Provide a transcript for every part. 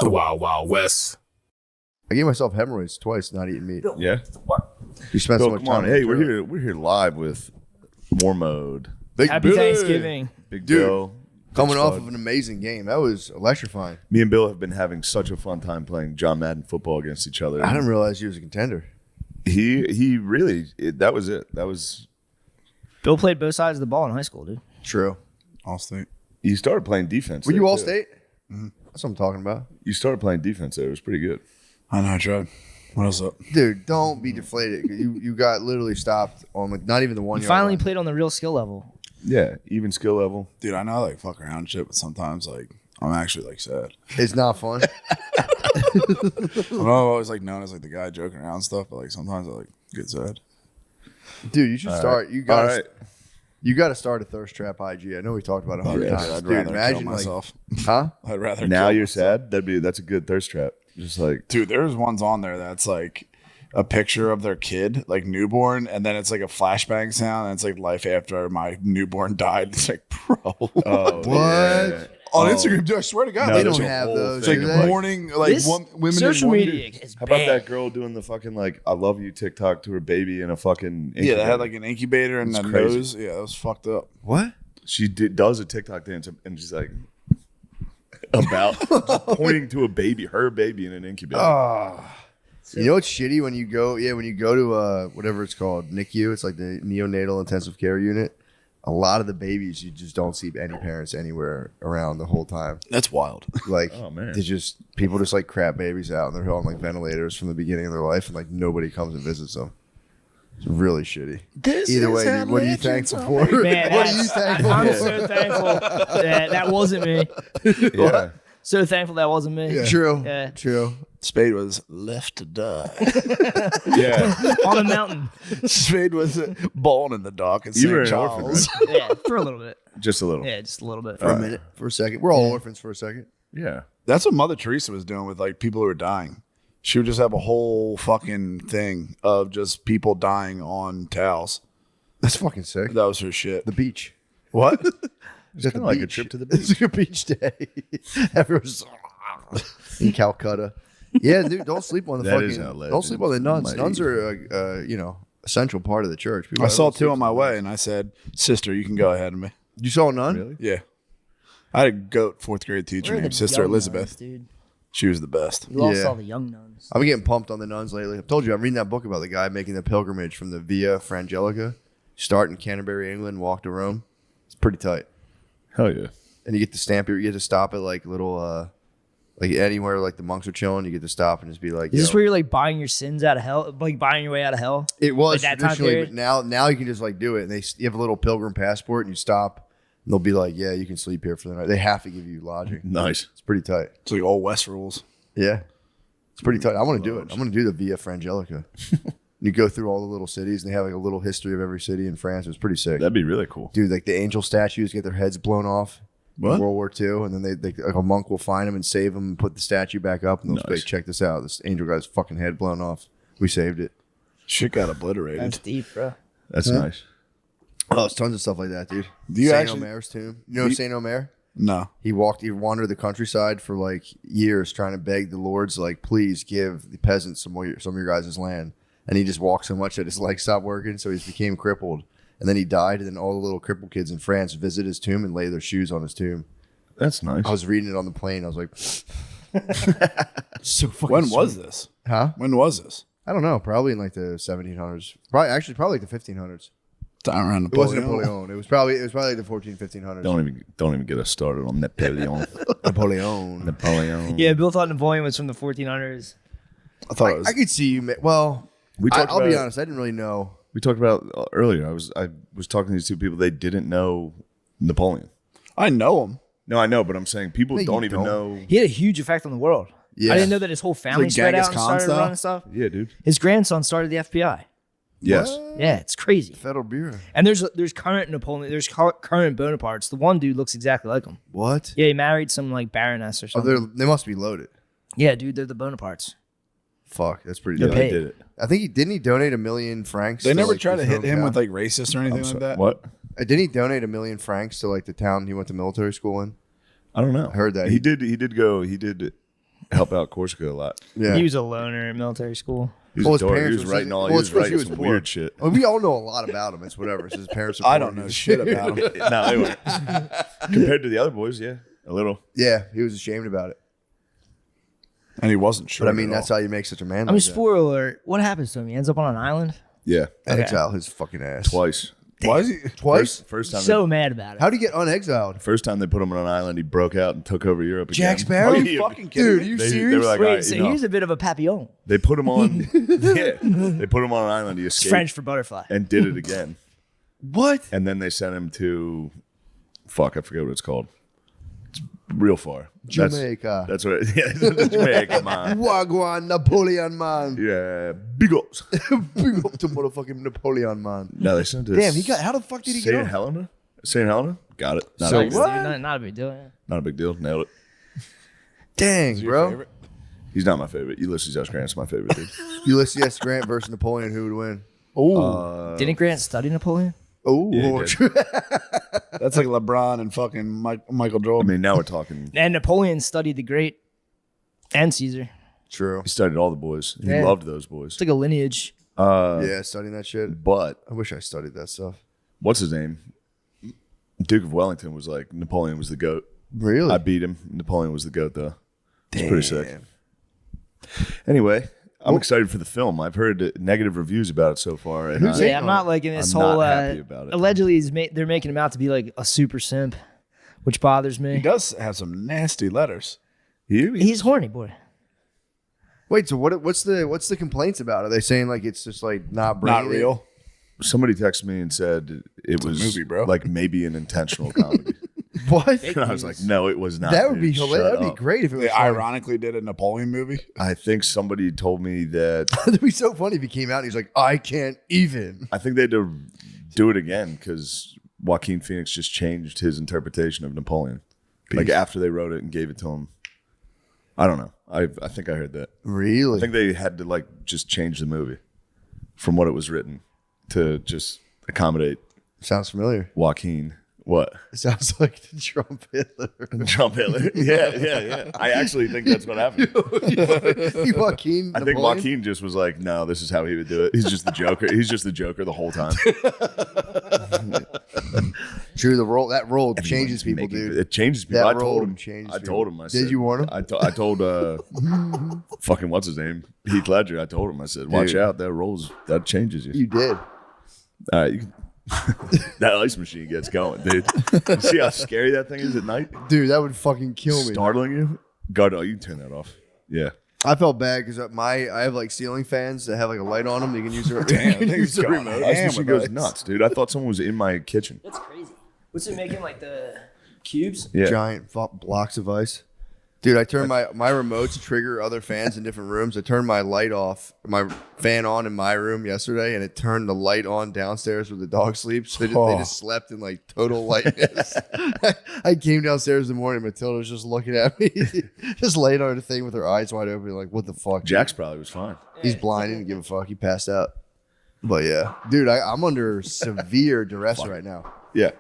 The Wild Wild West. I gave myself hemorrhoids twice not eating meat. Yeah. You spent so much Come on. time. Hey, we're here live with WARMODE. Happy Thanksgiving. Big Dude. Bill. Coming Big off Spud. of an amazing game. That was electrifying. Me and Bill have been having such a fun time playing John Madden football against each other. I didn't realize he was a contender. He really, that was it. That was, Bill played both sides of the ball in high school, dude. True. All-State. he started playing defense. Were there, you all too. state? Mm-hmm. That's what I'm talking about. You started playing defense there. It was pretty good. I know, I tried. What else up? Dude, don't be deflated. You got literally stopped on like not even the 1 You yard finally line. played on the real skill level. Yeah, even skill level. Dude, I know I like fuck around and shit, but sometimes like I'm actually like sad. It's not fun. I know I'm always like known as like the guy joking around and stuff, but like sometimes I like get sad. Dude, you should All start. right. You got All right. You got to start a thirst trap IG. I know we talked about it 100 Yeah, times. I'd Dude, rather imagine kill myself. Huh? I'd rather Now kill you're myself. sad. That's a good thirst trap. Just like Dude, there's ones on there that's like a picture of their kid, like newborn, and then it's like a flashbang sound, and it's like life after my newborn died. It's like, bro. What? yeah. On Instagram, dude, I swear to God. No, They there's don't a have whole those. It's thing like do of, they? morning, like This women social in media is How about bad. that girl doing the fucking like I love you TikTok to her baby in a fucking Yeah, they had incubator? like an incubator and It's a crazy. nose. Yeah, that was fucked up. What? She does a TikTok dance and she's like about just pointing to a baby, her baby in an incubator. You know what's shitty when you go? Yeah, when you go to whatever it's called, NICU. It's like the neonatal intensive care unit. A lot of the babies, you just don't see any parents anywhere around the whole time. That's wild. Like, Oh, man. they just people just like crap babies out, and they're on like ventilators from the beginning of their life, and like nobody comes and visits them. It's really shitty. Either way, dude, what are you thankful for? Man, What are you thankful I'm for? so thankful that wasn't me. Yeah. So thankful that wasn't me. True. Yeah. True. Spade was left to die. Yeah. On a mountain. Spade was born in the dark in You were St. an orphan, Charles. Yeah, for a little bit. Just a little. Yeah, just a little bit. For a minute, for a second. We're all orphans for a second. Yeah. That's what Mother Teresa was doing with like people who were dying. She would just have a whole fucking thing of just people dying on towels. That's fucking sick. That was her shit. The beach. What? It's kinda like a trip to the It's like a beach day. Everyone's in Calcutta. Yeah, dude, don't sleep on the That is fucking. LA, Don't sleep on the nuns. mighty. Nuns are, essential part of the church. People I saw don't two sleep on my on way, nuns. and I said, "Sister, you can go ahead of me." You saw a nun? Really? Yeah. I had a goat fourth grade teacher Where are named the Sister young Elizabeth. nuns, dude. She was the best. You lost Yeah. all the young nuns. I've been getting pumped on the nuns lately. I've told you, I'm reading that book about the guy making the pilgrimage from the Via Frangelica, start in Canterbury, England, walk to Rome. It's pretty tight. Hell yeah. And you get to stamp your, you get to stop at like little, like anywhere like the monks are chilling. You get to stop and just be like, Is this yo. where you're like buying your sins out of hell? Like buying your way out of hell? It was Like that time traditionally, period? but now you can just like do it. And you have a little pilgrim passport, and you stop, and they'll be like, "Yeah, you can sleep here for the night." They have to give you lodging. Nice. It's pretty tight. It's like old West rules. Yeah, it's pretty tight. I want to do it. I'm going to do the Via Frangelica. You go through all the little cities, and they have like a little history of every city in France. It's pretty sick, That'd be really cool. dude. Like the angel statues get their heads blown off. What? In World War II, and then they like a monk will find them and save them and put the statue back up, and they'll Nice. say, "Check this out. This angel guy's fucking head blown off. We saved it." Shit got That's obliterated. deep, bro. That's nice. Oh, there's tons of stuff like that, dude. Do you Saint actually- Omer's tomb. You know Saint Omer? No. He wandered the countryside for like years trying to beg the lords, like, please give the peasants some of your guys' land. And he just walked so much that his legs stopped working, so he just became crippled. And then he died, and then all the little crippled kids in France visit his tomb and lay their shoes on his tomb. That's nice. I was reading it on the plane. I was like, so fucking When was sweet. this? Huh? When was this? I don't know. Probably in like the 1700s. Probably like the 1500s. Time around It wasn't Napoleon. Napoleon. It was probably like the 1500s. Don't even get us started on Napoleon. Napoleon. Napoleon. Yeah, Bill thought Napoleon was from the 1400s. I thought it was. I could see you. Well, We talked I'll be about- honest. I didn't really know. We talked about earlier. I was talking to these two people. They didn't know Napoleon. I know him. No, I know, but I'm saying people No, you don't even don't. know. He had a huge effect on the world. Yeah. I didn't know that his whole family like spread Genghis out and Khan started style? running stuff. Yeah, dude. His grandson started the FBI. Yes. Yeah, it's crazy. Federal Bureau. And there's current Napoleon, there's current Bonapartes. The one dude looks exactly like him. What? Yeah, he married some like baroness or Oh, something. they must be loaded. Yeah, dude, they're the Bonapartes. Fuck, that's pretty They're dope. I paid. did it. I think didn't he donate $1 million francs? They to, never like, try to his hit him hometown? with like racist or anything like that. What? Didn't he donate $1 million francs to like the town he went to military school in? I don't know. I heard that. He did. He did go. He did. help out Corsica a lot. Yeah. He was a loner in military school. He was, Well, a his dork. He parents was was- writing all. well, He was it's 'cause he writing was some poor. weird shit. Well, we all know a lot about him. It's whatever. It's his parents. I don't supported know his shit shit. about him. No, they weren't. Compared to the other boys, yeah, a little. Yeah, he was ashamed about it. And he wasn't sure. But I mean, that's how you make such a man. I mean, like that. spoiler alert. What happens to him? He ends up on an island. Yeah, Exile his fucking ass twice. Why is he? Twice. First time. So mad about it. How'd he get unexiled? First time they put him on an island, he broke out and took over Europe again. Jack Sparrow? Are you fucking kidding Dude, me? you They serious? were like, Wait, all right, so you know, he's a bit of a papillon. they put him on. Yeah, they put him on an island. He It's escaped French for butterfly. and did it again. What? And then they sent him to, fuck, I forget what it's called. It's real far. Jamaica. That's what. Yeah, Jamaica, man. Wagwan Napoleon man. Yeah, big ups. Bring up to motherfucking Napoleon man. No, they sent to. Damn, he got. How the fuck did he get Saint on? Helena. Saint Helena. Got it. Not, So a big deal. what? Not a big deal. Yeah. Not a big deal. Nailed it. Dang, Your bro. favorite? He's not my favorite. Ulysses S. Grant's my favorite dude. Ulysses S. Grant versus Napoleon. Who would win? Oh, Didn't Grant study Napoleon? Oh, Yeah, he did. that's like LeBron and fucking Michael I Jordan. mean, now we're talking. And Napoleon studied the great and Caesar. true. He studied all the boys. He Yeah. loved those boys. It's like a lineage. Yeah, studying that shit. But I wish I studied that stuff. what's his name? Duke of Wellington was like Napoleon was the goat. Really? I beat him. Napoleon was the goat though. It's pretty sick. Damn. Anyway, I'm excited for the film. I've heard negative reviews about it so far, and Who's I- it? Yeah, I'm not liking this I'm whole. not happy about it. Allegedly, they're making him out to be like a super simp, which bothers He me. does have some nasty letters. He's horny, boy. Wait, so what's the complaints about? Are they saying like it's just like not bringing Not it? real. Somebody texted me and said it was movie, bro. like maybe an intentional comedy. What? And I was like, no, it was not. That would be dude. hilarious. Shut That'd be up. great if it was. They funny. ironically did a Napoleon movie. I think somebody told me that. That'd be so funny if he came out and he's like, I can't even. I think they had to do it again because Joaquin Phoenix just changed his interpretation of Napoleon. Like after they wrote it and gave it to him. I don't know. I think I heard that. Really? I think they had to like just change the movie from what it was written to just accommodate Sounds familiar. Joaquin. What? It sounds like the Trump Hitler. Trump Hitler. Yeah. I actually think that's what happened. Joaquin. I think Joaquin just was like, no, this is how he would do it. He's just the Joker. He's just the Joker the whole time. True, that role changes people, Making- dude. It changes people. That I told role him. changes I people. told him. I Did said, you warn him? I told fucking what's his name, Heath Ledger. I told him. I said, watch Dude. out. That changes you. You did. All right, that ice machine gets going, dude. You see how scary that thing is at night? Dude, that would fucking kill me. Startling you? God, no, you can turn that off. Yeah. I felt bad because I have like ceiling fans that have like a light on them. You can use their Damn, you can use the going remote. Ice Damn, machine with goes ice. nuts, dude. I thought someone was in my kitchen. That's crazy. What's it making like the cubes? Yeah. Giant blocks of ice. Dude, I turned my remotes trigger other fans in different rooms. I turned my light off, my fan on in my room yesterday, and it turned the light on downstairs where the dog sleeps. So they just slept in like total lightness. I came downstairs in the morning, Matilda was just looking at me, just laid on the thing with her eyes wide open, like, what the fuck? dude? Jax probably was fine. He's blind, he didn't give a fuck. He passed out. But yeah, dude, I'm under severe duress right now. Yeah.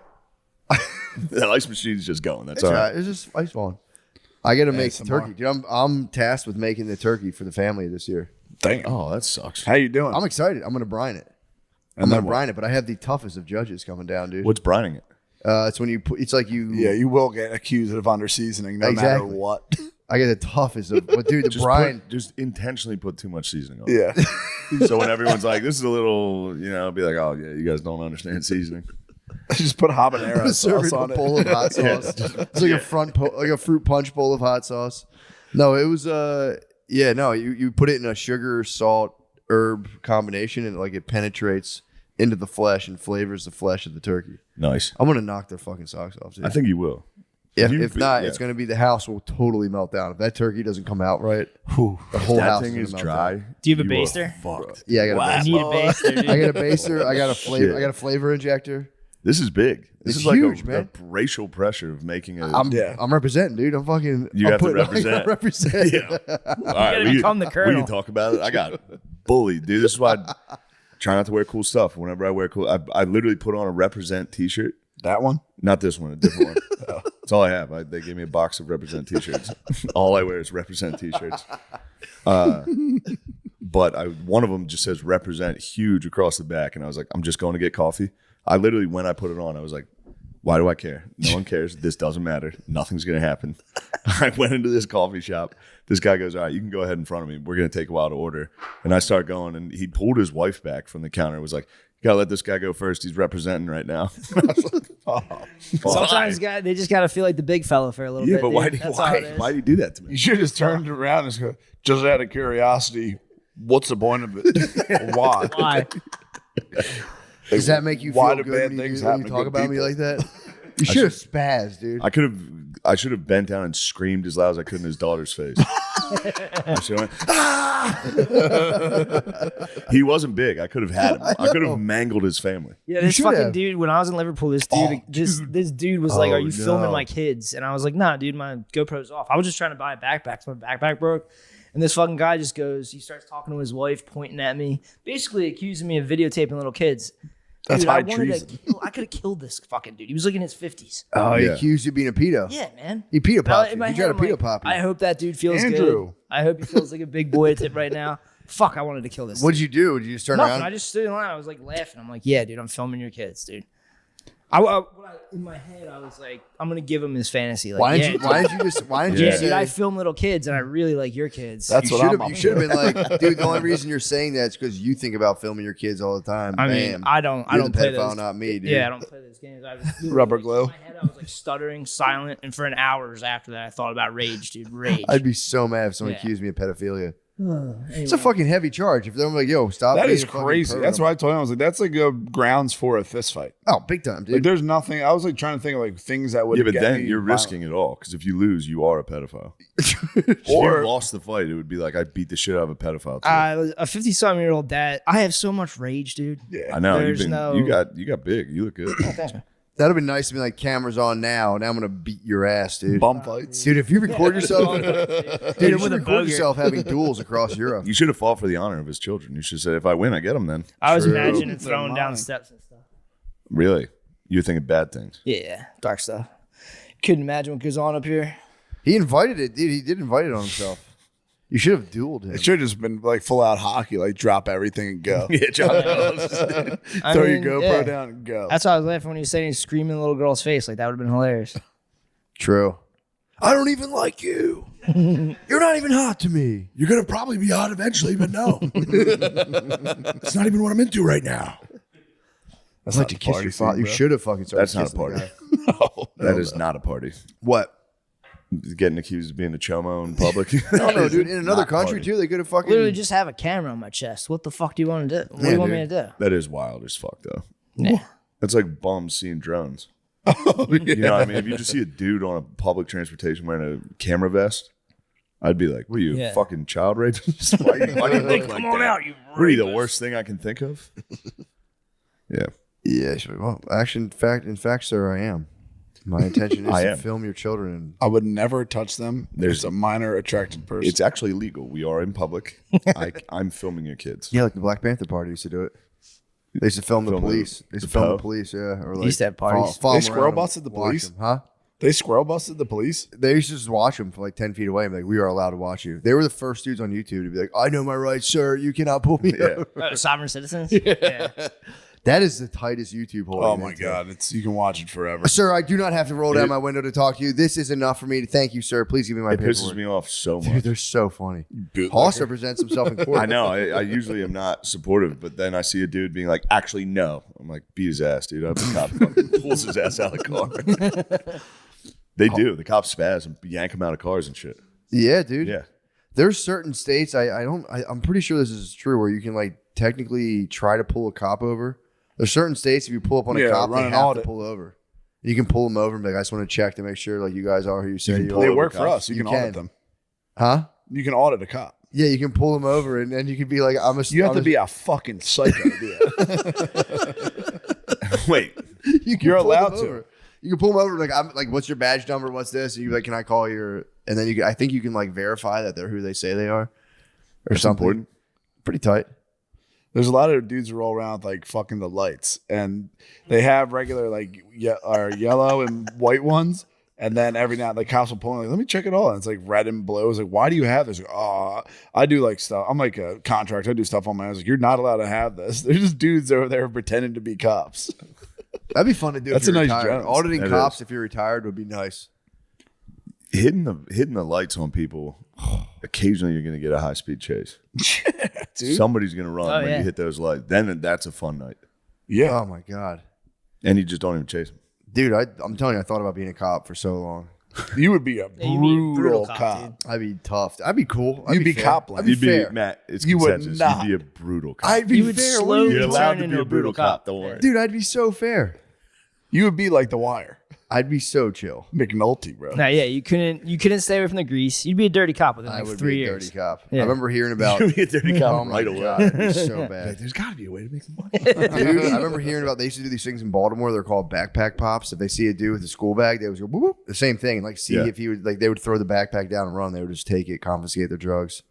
The ice machine's just going. That's It's all all right. right. It's just ice falling. I got to make ASMR. turkey, dude. I'm tasked with making the turkey for the family this year. Damn. Oh, that sucks. How you doing? I'm excited. I'm gonna brine it. I'm And gonna then what? brine it, but I have the toughest of judges coming down, dude. What's brining it? It's when you put. It's like you. Yeah, you will get accused of under seasoning no matter Exactly. what. I get the toughest of. But dude, the brine. Just intentionally put too much seasoning on it. Yeah. So when everyone's like, this is a little, be like, oh, yeah, you guys don't understand seasoning. Just put habanero Serve sauce it in on a it. bowl of hot sauce. It's like like a fruit punch bowl of hot sauce. No, it was you put it in a sugar, salt, herb combination, and like it penetrates into the flesh and flavors the flesh of the turkey. Nice. I'm gonna knock their fucking socks off, dude. I think you will. if not, yeah. it's gonna be the house will totally melt down. If that turkey doesn't come out right, the whole That house thing is is gonna dry. melt down. Do you have a are baster? Fucked. Yeah, I got a I baster. need a baster, dude. I got a baster. I got a flavor. Shit. I got a flavor injector. This is big. This It's is like huge, a man. racial pressure of making a. I'm representing, dude. I'm fucking. You I'm have to putting- I represent. gotta represent. Yeah. All right, gotta become the we colonel. can talk about it. I got bullied, dude. This is why I try not to wear cool stuff. Whenever I wear cool, I literally put on a represent T-shirt That one? Not this one, a different one. That's all I have. They gave me a box of Represent t-shirts. All I wear is Represent t-shirts. But one of them just says Represent huge across the back. And I was like, I'm just going to get coffee. I literally, when I put it on, I was like, why do I care? No one cares. This doesn't matter. Nothing's going to happen. I went into this coffee shop. This guy goes, all right, you can go ahead in front of me. We're going to take a while to order. And I start going, and he pulled his wife back from the counter. Was like, you got to let this guy go first. He's representing right now. I was like, Sometimes they just got to feel like the big fella for a little bit. But why dude. do you do that to me? You should have just turned around and go, just out of curiosity, what's the point of it? Why? Why? Does that make you Why feel do good bad when things you happen to talk good about me people? like that? You should have spazzed, dude. I should have bent down and screamed as loud as I could in his daughter's face. I should have went, ah! He wasn't big. I could have had him. I could have mangled his family. Yeah, this should fucking have. dude. When I was in Liverpool, this dude was like, "Are you filming no. my kids?" And I was like, "Nah, dude, my GoPro's off. I was just trying to buy a backpack. So my backpack broke." And this fucking guy just goes, he starts talking to his wife, pointing at me, basically accusing me of videotaping little kids. That's Dude, high I wanted treason. I could have killed this fucking dude. He was like in his 50s. Oh, he Yeah. accused you of being a pedo. Yeah, man. He pedo popped In you. my He head, tried to I'm pedo like, pop you. I hope that dude feels Andrew. good. I hope he feels like a big boy right now. Fuck, I wanted to kill this. What'd you do? Did you just turn Nothing. I around? just stood in line. I was like laughing. I'm like, yeah, dude, I'm filming your kids, dude. In my head, I was like, I'm gonna give him his fantasy. Like, Why yeah, didn't you yeah, say? dude, I film little kids, and I really like your kids. That's you what should I'm have. You should have been like, dude. The only reason you're saying that is because you think about filming your kids all the time. I mean, Bam. I don't You're the play pedophile, those. not me, dude. Yeah, I don't play those games. I was literally, Rubber like, glue. In my head, I was like stuttering, silent, and for an hours after that, I thought about rage, dude. Rage. I'd be so mad if someone Yeah. accused me of pedophilia. Anyway. It's a fucking heavy charge. If they're like, yo, stop. That being is a fucking crazy. pervert. That's why I told him. I was like, that's like a grounds for a fist fight. Oh, big time, Like, dude. there's nothing. I was like trying to think of like things that would. Yeah, but get then me you're violent. risking it all. Because if you lose, you are a pedophile. If Or- you lost the fight, it would be like, I beat the shit out of a pedophile. Too. A 50-something-year-old dad. I have so much rage, dude. Yeah. I know. there's You got big. You look good. Thanks, man. That'd have been nice to be like, cameras on now. Now I'm gonna beat your ass, dude. Bum fights. Dude, if you record yourself, dude, you with should a record bogey. yourself having duels across Europe. You should have fought for the honor of his children. You should have said, if I win, I get them then. I was True. imagining They're throwing down mine. steps and stuff. Really? You're thinking bad things. Yeah, dark stuff. Couldn't imagine what goes on up here. He invited it, dude. He did invite it on himself. You should have dueled him. It should have just been like full out hockey, like drop everything and go. Yeah, John. I Throw mean, your GoPro yeah. down and go. That's why I was laughing when he was saying he's screaming in the little girl's face. Like, that would have been hilarious. True. I don't even like you. You're not even hot to me. You're going to probably be hot eventually, but no. It's not even what I'm into right now. I'd like to kiss your father. You should have fucking started. That's not a kissing the party. guy. That is not a party. What? Getting accused of being a chomo in public. No, dude. In another Not country party. too, they could have fucking. Literally just have a camera on my chest. What the fuck do you want to do? What do Yeah, you want me dude. to do? That is wild as fuck, though. Yeah. That's like bums seeing drones. You know what I mean? If you just see a dude on a public transportation wearing a camera vest, I'd be like, what are you, Yeah. fucking child rapist? Why do you look like Come on that? out, you What are you, the rapist. worst thing I can think of? Yeah. Yeah. Sure. Well, actually, in fact, sir, I am. My intention is I to am. film your children. I would never touch them. There's- There's a minor attracted person. It's actually legal. We are in public. I'm filming your kids. Yeah, like the Black Panther Party used to do it. They used to film the Film the- police. They used to the film Poe? the police. Yeah, or like used to have parties. follow They them squirrel around and busted the watch police? them, huh? They squirrel busted the police. They used to just watch them for like 10 feet away and be like, we are allowed to watch you. They were the first dudes on YouTube to be like, I know my rights, sir. You cannot pull me Yeah. over. Sovereign citizens? Yeah. That is the tightest YouTube hole. Oh you can my get to. god, it's you can watch it forever. Sir, I do not have to roll down my window to talk to you. This is enough for me to thank you, sir. Please give me my It pisses paperwork. me off so Dude, much. they're so funny. Bootlegger. Hoster presents himself in court. I know. I usually am not supportive, but then I see a dude being like, actually, no. I'm like, beat his ass, dude. I hope the cop fucking pulls his ass out of the car. They do. The cops spaz and yank him out of cars and shit. Yeah, dude. Yeah. There's certain states I'm pretty sure this is true where you can like technically try to pull a cop over. There's certain states if you pull up on a Yeah, cop, run they an have audit. to pull over. You can pull them over and be like, I just want to check to make sure like you guys are who you say can you pull are. They over work for cops. us. You can You audit can. them. Huh? You can audit a cop. Yeah, you can pull them over and then you can be like, I'm a. You have I'm to a- be a fucking psycho to do that. Wait. You can You're pull allowed them to. over. You can pull them over like I'm like, what's your badge number? What's this? And you be like, can I call your? And then I think you can like verify that they're who they say they are, or That's something. important. Pretty tight. There's a lot of dudes who roll around with, like, fucking the lights, and they have regular, like, yellow and white ones. And then every now, like, cops will pull in, like, let me check it all. And it's like red and blue. It's like, why do you have this? Like, oh, I do like stuff. I'm like a contractor. I do stuff on my own. I was like, you're not allowed to have this. There's just dudes over there pretending to be cops. That'd be fun to do. That's if you're a nice retired. job. Auditing That cops is. if you're retired would be nice. Hitting the lights on people. Occasionally, you're going to get a high speed chase. Dude. Somebody's going to run Oh, when yeah. you hit those lights. Then that's a fun night, Yeah. Oh my god, and you just don't even chase them. dude! I'm telling you, I thought about being a cop for so long. You would be a Yeah, you'd be a brutal cop, cop. dude. I'd be tough. I'd be cool. I'd You'd be fair. cop-like. I'd be You'd be fair. Matt. It's You would consensus. not. You'd be a brutal cop. I'd be You would fair. slowly You're allowed turn to into be a brutal cop. Don't worry. Dude, I'd be so fair. You would be like The Wire. I'd be so chill. McNulty, bro. Nah, yeah, you couldn't stay away from the grease. You'd be a dirty cop within I like would 3 be a years. dirty cop. Yeah. I remember hearing about. You'd be a dirty cop Oh my right away. god, it'd be so bad. There's got to be a way to make money. Dude, I remember hearing about they used to do these things in Baltimore. They're called backpack pops. If they see a dude with a school bag, they would go whoop, whoop, the same thing. Like see Yeah. if he would like they would throw the backpack down and run. They would just take it, confiscate their drugs.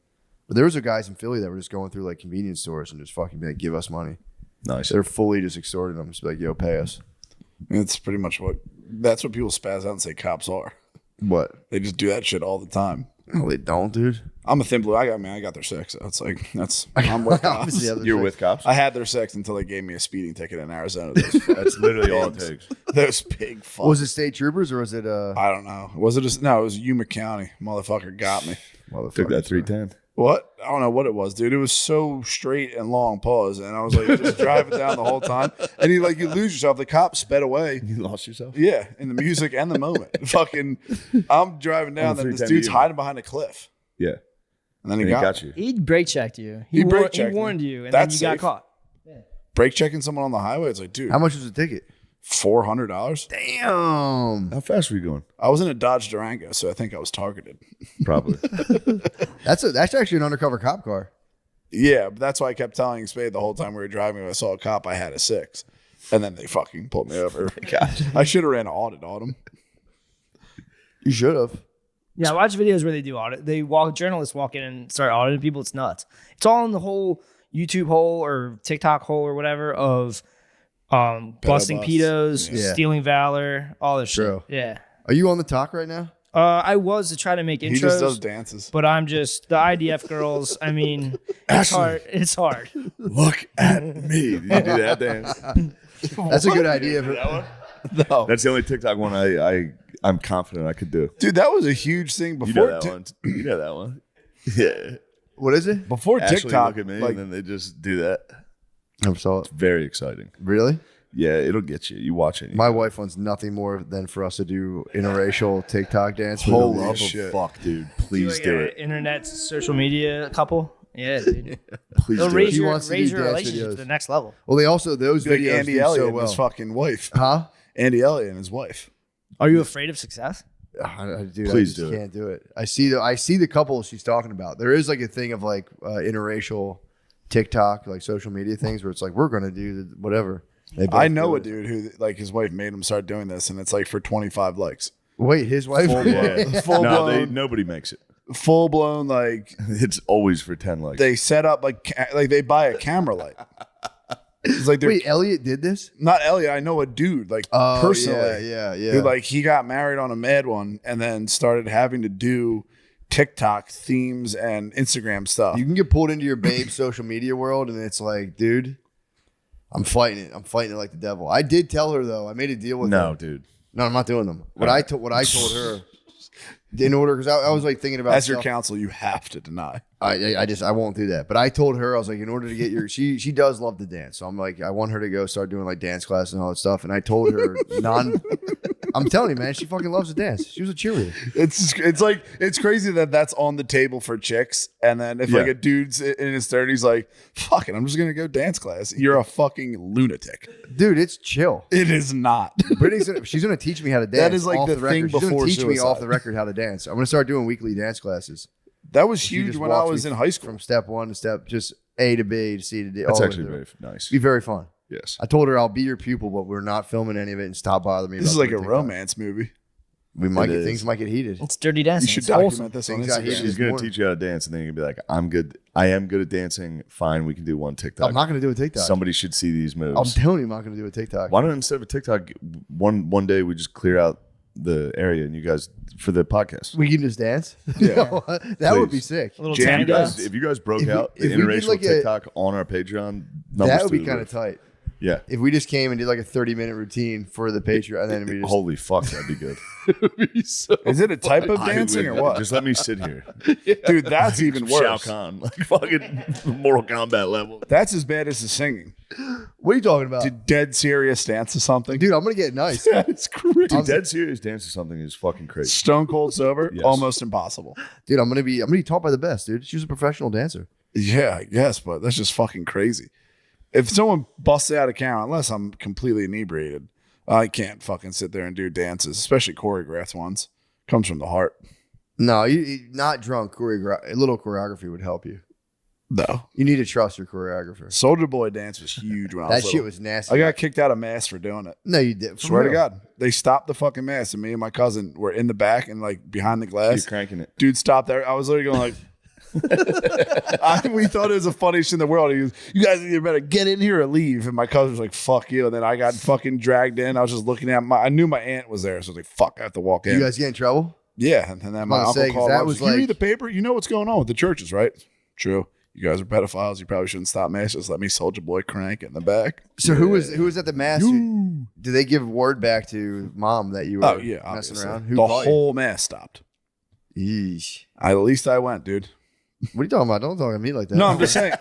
But there was guys in Philly that were just going through like convenience stores and just fucking be like, give us money. Nice. They're fully just extorting them. Just be like, yo, pay us. It's pretty much that's what people spaz out and say cops are. What? They just do that shit all the time. No, they don't, dude. I'm a thin blue. I got their sex. So it's like I'm with cops. Obviously, other You're shit. with cops? I had their sex until they gave me a speeding ticket in Arizona. That's literally all it takes. Those big fucks. Was it state troopers or was it I don't know. Was it? No, it was Yuma County. Motherfucker got me. Took that 310. What? I don't know what it was, dude. It was so straight and long pause, and I was like just driving down the whole time, and you lose yourself. The cop sped away. You lost yourself? Yeah, in the music and the moment. Fucking, I'm driving down, On the and this 310 dude's to you. hiding behind a cliff, Yeah. and then he And he got, got me. you. He brake checked you. He brake He checked me. warned you, and That's then you safe. got caught. Brake checking someone on the highway. It's like, dude, How much was the ticket? $400. Damn. How fast were you going? I was in a Dodge Durango, so I think I was targeted. Probably. That's actually an undercover cop car. Yeah, but that's why I kept telling Spade the whole time we were driving. When I saw a cop, I had a 6, and then they fucking pulled me over. I should have ran an audit on him. You should have. Yeah, I watch videos where they do audit. Journalists walk in and start auditing people. It's nuts. It's all in the whole YouTube hole or TikTok hole or whatever of busting busts. pedos, Yeah. stealing valor, all this True. shit. Yeah. Are you on the talk right now? I was to try to make intros, He just does dances. but I'm just the IDF girls. I mean, it's hard. It's hard. Look at me. Did you do that dance? That's a good idea. No, That's the only TikTok one I'm confident I could do. dude, that was a huge thing You before. know that one. You know that one. Yeah. What is it? Before Actually, TikTok, look at me, like, and then they just do that. Never saw it. Very exciting. Really? Yeah, it'll get you. You watch it. My wife wants nothing more than for us to do interracial TikTok dance. with Holy her. love shit. of fuck, dude. Please Like do a it. Internet, social media couple. Yeah, dude. Please They'll do raise it. She your, wants to raise do your dance relationship videos. to the next level. Well, they also those like videos Andy do Elliott so and well. his fucking wife. Huh? Andy Elliott and his wife. Are you afraid of success? Dude, Please I just do it. can't do it. I see the couple she's talking about. There is like a thing of like interracial TikTok, like social media things where it's like we're gonna do whatever. They both I know do a it. dude who like his wife made him start doing this, and it's like for 25 likes. Wait, his wife. Full No, blown, nobody makes it. full blown. Like It's always for 10 likes. they set up like they buy a camera light. It's like they're Wait, Elliot did this? not Elliot. I know a dude like Oh, personally. yeah. Who like he got married on a mad one and then started having to do TikTok themes and Instagram stuff. You can get pulled into your babe social media world, and it's like, dude, I'm fighting it. I'm fighting it like the devil. I did tell her though. I made a deal with her. No, dude. No, I'm not doing them. What I told her, in order, because I was like thinking about As your stuff. counsel, you have to deny. I won't do that. But I told her, I was like, in order to get your, she does love to dance. So I'm like, I want her to go start doing like dance class and all that stuff. And I told her I'm telling you, man, she fucking loves to dance. She was a cheerleader. It's like it's crazy that that's on the table for chicks, and then if like Yeah. a dude's in his 30s, like, fuck it, I'm just gonna go dance class. You're a fucking lunatic. Dude, it's chill. It is not. She's gonna teach me how to dance. That is like off the record. thing She's gonna before teach me suicide. off the record how to dance. I'm gonna start doing weekly dance classes. That was She huge just when I walks was me in high school. from step one to step just A to B to C to D. That's all the way actually through. very nice. Be very fun. Yes. I told her I'll be your pupil, but we're not filming any of it and stop bothering me. This is about like a doing TikTok. romance movie. Things might get heated. It's dirty dancing. You should It's document wholesome. this on Things got Instagram. heated. She's gonna teach you how to dance, and then you're gonna be like, I am good at dancing. Fine, we can do one TikTok. I'm not going to do a TikTok. Somebody should see these moves. I'm telling you, I'm not going to do a TikTok. Why don't instead of a TikTok, one day we just clear out the area and you guys for the podcast? We can just dance. Yeah. That would be Please. sick. A little Jam tango. dance. If you guys broke out the if we did interracial like a- TikTok on our Patreon, numbers That would be through the kind roof. of tight. Yeah. If we just came and did like a 30-minute routine for the Patreon, and then we just Holy fuck, that'd be good. Is it a type of dancing or what? Just let me sit here. Dude, that's even Shao worse. Kahn, like fucking Mortal Kombat level. That's as bad as the singing. what are you talking about, Dead serious dance to something. dude? I'm gonna get nice. That's crazy. Dude, dead serious dance to something is fucking crazy. Stone cold sober, Yes. almost impossible. Dude, I'm gonna be taught by the best, dude. She was a professional dancer. Yeah, I guess, but that's just fucking crazy. If someone busts out a camera, unless I'm completely inebriated, I can't fucking sit there and do dances, especially choreographed ones. Comes from the heart. No, you not drunk. A little choreography would help you. No. You need to trust your choreographer. Soldier Boy dance was huge when I was That shit little. was nasty. I got kicked out of mass for doing it. no, you did. For Swear to real. God. They stopped the fucking mass, and me and my cousin were in the back and like behind the You're glass. cranking it. Dude stopped there. I was literally going like, we thought it was the funniest shit in the world. He goes, "You guys either better get in here or leave." And my cousin was like, "Fuck you." And then I got fucking dragged in. I was just looking at I knew my aunt was there, so I was like, "Fuck, I have to walk in." You guys get in trouble? Yeah. And then my gonna uncle say, 'cause called. that That was was you read like- the paper. You know what's going on with the churches, right? True. You guys are pedophiles. You probably shouldn't stop mass. Just let me Soldier Boy crank it in the back. So who was at the mass? Did they give word back to mom that you were Oh yeah, messing obviously. around? Who The caught you? whole mass stopped. Yeesh. At least I went, dude. What are you talking about? Don't talk to me like that. No, I'm just saying.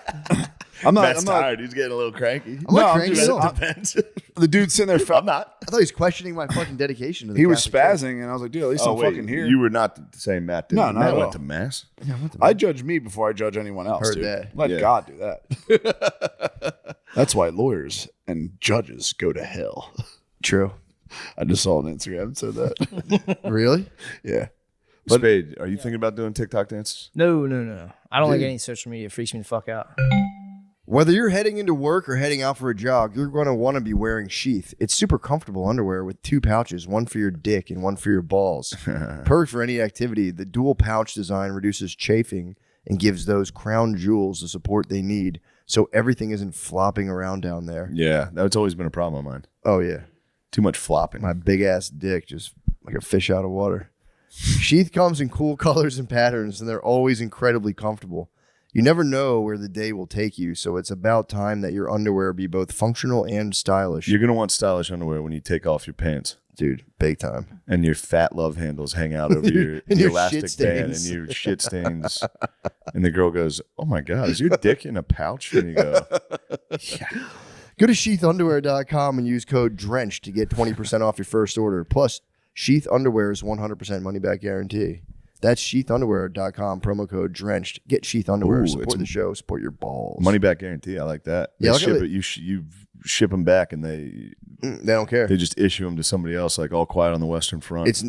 I'm not. Matt's I'm not. tired. He's getting a little cranky. I'm not No, I'm cranky just- at all. I'm- Depends. The dude sitting there. I'm not. I thought he was questioning my fucking dedication to the He was Catholic Church. spazzing, and I was like, dude, at least Oh, I'm wait, fucking here. You were not the same Matt. Did No, you? not Matt at went all. to mass. Yeah, what the- I judge me before I judge anyone else. Heard dude. that. Let Yeah. God do that. That's why lawyers and judges go to hell. True. I just saw on Instagram and said that. Really? Yeah. Spade, are you thinking about doing TikTok dances? No. I don't like Dude. any social media. It freaks me the fuck out. Whether you're heading into work or heading out for a jog, you're going to want to be wearing Sheath. It's super comfortable underwear with 2 pouches, one for your dick and one for your balls. Perfect for any activity. The dual pouch design reduces chafing and gives those crown jewels the support they need, so everything isn't flopping around down there. Yeah, that's always been a problem of mine. Oh yeah, Too much flopping. my big ass dick just like a fish out of water. Sheath comes in cool colors and patterns, and they're always incredibly comfortable. You never know where the day will take you, so it's about time that your underwear be both functional and stylish. You're gonna want stylish underwear when you take off your pants Dude, big time. and your fat love handles hang out over your, And your your elastic shit band and stains. your shit stains. And the girl goes, "Oh my god, is your dick in a pouch?" And you go, "Yeah." Go to sheathunderwear.com and use code DRENCH to get 20% off your first order. Plus, Sheath Underwear's 100% money back guarantee. That's sheathunderwear.com, promo code DRENCHED. Get Sheath Underwear. Ooh, Support it's the show. Support your balls. Money back guarantee. I like that. Yeah, They look at ship it. it. You ship them back, and they They don't care. just issue them to somebody else, like All Quiet on the Western Front. It's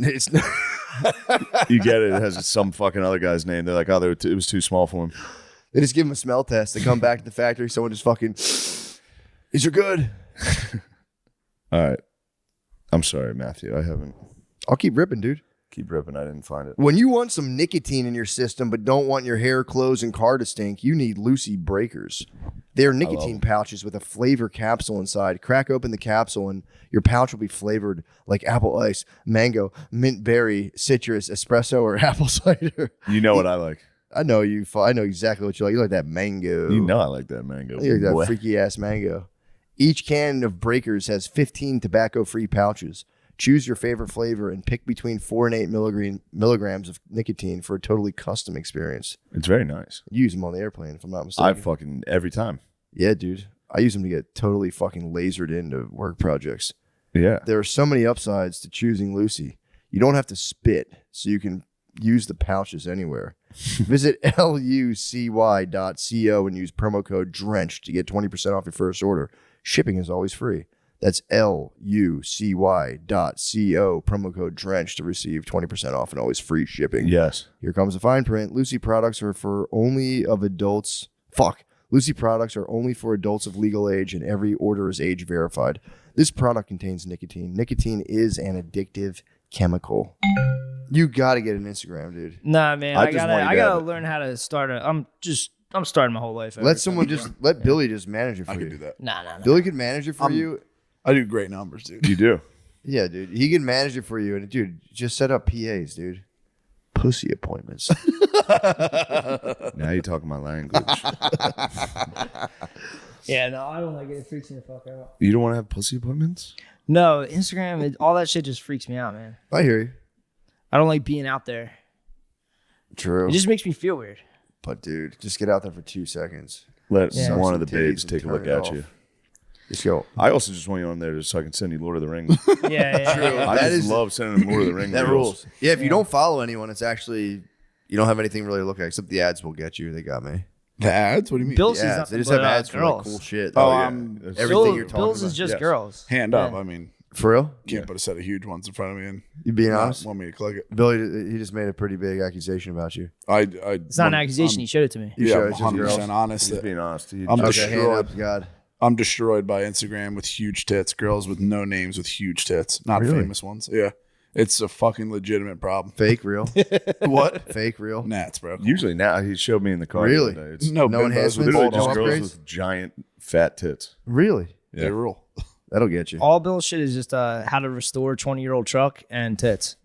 You get it. It has some fucking other guy's name. They're like, "Oh, it was too small for him." They just give them a smell test. They come back to the factory. Someone just fucking, these are good. All right. I'm sorry, Matthew. I haven't. I'll keep ripping, dude. Keep ripping. I didn't find it. When you want some nicotine in your system but don't want your hair, clothes, and car to stink, you need Lucy Breakers. They're nicotine pouches with a flavor capsule inside. Crack open the capsule and your pouch will be flavored like apple ice, mango, mint berry, citrus, espresso, or apple cider. You know what I like. I know you. I know exactly what you like. You like that mango. You know I like that mango. You like that boy. freaky ass mango. Each can of Breakers has 15 tobacco-free pouches. Choose your favorite flavor and pick between 4 and 8 milligrams of nicotine for a totally custom experience. It's very nice. You use them on the airplane, if I'm not mistaken. I fucking every time. Yeah, dude. I use them to get totally fucking lasered into work projects. Yeah. There are so many upsides to choosing Lucy. You don't have to spit, so you can use the pouches anywhere. Visit lucy.co and use promo code DRENCH to get 20% off your first order. Shipping is always free. That's lucy.co, promo code DRENCH to receive 20% off and always free shipping. Yes. Here comes the fine print. Lucy products are for only of adults. Lucy products are only for adults of legal age, and every order is age verified. This product contains nicotine. Nicotine is an addictive chemical. You got to get an Instagram, dude. Nah, man, I I just gotta, want you I to gotta have it. learn how to start I'm starting my whole life. Let someone let Billy just manage it for I you. could do that. Nah. Billy can manage it for you. I do great numbers, dude. You do. Yeah, dude. He can manage it for you. And dude, just set up PAs, dude. Pussy appointments. Now you're talking my language. Yeah, no, I don't like it. It freaks me the fuck out. You don't want to have pussy appointments? No, Instagram, all that shit just freaks me out, man. I hear you. I don't like being out there. True. It just makes me feel weird. But dude, just get out there for 2 seconds. Let Yeah. one of the Some titties babes and take a turn look it at off. you. Just go. I also just want you on there just so I can send you Lord of the Rings. Yeah. I That just is- love sending them Lord of the Rings. That reels. rules. Yeah, if you don't follow anyone, it's actually you don't have anything really to look at except the ads will get you. They got me. The ads? What do you mean? Bill The sees ads. nothing They just but have ads for like girls. cool shit. Oh, yeah. I'm It's- everything you're talking Bill's about. is just Yes. girls. hand up. Yeah. I mean, For real? can't put a set of huge ones in front of me and You being not honest? want me to click it. Billy, he just made a pretty big accusation about you. It's not an accusation. He showed it to me. You Yeah, showed I'm it to girls? 100% honest. He's that being honest. I'm Okay, destroyed. hand up, God. I'm destroyed by Instagram with huge tits. Girls with no names with huge tits. Not Really? famous ones. Yeah. It's a fucking legitimate problem. Fake, real. What? Fake, real. Gnats, bro. Usually now he showed me in the car. Really? The other day. It's No, No bimbos enhancements? with literally no just girls upgrades? with giant fat tits. Really? They rule. That'll get you. All Bill's shit is just how to restore 20-year-old truck and tits.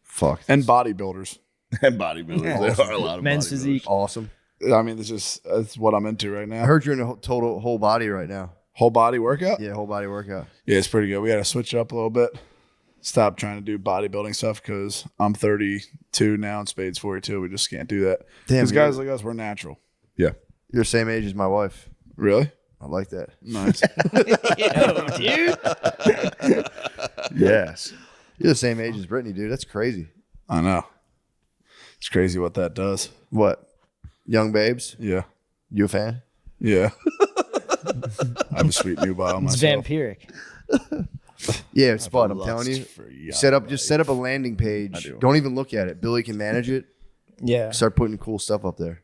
Fuck. And bodybuilders. And bodybuilders. There are a lot of Men's bodybuilders. physique. Awesome. I mean, that's what I'm into right now. I heard you're in a total whole body right now. Whole body workout? Yeah, whole body workout. Yeah, it's pretty good. We got to switch it up a little bit. Stop trying to do bodybuilding stuff because I'm 32 now and Spade's 42. We just can't do that. Damn, Because guys you're- like us, we're natural. Yeah. You're the same age as my wife. Really? I like that. Nice. Dude. Yes. You're the same age as Brittany, dude. That's crazy. I know. It's crazy what that does. What? Young babes? Yeah. You a fan? Yeah. I have a sweet new bio It's myself. vampiric. Yeah, it's fun. I'm lust telling you. for young Set up a landing page. do. Don't even look at it. Billy can manage it. Yeah. Start putting cool stuff up there.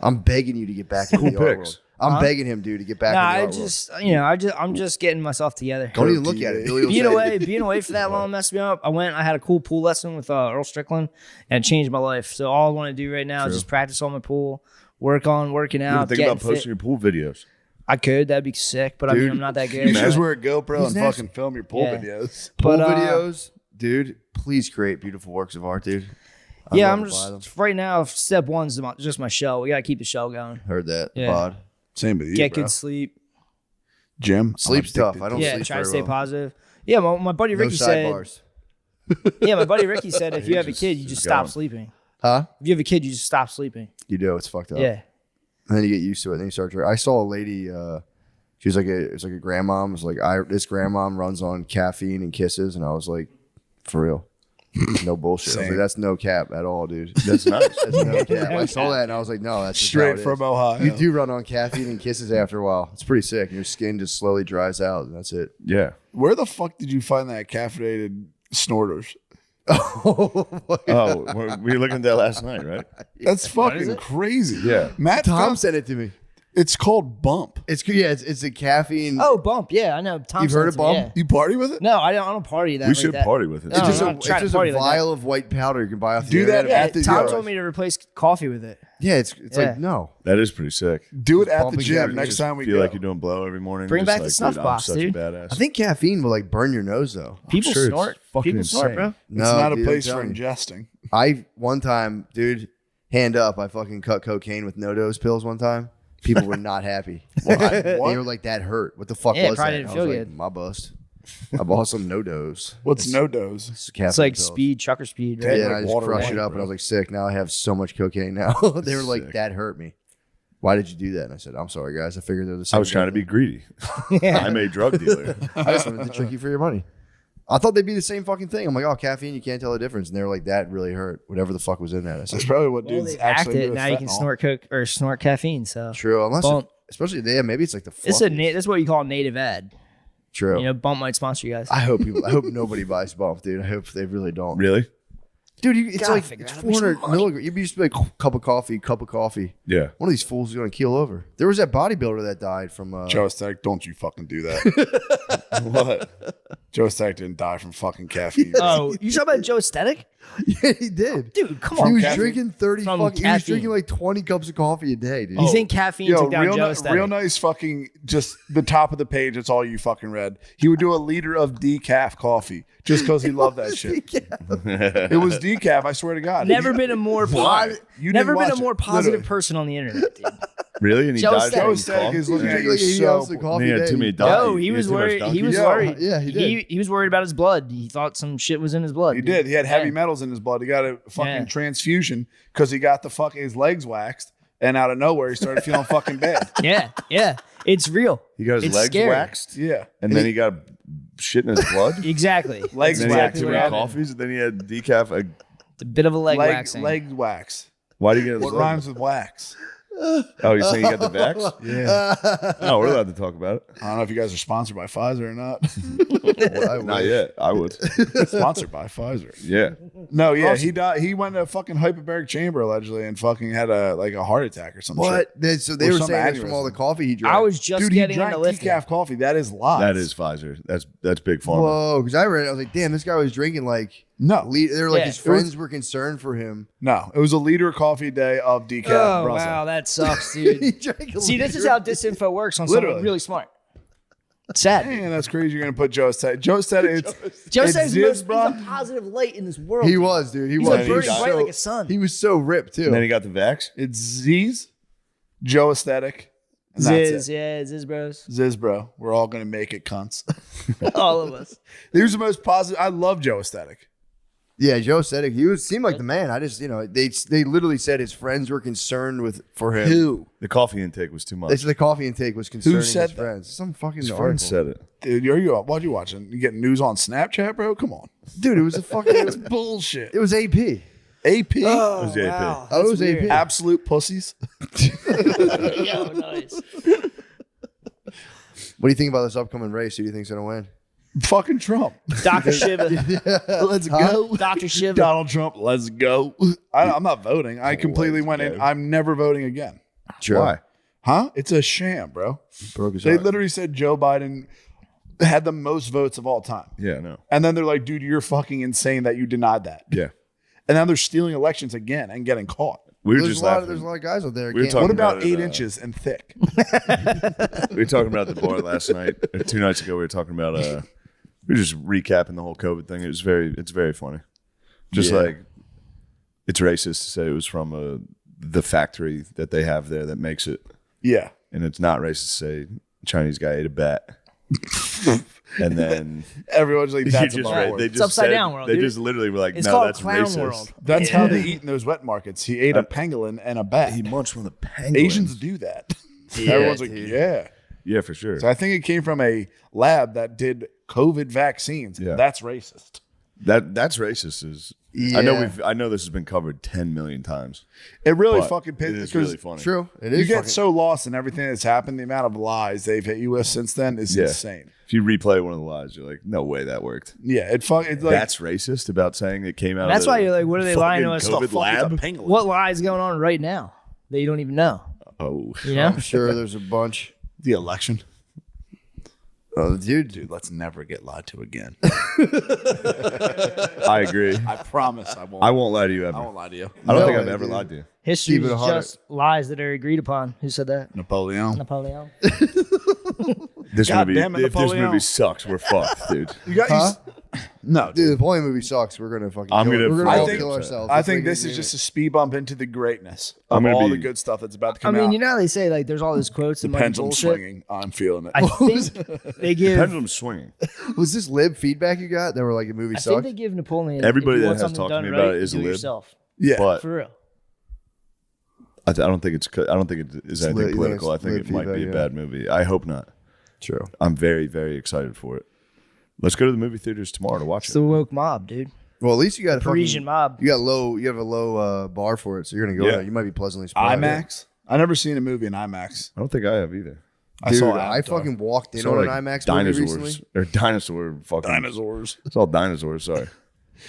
I'm begging you to get back into Cool the art pics. world. I'm begging him, dude, to get back Nah, in the art world. I'm just getting myself together. Don't even look at it. Billy will Being say- away for that long messed me up. I had a cool pool lesson with Earl Strickland and it changed my life. So all I want to do right now is just practice on my pool, working You out, ever think getting about posting fit. your pool videos? I could, that'd be sick, but I mean, Dude, I'm not that You good. should just wear a GoPro He's and nasty. fucking film your pool Yeah. videos. Pool But, videos, dude. Please create beautiful works of art, dude. Yeah, love I'm to buy them. just right now. Step one's just my shell. We gotta keep the shell going. Heard that. Yeah. Bod. Same with you, Get bro. good sleep. Gym. Sleep's I'm tough. addicted I don't to Yeah, sleep try to very stay well. positive. Yeah, my buddy No Ricky said. sidebars. Yeah, my buddy Ricky said if He you have a just- kid, you just just stop going. sleeping. Huh? If you have a kid, you just stop sleeping. You do. It's fucked up. Yeah. And then you get used to it. And then you start to. I saw a lady. She was like it's like a grandmom. It was like this grandmom runs on caffeine and kisses, and I was like, for real, no bullshit. I was Same. like, that's no cap at all, dude. That's nice. That's no cap. I saw that and I was like, no, that's just how Straight it from is. Ohio. You do run on caffeine and kisses after a while. It's pretty sick. And your skin just slowly dries out, and that's it. Yeah. Where the fuck did you find that caffeinated snorters? Oh, we were looking at that last night, right? That's fucking crazy. Yeah. Matt Tom found, sent it to me. it's called Bump. It's a caffeine. Oh, Bump. Yeah, I know. Tom You've heard sent of it to me, Bump? You party with it? yeah. No, I don't party that. We like should that. party with it. No, It's just I'm a, not trying it's to just a party like that. vial of white powder you can buy off the Do that internet. Yeah, at the Tom yard. told me to replace coffee with it. Yeah, it's Yeah. like no. That is pretty sick. Do it at the pumping gym caffeine. next Just time we feel go. like you're doing blow every morning. Bring Just back the like, snuff dude, box, I'm such dude. a badass. I think caffeine will like burn your nose though. People sure it's snort. fucking People snort, insane. bro. it's No, not a dude, place I'm for telling you. ingesting. I one time, dude, hand up, I fucking cut cocaine with no dose pills one time. People were not happy. They were like, that hurt. What the fuck Yeah, it was probably that? didn't I feel was good. like, my bust. I bought some no dose. What's no dose? It's like speed, trucker speed, right? Yeah, and like I just water crushed it weight, up, and I was like, sick. Now I have so much cocaine now. They were like, Sick. that hurt me. Why did you do that? And I said, I'm sorry, guys. I figured they're the same. I was trying to be greedy. I'm a drug dealer. I just wanted to trick you for your money. I thought they'd be the same fucking thing. I'm like, oh, caffeine, you can't tell the difference. And they were like, that really hurt. Whatever the fuck was in that. I said, That's probably what Well, dudes they actually hacked do it. with Now you can fentanyl. snort coke or snort caffeine. So true. Unless, Bump. especially, yeah, maybe it's like the it's fluffies. that's what you call a native ad. True. You know, Bump might sponsor you guys. I hope nobody buys Bump, dude. I hope they really don't. Really? Dude, it's Gotta like figure it's out how to make some 400 milligrams. You'd be just like cup of coffee. Yeah. One of these fools is gonna keel over. There was that bodybuilder that died from Joesthetics, don't you fucking do that. What? Joesthetics didn't die from fucking caffeine. Oh, you talking about Joesthetic? Yeah, he did. Dude, come He on. was caffeine? drinking 30 From fucking. He was caffeine. drinking like 20 cups of coffee a day, dude. You think caffeine took down Joesthetic? real nice fucking, just the top of the page. That's all you fucking read. He would do a liter of decaf coffee just because he loved that shit. It was decaf. I swear to God. Never been a more You never didn't been a watch more it, positive literally. person on the internet, dude. Really? And he Joe died from Joesthetics cough? is looking He at drank you like 80 so. ounces of coffee He a had day. too many No, donkey. he had was too much worried. He donkey. was Yo, worried. yeah, he did. He was worried about his blood. He thought some shit was in his blood. He dude. did. He had heavy Yeah. metals in his blood. He got a fucking Yeah. transfusion because he got the fucking his legs waxed, and out of nowhere he started feeling fucking bad. Yeah, yeah. It's real. He got his It's legs scary. waxed, Yeah, and then he got shit in his blood. Exactly. Legs And then he had waxed. too what many happened. coffees, and then he had decaf. It's a bit of a leg waxing. leg wax. Why do you get his What leg? rhymes with wax? Oh, you're saying you got the vax? Yeah. No, we're allowed to talk about it. I don't know if you guys are sponsored by Pfizer or not. Not yet. I would. Sponsored by Pfizer. Yeah. No, yeah, he died. He went to a fucking hyperbaric chamber allegedly and fucking had a heart attack or some What? shit. So they Or were some saying this from all the aneurysm. coffee he drank. I was just Dude, he getting drank into lifting. decaf coffee. That is lies. That is Pfizer. That's big pharma. Whoa, because I read it. I was like, damn, this guy was drinking like. No. They were like Yeah. his friends were concerned for him. No, it was a liter of coffee a day of decaf. Oh Brussels. wow, that sucks, He dude. drank a See, this is liter. how disinfo works on someone Literally. really smart. It's sad. Man, that's crazy. You're gonna put Joesthetics. Joesthetics. Joe it's says Ziz, he's bro. a positive light in this world. He dude. was, dude. He He's was. a He was burning bright so- like a sun. He was so ripped too. And then he got the vax. It's Z's, Joesthetic, and that's Ziz, it. yeah, Ziz bros. Ziz, bro. We're all gonna make it, cunts. All of us. He was the most positive. I love Joesthetic. Yeah, Joesthetics. He seemed like the man. I just, they literally said his friends were concerned for him. Who? The coffee intake was too much. They said the coffee intake was concerning said his that? friends. Some fucking His article. friend said it. Dude, what you watching? You getting news on Snapchat, bro? Come on. Dude, it was a fucking. It's bullshit. It was AP. AP. Oh, was the AP. wow. Oh, it was That's AP. weird. Absolute pussies. Yo, nice. What do you think about this upcoming race? Who do you think's gonna win? Fucking Trump. Dr. Shiva. Let's go. Dr. Shiva. Donald Trump, let's go. I'm not voting. I completely went in. go. I'm never voting again. Sure. Why? Huh? It's a sham, bro. Broke his They heart. literally said Joe Biden had the most votes of all time. Yeah, no. And then they're like, dude, you're fucking insane that you denied that. Yeah. And now they're stealing elections again and getting caught. We were There's just a lot laughing. of guys out there. We were can't- talking What about about it, 8 inches and thick? We were talking about the bar last night, or 2 nights ago. We were talking about we were just recapping the whole COVID thing. It's very funny. Just Yeah. like it's racist to say it was from the factory that they have there that makes it, Yeah. and it's not racist to say Chinese guy ate a bat. And then Everyone's like, that's you just above read- board. they It's just upside said- down world, They dude. just literally were like, It's no, called that's clown racist. world. That's how they eat in those wet markets. He ate a pangolin and a bat. He munched from the penguins. Asians do that. Everyone's like, dude. yeah. Yeah, for sure. So I think it came from a lab that did COVID vaccines. Yeah. That's racist. That's racist. I know Yeah. I know this has been covered 10 million times. It really But fucking it pisses is really funny. True. It You is. get fucking- so lost in everything that's happened. The amount of lies they've hit you with since then is Yeah. insane. If you replay one of the lies, you're like, no way that worked. Yeah, it's like That's racist about saying it came out. That's of the why you're like, what are they lying to fucking us? COVID lab. What lie is going on right now that you don't even know? Oh, You know? I'm sure there's a bunch. the election. Oh, dude. Dude, let's never get lied to again. I agree. I promise I won't. I won't lie to you ever. I won't lie to you. I don't No think I've way, ever dude. lied to you. History Keep it is 100. just lies that are agreed upon. Who said that? Napoleon. Napoleon. This God movie, damn it, if this Napoleon. movie sucks, we're fucked, dude. You got No, Dude, the Napoleon movie sucks. We're gonna fucking. I'm kill, gonna we're gonna fucking all get kill upset. ourselves. I Let's think make this it is do just it. a speed bump into the greatness I'm of gonna all be- the good stuff that's about to I come mean, out. you know how they say like there's all those quotes and like Pendulum bullshit. swinging. I'm feeling it. I think they give. Pendulum's swinging. Was this lib feedback you got? That were like a movie I think sucked. they give Napoleon. Everybody if you that want has something talked to done me right, about it is do a it lib. yourself. yeah. But For real. I don't think it's. I don't think it is lit- anything you think political. I it's think lit it might be a feedback, yeah. bad movie. I hope not. True. I'm very, very excited for it. Let's go to the movie theaters tomorrow to watch It's it. the woke mob, dude. Well, at least you got a Parisian mob. You got low. You have a low bar for it, so you're gonna go. Yeah. There. You might be pleasantly surprised. IMAX. I never seen a movie in IMAX. I don't think I have either. I Dude, saw I Avatar. fucking walked in Saw, on like, an IMAX movie dinosaurs recently. or dinosaur fucking dinosaurs. It's all dinosaurs. Sorry.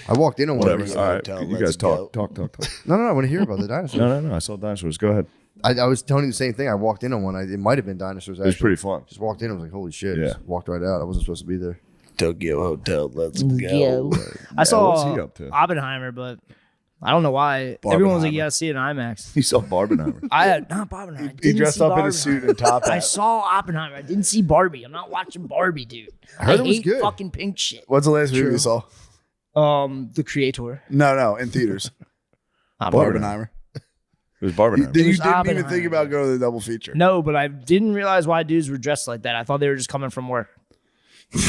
I walked in on one. Whatever. recently. All right. hotel, You let's guys go. talk. No, I want to hear about the dinosaurs. No. I saw dinosaurs. Go ahead. I was telling you the same thing. I walked in on one. It might have been dinosaurs. It was Actually. pretty fun. Just walked in. I was like, holy shit. Yeah. Just walked right out. I wasn't supposed to be there. Tokyo Hotel. Let's go. Yo. I what's saw he up to? Oppenheimer, but I don't know why. Everyone was like, "Yeah, see it in IMAX." He saw Barbenheimer. I had not Oppenheimer. He dressed up in a suit and top hat. I saw Oppenheimer. I didn't see Barbie. I'm not watching Barbie, dude. I heard it was hate good. fucking pink shit. What's the last movie you saw? The Creator. No, in theaters. Barbenheimer. It was Barbenheimer. You was didn't even Oppenheimer. think about going to the double feature. No, but I didn't realize why dudes were dressed like that. I thought they were just coming from work.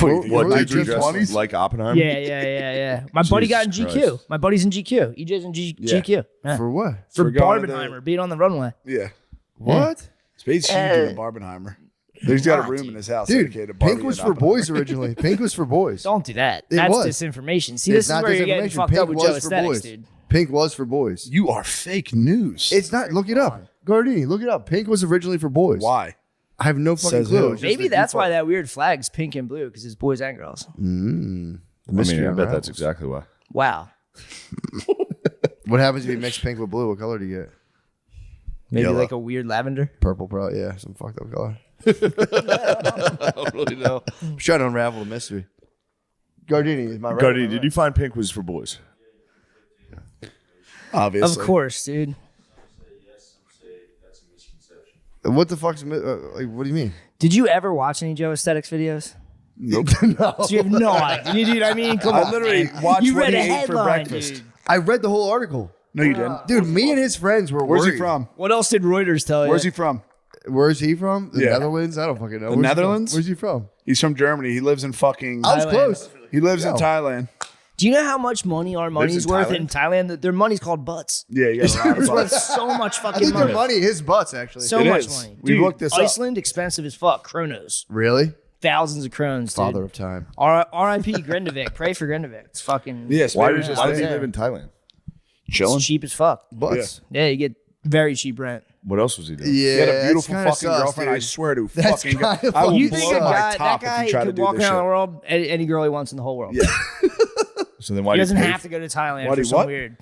What like dude you dressed 1920s? like Oppenheimer? Yeah. My buddy got in Jesus GQ. Christ. My buddy's in GQ. EJ's in GQ. Yeah. For what? For For going to Barbenheimer, being on the runway. Yeah. What? Spade's huge in the Barbenheimer. He's got a room in his house Dude, dedicated to Barbie pink was and for Oppenheimer. boys originally. Pink was for boys. Don't do that. It That's was. disinformation. See, It's this is not where you're getting disinformation. fucked Pink up with was for Joesthetics, boys. dude. Pink was for boys. You are fake news. It's not. Look it up. Gardini, look it up. Pink was originally for boys. Why? I have no fucking Says clue. who? It's just Maybe that that's you why that weird flag's pink and blue, because it's boys and girls. The I mean, mystery I bet unravels. that's exactly why. Wow. What happens if you mix pink with blue? What color do you get? Maybe Yellow. like a weird lavender. Purple, probably. Yeah, some fucked up color. I don't really know. I'm trying to unravel the mystery. Gardini, is my right? Gardini, did you find pink was for boys? Obviously. Of course, dude. What the fuck's like? What do you mean? Did you ever watch any Joesthetics videos? No. So you have no idea, dude. I mean, come on. I literally man. watched You what read he a ate for headline, breakfast. dude. I read the whole article. No, you didn't. Dude, me and his friends were Where's worried. he from? What else did Reuters tell you? Where's he from? Where's he from? The Yeah. Netherlands? I don't fucking know. The Where's he from? Netherlands? Where's he from? He's from Germany. He lives in fucking. I was Thailand. close. He lives in Yo. Thailand. Do you know how much money our money's in worth in Thailand? Their money's called butts. Yeah, you got a lot of It's worth bucks. so much I fucking think their money. money, his butts, actually. So It much is. money. We Dude, looked this up. Iceland, expensive as fuck. Kronos. Really? Thousands of krones, Father dude. of time. R.I.P. Grindavik. Pray for Grindavik. It's fucking Yeah, Why Spade did, was just why did he there. live in Thailand? chilling. it's cheap as fuck. Butts. Yeah, you get very cheap rent. What else was he doing? Yeah. He had a that's beautiful kinda fucking sus, girlfriend. dude. I swear to That's fucking God. kinda I will fucking You blow think a my guy, that top guy if you try to could do walk this around the shit. world, any girl he wants in the whole world. Yeah. So then why He did doesn't pay have to go to Thailand Why for do some what? weird.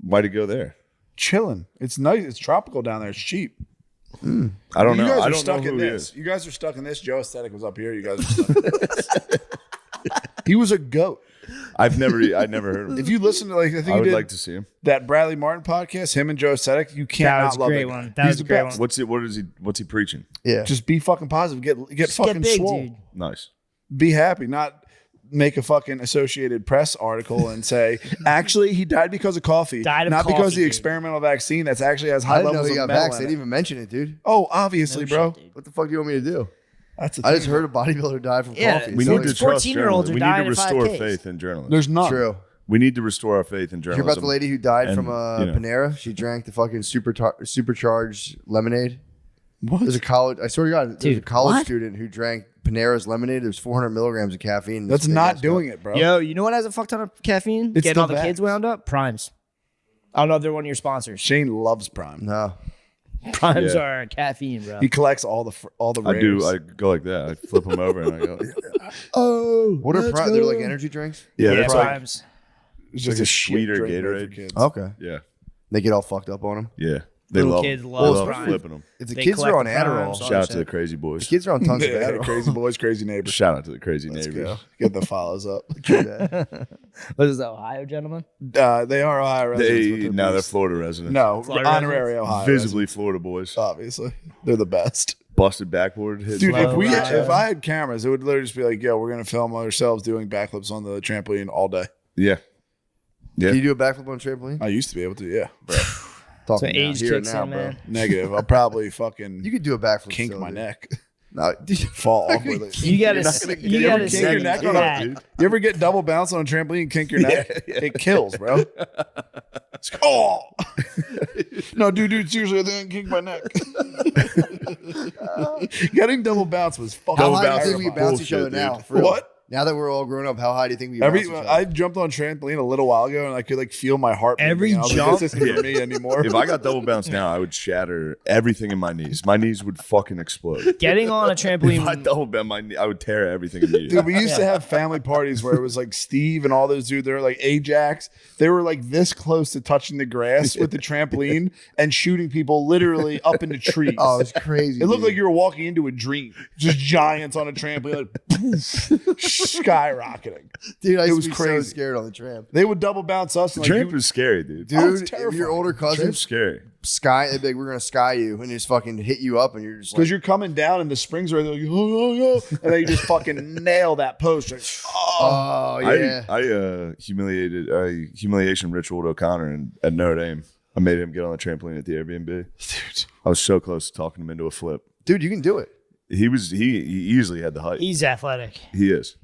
Why'd he go there? Chilling. It's nice. It's tropical down there. It's cheap. I don't You know. guys I are don't stuck know in who he this. is. You guys are stuck in this. Joe Aesthetic was up here. You guys are stuck in this. He was a goat. I've never heard of him. If you listen to I think I you would did like to see him. that Bradley Martin podcast, him and Joe Aesthetic, you can't That not was a love great that guy. one. That He's was a the great best. one. What's he preaching? Yeah. Just be fucking positive. Get Just fucking get big, swole. dude. Nice. Be happy. Not make a fucking Associated Press article and say, actually, he died because of coffee. Died of not because coffee, of the dude. experimental vaccine that's actually has I high didn't know levels he of got metal vaxxed. They in didn't it. even mention it, dude. Oh, obviously, No bro. shit, dude. What the fuck do you want me to do? That's the I thing. just heard a bodybuilder died from Yeah, coffee. We So need it's to trust 14-year-olds journalism. are We need dying to of restore 5Ks. faith in journalism. There's none. true. We need to restore our faith in Did you hear journalism. about the lady who died And, from you know. Panera? She drank the fucking supercharged lemonade. What? There's a college. I swear to God, there's a Dude, college what? student who drank Panera's lemonade. There's 400 milligrams of caffeine. That's not doing it, bro. Yo, you know what has a fuck ton of caffeine? It's Getting the all the kids vax. wound up? Primes. I don't know if they're one of your sponsors. Shane loves Prime. No. Primes Yeah. are caffeine, bro. He collects all the I rares. do. I go like that. I flip them over and I go. Oh, what are They're like energy drinks? Yeah, yeah, that's like Primes. It's just like a a shit sweeter drink made for Gatorade. kids. Okay. yeah, They get all fucked up on them. yeah. They Little love kids them. love They love Prime. flipping them. If the They kids are on collect the Adderall, Primes. Shout out to shit. the crazy boys. the kids are on tons of Yeah, Adderall. crazy boys, crazy neighbors. Shout out to the crazy Let's neighbors. go. Get the follows up. What is that, Ohio gentleman? They are Ohio residents. but Now they're beasts. Florida residents. No, Florida honorary Ohio. visibly Florida boys. residents, obviously, they're the best. Busted backboard. Hit Dude, Slow ride. if I had cameras, it would literally just be like, yo, we're gonna film ourselves doing backflips on the trampoline all day. yeah, yeah. Can you do a backflip on a trampoline? I used to be able to, yeah. Talking So now, age here and kicks now, in, bro. man. Negative. I'll probably fucking You could do a backflip. kink still, my dude. neck, No, fall awkwardly. You gotta, not gonna you get- gotta you see kink your neck on that. You ever get double bounce on a trampoline and kink your neck? It kills, bro. It's like, oh no, dude, seriously, I didn't kink my neck. Getting double bounce was fucking How high do you bounce think we is bounce each bullshit, other now? dude. For real? What? Now that we're all grown up, how high do you think we bounce each other? I jumped on trampoline a little while ago and I could like feel my heart. Every beating. I was like, jump- this isn't for me anymore. If I got double bounce now, I would shatter everything in my knees. My knees would fucking explode. Getting on a If I trampoline. double bounce, I would tear everything immediately. Dude, we used to have family parties where it was like Steve and all those dudes. They were like Ajax. They were like this close to touching the grass with the trampoline and shooting people literally up into trees. Oh, it's crazy. It looked dude. like you were walking into a dream. Just giants on a trampoline, like poof, skyrocketing. Dude, I It used was to be so crazy. scared on the tramp. They would double bounce us. The And tramp is scary, dude. Dude, Oh, it's if your terrifying. older Tramp's cousins scary. sky, they'd be like, we're gonna sky you, and just fucking hit you up, and you're just because like, you're coming down and the springs are like, oh, and then you just fucking nail that post. Like, oh yeah. I humiliation ritual O'Connor at Notre Dame. I made him get on the trampoline at the Airbnb. Dude, I was so close to talking him into a flip. Dude, you can do it. He easily had the height. He's athletic. He is.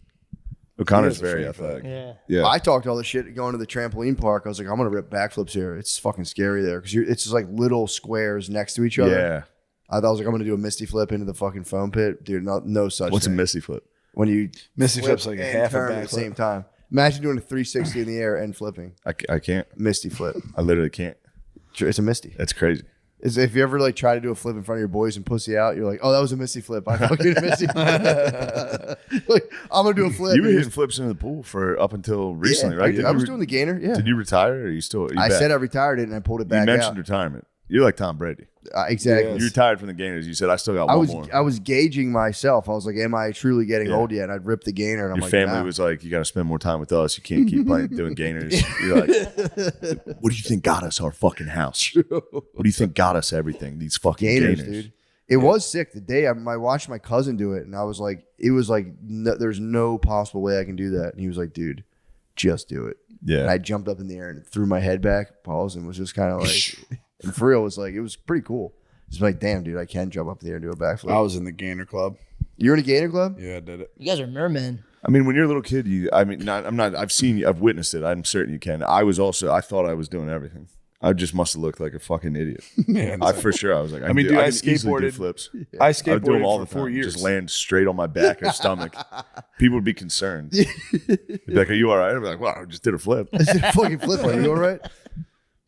O'Connor's He is very a athletic. Yeah. Yeah. I talked all the shit going to the trampoline park. I was like, I'm gonna rip backflips here. It's fucking scary there because it's just like little squares next to each other. Yeah. I was like, I'm gonna do a misty flip into the fucking foam pit, dude. No such. What's thing. a missy flip? When you Misty flip flips like a and half a turn at backflip. the same time. Imagine doing a 360 in the air and flipping. I can't. Misty flip. I literally can't. It's a misty. That's crazy. Is if you ever like try to do a flip in front of your boys and pussy out, you're like, oh, that was a misty flip. I fucking misty flip. Like, I'm gonna do a flip. You were And hitting flips in the pool for up until recently, yeah, right? I was doing the gainer. Yeah. Did you retire or are you still? Are you I back? said I retired it and I pulled it back You mentioned out. retirement. You're like Tom Brady. Exactly. Yes. You retired from the gainers. You said I still got I one was more. I was gauging myself. I was like, am I truly getting Yeah. old yet? And I'd rip the gainer and I'm Your like, family nah. was like, you got to spend more time with us. You can't keep playing doing gainers. You're like, what do you think got us our fucking house? What do you think got us everything? These fucking gainers, gainers. dude. It was sick. The day I watched my cousin do it, and I was like, there's no possible way I can do that. And he was like, dude, just do it. Yeah. And I jumped up in the air and threw my head back, paused, and was just kind of like, and for real, it was pretty cool. Just like, damn, dude, I can jump up in the air and do a backflip. I was in the gainer club. You're in a gainer club? Yeah, I did it. You guys are mermen. I mean, when you're a little kid, I've witnessed it. I'm certain you can. I thought I was doing everything. I just must have looked like a fucking idiot. Yeah, I was like, I mean, dude, I can easily do skateboarded- flips. I I would do them skateboarded all for the 4 time. years. Just land straight on my back or stomach. People would be concerned. They'd be like, "Are you all right?" I'd be like, "Wow, I just did a flip." I did a fucking flip. Are you all right?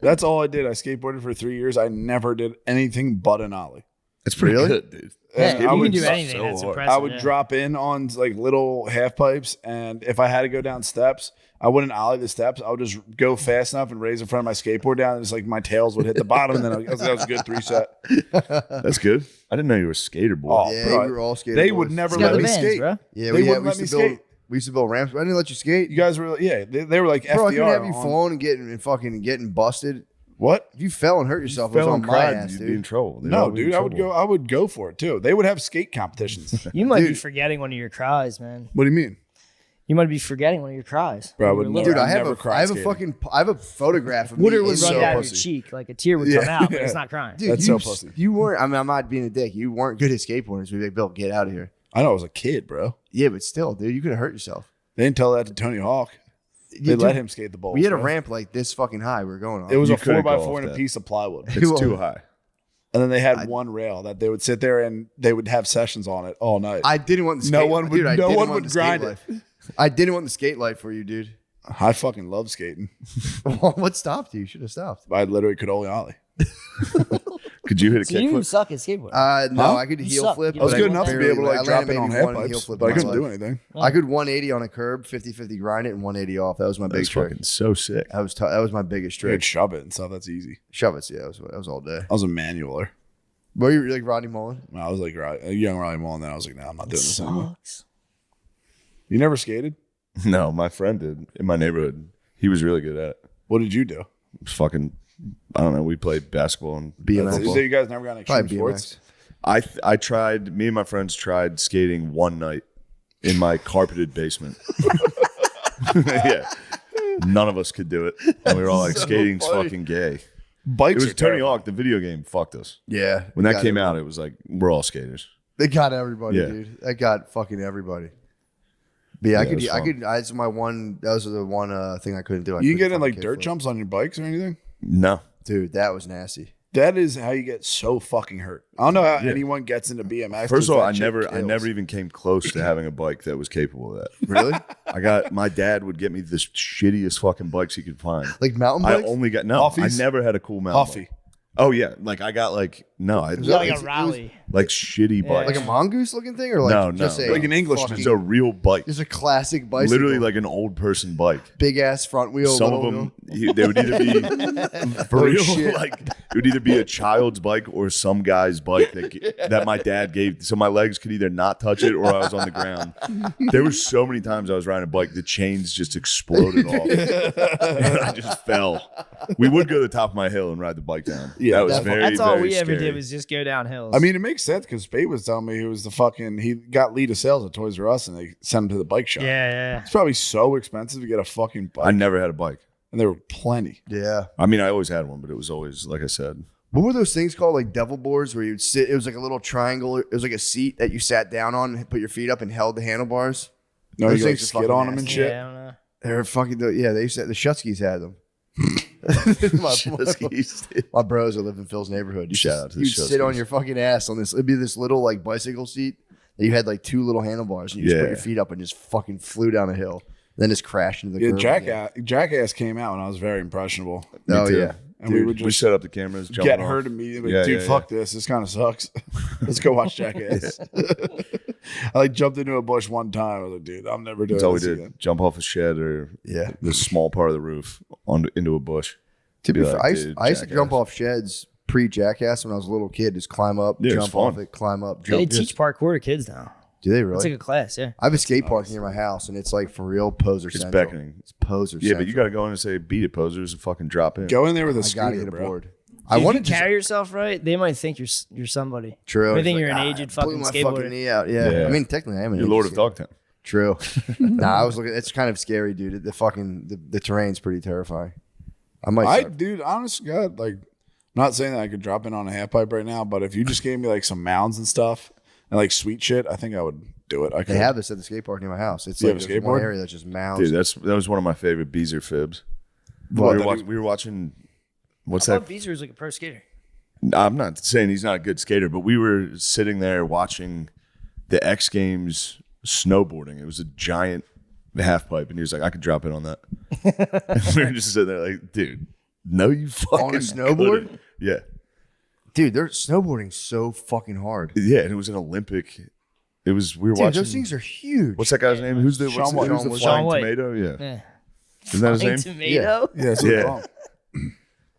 That's all I did. I skateboarded for 3 years. I never did anything but an ollie. It's pretty Really? good, dude. Yeah, I you can would do suck anything. so That's hard. impressive. I would yeah. drop in on like little half pipes, and if I had to go down steps, I wouldn't ollie the steps. I would just go fast enough and raise in front of my skateboard down, and just like my tails would hit the bottom, and then that was a good 3 set. That's good. I didn't know you were a skater boy. Oh, Yeah, bro, we were all skating. They boys. would never He's got let the me bands, skate. bro. Yeah, They we wouldn't let me skate. We used to build ramps. I didn't let you skate. You guys were, yeah, they were like Bro, I couldn't FDR. have you on- falling and getting busted. What? If you fell and hurt yourself, it was Fell on and my cried, ass, you'd be in dude. trouble. They'd No, all be in dude, trouble. I would go for it too. They would have skate competitions. You might be Dude. forgetting one of your cries, man. What do you mean? You might be forgetting one of your cries. Bro, I When would you were never- little. Dude, I've never cried I have a photograph of Water me would in run so down pussy. your cheek, like a tear would come Yeah. out, but it's not crying. Dude, That's you, so pussy. You weren't. I mean, I'm not being a dick. You weren't good at skateboarding. So we'd be like, Bill, get out of here. I know I was a kid, bro. Yeah, but still, dude, you could have hurt yourself. They didn't tell that to Tony Hawk. They let him skate the bowls. We had a bro. ramp like this fucking high. We were going on. It was You a couldn't go 4x4 off and a that. piece of plywood. It's too high. And then they had one rail that they would sit there and they would have sessions on it all night. I didn't want the skate. No one would- Dude, I no didn't one want would the skate grind it. life. I didn't want the skate life for you, dude. I fucking love skating. What stopped you? You should have stopped. I literally could only ollie. Could you hit a So you kickflip? suck at skateboarding. No, Huh? I could You heel suck. flip. You I was but good enough to be barely- able to I like drop landed in on maybe half one heel pipes, flip but I in my couldn't do life. anything. I could 180 on a curb, 50-50 grind it, and 180 off. That was my big That's trick. fucking so sick. That was my biggest You could trick. shove it and stuff. That's easy. Shove it. Yeah, that was all day. I was a manualer. Were you like Rodney Mullen? I was like a young Riley Mullen. Then I was like, nah, I'm not doing this anymore. Sucks. You never skated? No, my friend did in my neighborhood. He was really good at it. What did you do? It was fucking, I don't know. We played basketball and BMX. So you guys never got into extreme Probably sports? BMX. I tried. Me and my friends tried skating one night in my carpeted basement. Yeah, none of us could do it, and we were all like, "Skating's funny. fucking gay." Bikes It was are Tony terrible. Hawk. The video game fucked us. Yeah. When that came out, it was like we're all skaters. They got everybody, Yeah. dude. They got fucking everybody. But yeah, Yeah, it was fun. that's my one, that was the one thing I couldn't do. I You couldn't get in fucking like dirt kickflip. jumps on your bikes or anything? No, Dude, that was nasty. That is how you get so fucking hurt. I don't know how anyone gets into BMX. first of all, I that shit never kills. even came close to having a bike that was capable of that. Really? My dad would get me the shittiest fucking bikes he could find. Like mountain I bikes? only got I Huffies? never had a cool mountain Huffy. bike. Oh yeah, like I got like No, Was that like it a rally. like shitty bikes. like a mongoose looking thing, or like No, just no. a, Like an Englishman. fucking- It's a real bike. Just a classic bicycle. Literally like an old person bike. big ass front wheel. Some of little them, wheel. they would either be for Oh, real, shit. like it would either be a child's bike or some guy's bike that my dad gave. So my legs could either not touch it or I was on the ground. There were so many times I was riding a bike, the chains just exploded off, and I just fell. We would go to the top of my hill and ride the bike down. Yeah, that was definitely. very. That's all very we ever scary. did was just go down hills. I mean, it makes sense because Spade was telling me he got lead of sales at Toys R Us and they sent him to the bike shop. yeah. It's probably so expensive to get a fucking bike. I never had a bike. And there were plenty. Yeah. I mean, I always had one, but it was always like I said. What were those things called? Like devil boards, where you'd sit. It was like a little triangle. It was like a seat that you sat down on and put your feet up and held the handlebars. No, Those you like things are skid fucking on them and nasty. shit. Yeah, I don't know. They were fucking. Yeah, they used to. The Shutskis had them. my bros that live in Phil's neighborhood. You Shout out to the You'd sit on Shutskis. your fucking ass on this. It'd be this little like bicycle seat that you had like two little handlebars, and you just put Yeah. your feet up and just fucking flew down a hill. Then just crashed into the Yeah, curb again. Jackass came out when I was very impressionable. Oh too. yeah. And we Dude, would we just set up the cameras, jumping get off. hurt immediately. Yeah, Dude, yeah, fuck this. This kind of sucks. Let's go watch Jackass. I like jumped into a bush one time. I was like, dude, I'm never doing That's all we this did. again. Jump off a shed or Yeah. the small part of the roof into a bush. To be Be fair, like, I used dude, to Jackass. jump off sheds pre-Jackass when I was a little kid. Just climb up, Yeah, it's jump off fun. it, climb up, Yeah, they jump. teach parkour to kids now. Do they really? It's like a class, yeah. I have a skate park near my house, and it's like for real poser It's central. beckoning. It's poser Yeah, but you central. got to go in and say, beat it, posers, and fucking drop in. Go in there with a I gotta scooter, get a bro. board. I I if want you to carry yourself right, they might think you're somebody. True. They It's think like, you're an "Ah, aged I blew fucking my skateboarder." fucking knee out. Yeah. Yeah. I mean, technically, I am an You're aged Lord of skateboarder. Dogtown. True. Nah, I was looking. It's kind of scary, dude. The fucking the terrain's pretty terrifying. I might. Dude, honest to God, like, not saying that I could drop in on a half pipe right now, but if you just gave me like some mounds and stuff and like sweet shit, I think I would do it. I could. They have this at the skate park near my house. It's You like have a there's one skateboard? area that's just mounds. Dude, that was one of my favorite Beezer fibs. What, We were watching. What's I that? thought Beezer was like a pro skater. I'm not saying he's not a good skater, but we were sitting there watching the X Games snowboarding. It was a giant half pipe, and he was like, "I could drop in on that." And we were just sitting there like, "Dude, no, you fucking On a snowboard? couldn't." Yeah, Dude, they're snowboarding so fucking hard. yeah, and it was an Olympic. It was we were Dude, watching. those things are huge. What's that guy's name? Who's the Sean White. who's the Sean flying White. tomato? Yeah, Yeah. isn't that his Flying name? tomato? Yeah, that's Yeah. wrong.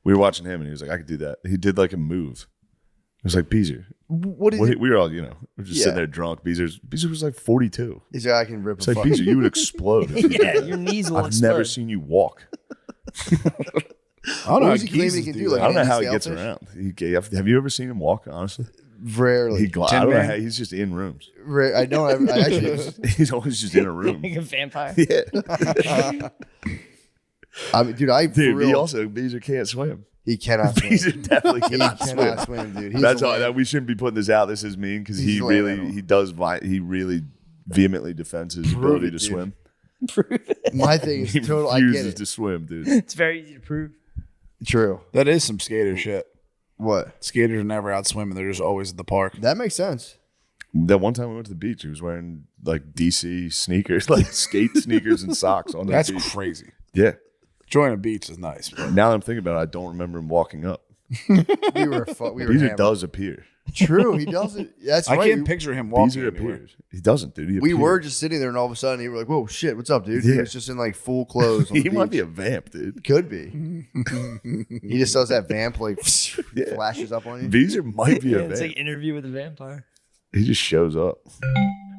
We were watching him, and he was like, "I could do that." He did like a move. It was like Beezer. What is We it? were all, we're just sitting Yeah. there drunk. Beezer was like 42. Is that I can rip It's a like fucking. Beezer, you would explode. if you did Yeah, that. your knees will I've explode. never seen you walk. I don't know. What how was he claiming geezers he can do do, that. like, I don't know Andy how he gets Sailfish? around. Have you ever seen him walk? Honestly, Rarely. I don't know how he's just in rooms. I know. I actually. He's always just in a room. Like a vampire. Yeah, I mean, dude, I for dude. real, Beezer can't swim. he cannot swim. Beezer definitely He cannot cannot swim. swim, dude. He's That's a all. land- That we shouldn't be putting this out. This is mean because He's he a land really animal. he really vehemently defends his Prove ability it, to dude. swim. My thing is He total. I get refuses it. to swim, dude. It's very easy to prove. True. That is some skater shit. What? Skaters are never out swimming. They're just always at the park. That makes sense. That one time we went to the beach, he was wearing like DC sneakers, like skate sneakers and socks on the That's beach. crazy. Yeah. Joining a beach is nice. But Now that I'm thinking about it, I don't remember him walking up. We were. We were. Beezer hammered. does appear. True. He does it. That's I right. can't picture him walking Beezer anywhere. appears. He doesn't, dude. He We appears. were just sitting there, and all of a sudden, he were like, "Whoa, shit! What's up, dude?" He Yeah. was just in like full clothes. On He the might be beach. a vamp, dude. Could be. He just does that vamp like flashes up on you. Beezer might be Yeah, a it's vamp. like interview with a vampire. He just shows up.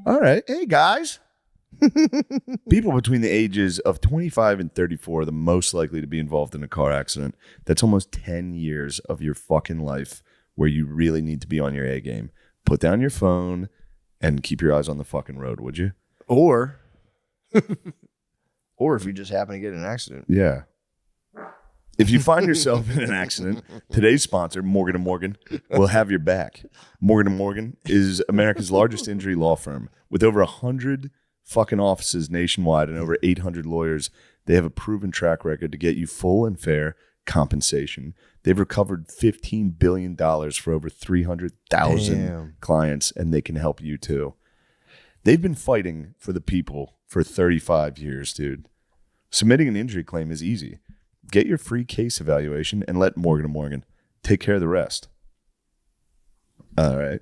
All right. Hey, guys. People between the ages of 25 and 34 are the most likely to be involved in a car accident. That's almost 10 years of your fucking life where you really need to be on your A game. Put down your phone and keep your eyes on the fucking road, would you? Or if you just happen to get in an accident. Yeah. If you find yourself in an accident, today's sponsor, Morgan & Morgan, will have your back. Morgan & Morgan is America's largest injury law firm. With over 100 fucking offices nationwide and over 800 lawyers, they have a proven track record to get you full and fair compensation. They've recovered $15 billion for over 300,000 Damn. clients, and they can help you too. They've been fighting for the people for 35 years, dude. Submitting an injury claim is easy. Get your free case evaluation and let Morgan & Morgan take care of the rest. All right.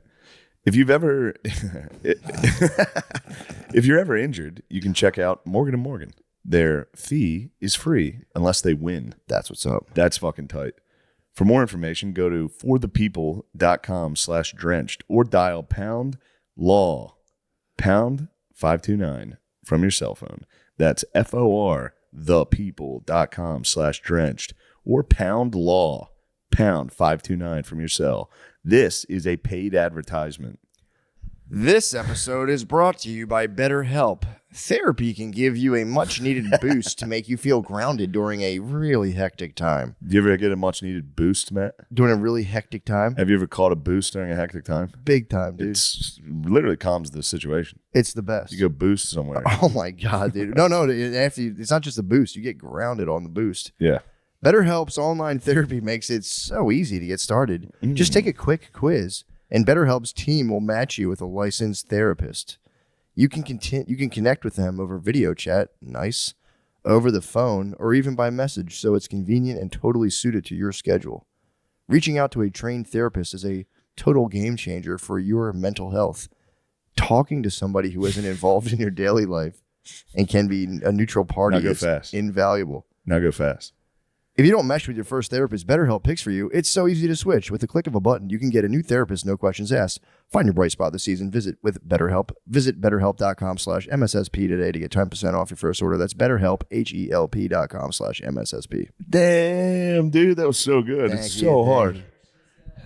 If you've ever, if you're ever injured, you can check out Morgan & Morgan. Their fee is free unless they win. That's what's up. That's fucking tight. For more information, go to forthepeople.com/drenched or dial pound law, pound 529 from your cell phone. That's FOR thepeople.com/drenched or pound law, pound 529 from your cell. This is a paid advertisement. This episode is brought to you by BetterHelp. Therapy can give you a much-needed boost to make you feel grounded during a really hectic time. Do you ever get a much-needed boost, Matt? During a really hectic time? Have you ever caught a boost during a hectic time? Big time, dude. It's literally calms the situation. It's the best. You go boost somewhere. Oh, my God, dude. No, it's not just a boost. You get grounded on the boost. Yeah. BetterHelp's online therapy makes it so easy to get started. Just take a quick quiz, and BetterHelp's team will match you with a licensed therapist. You can connect with them over video chat, nice, over the phone, or even by message, so it's convenient and totally suited to your schedule. Reaching out to a trained therapist is a total game changer for your mental health. Talking to somebody who isn't involved in your daily life and can be a neutral party is invaluable. Now go fast. If you don't mesh with your first therapist, BetterHelp picks for you. It's so easy to switch. With the click of a button, you can get a new therapist, no questions asked. Find your bright spot this season. Visit BetterHelp. Visit BetterHelp.com/MSSP today to get 10% off your first order. That's BetterHelp, HELP.com/MSSP. Damn, dude, that was so good. Thank it's you, so thank hard. you.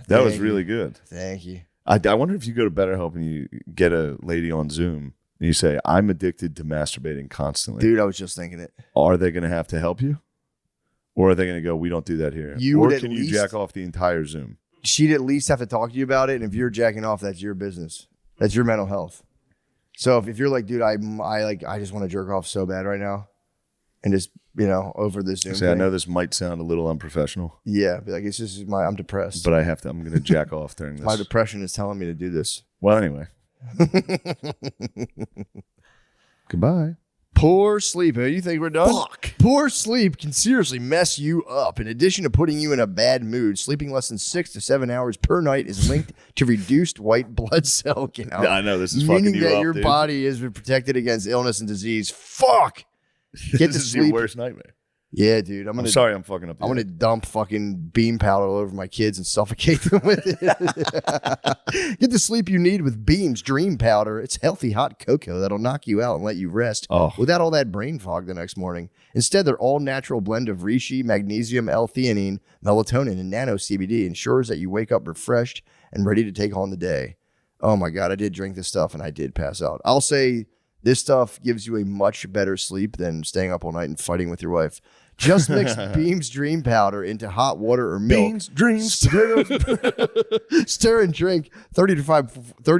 That was Thank really you. good. Thank you. I wonder if you go to BetterHelp and you get a lady on Zoom and you say, I'm addicted to masturbating constantly. Dude, I was just thinking it. Are they going to have to help you? Or are they going to go, we don't do that here? You or would at can you least- jack off the entire Zoom? She'd at least have to talk to you about it. And if you're jacking off, that's your business. That's your mental health. So if you're like, dude, I just want to jerk off so bad right now, and just over this Zoom Say, thing. I know this might sound a little unprofessional, Yeah, be like, it's just I'm depressed. but I'm going to jack off during this. My depression is telling me to do this. Well, anyway. Goodbye. Poor sleep. You think we're done? Fuck. Poor sleep can seriously mess you up. In addition to putting you in a bad mood, sleeping less than 6 to 7 hours per night is linked to reduced white blood cell count. I know this is fucking meaning you that up, your dude. body is protected against illness and disease. Fuck. Get This to is your sleep. worst nightmare. Yeah, dude. I'm sorry I'm fucking up. I'm gonna dump fucking beam powder all over my kids and suffocate them with it. Get the sleep you need with Beam's Dream Powder. It's healthy hot cocoa that'll knock you out and let you rest without all that brain fog the next morning. Instead, their all-natural blend of reishi, magnesium, L-theanine, melatonin, and nano CBD ensures that you wake up refreshed and ready to take on the day. Oh my God, I did drink this stuff and I did pass out. I'll say this stuff gives you a much better sleep than staying up all night and fighting with your wife. Just mix Beam's Dream Powder into hot water or milk. Beans, dreams, Stir and drink 30 to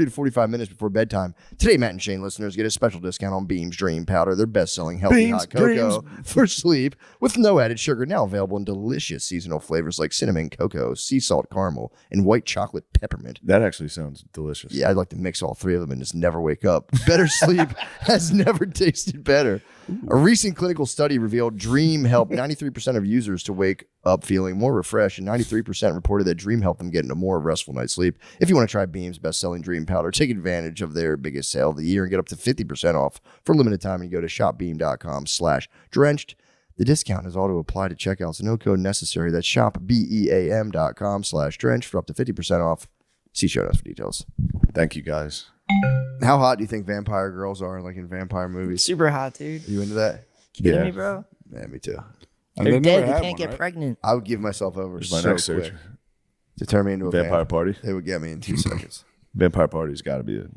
45 minutes before bedtime. Today, Matt and Shane listeners get a special discount on Beam's Dream Powder, their best-selling healthy Beams, hot cocoa for sleep with no added sugar. Now available in delicious seasonal flavors like cinnamon, cocoa, sea salt caramel, and white chocolate peppermint. That actually sounds delicious. Yeah, I'd like to mix all three of them and just never wake up. Better sleep has never tasted better. A recent clinical study revealed Dream helped 93% of users to wake up feeling more refreshed, and 93% reported that Dream helped them get into more restful night's sleep. If you want to try Beam's best-selling Dream Powder, take advantage of their biggest sale of the year and get up to 50% off for a limited time, and you go to shopbeam.com/drenched. The discount is auto applied to checkout, so no code necessary. That's shopbeam.com/drenched for up to 50% off. See show notes for details. Thank you, guys. How hot do you think vampire girls are, like in vampire movies? Super hot, dude. Are you into that? Kidding me, bro? Yeah, me too. And They're they dead. never They had can't one, get right? pregnant. I would give myself over Here's my so next quick search. to turn me into a Vampire Party. They would get me in 2 seconds. Vampire Party's got to be a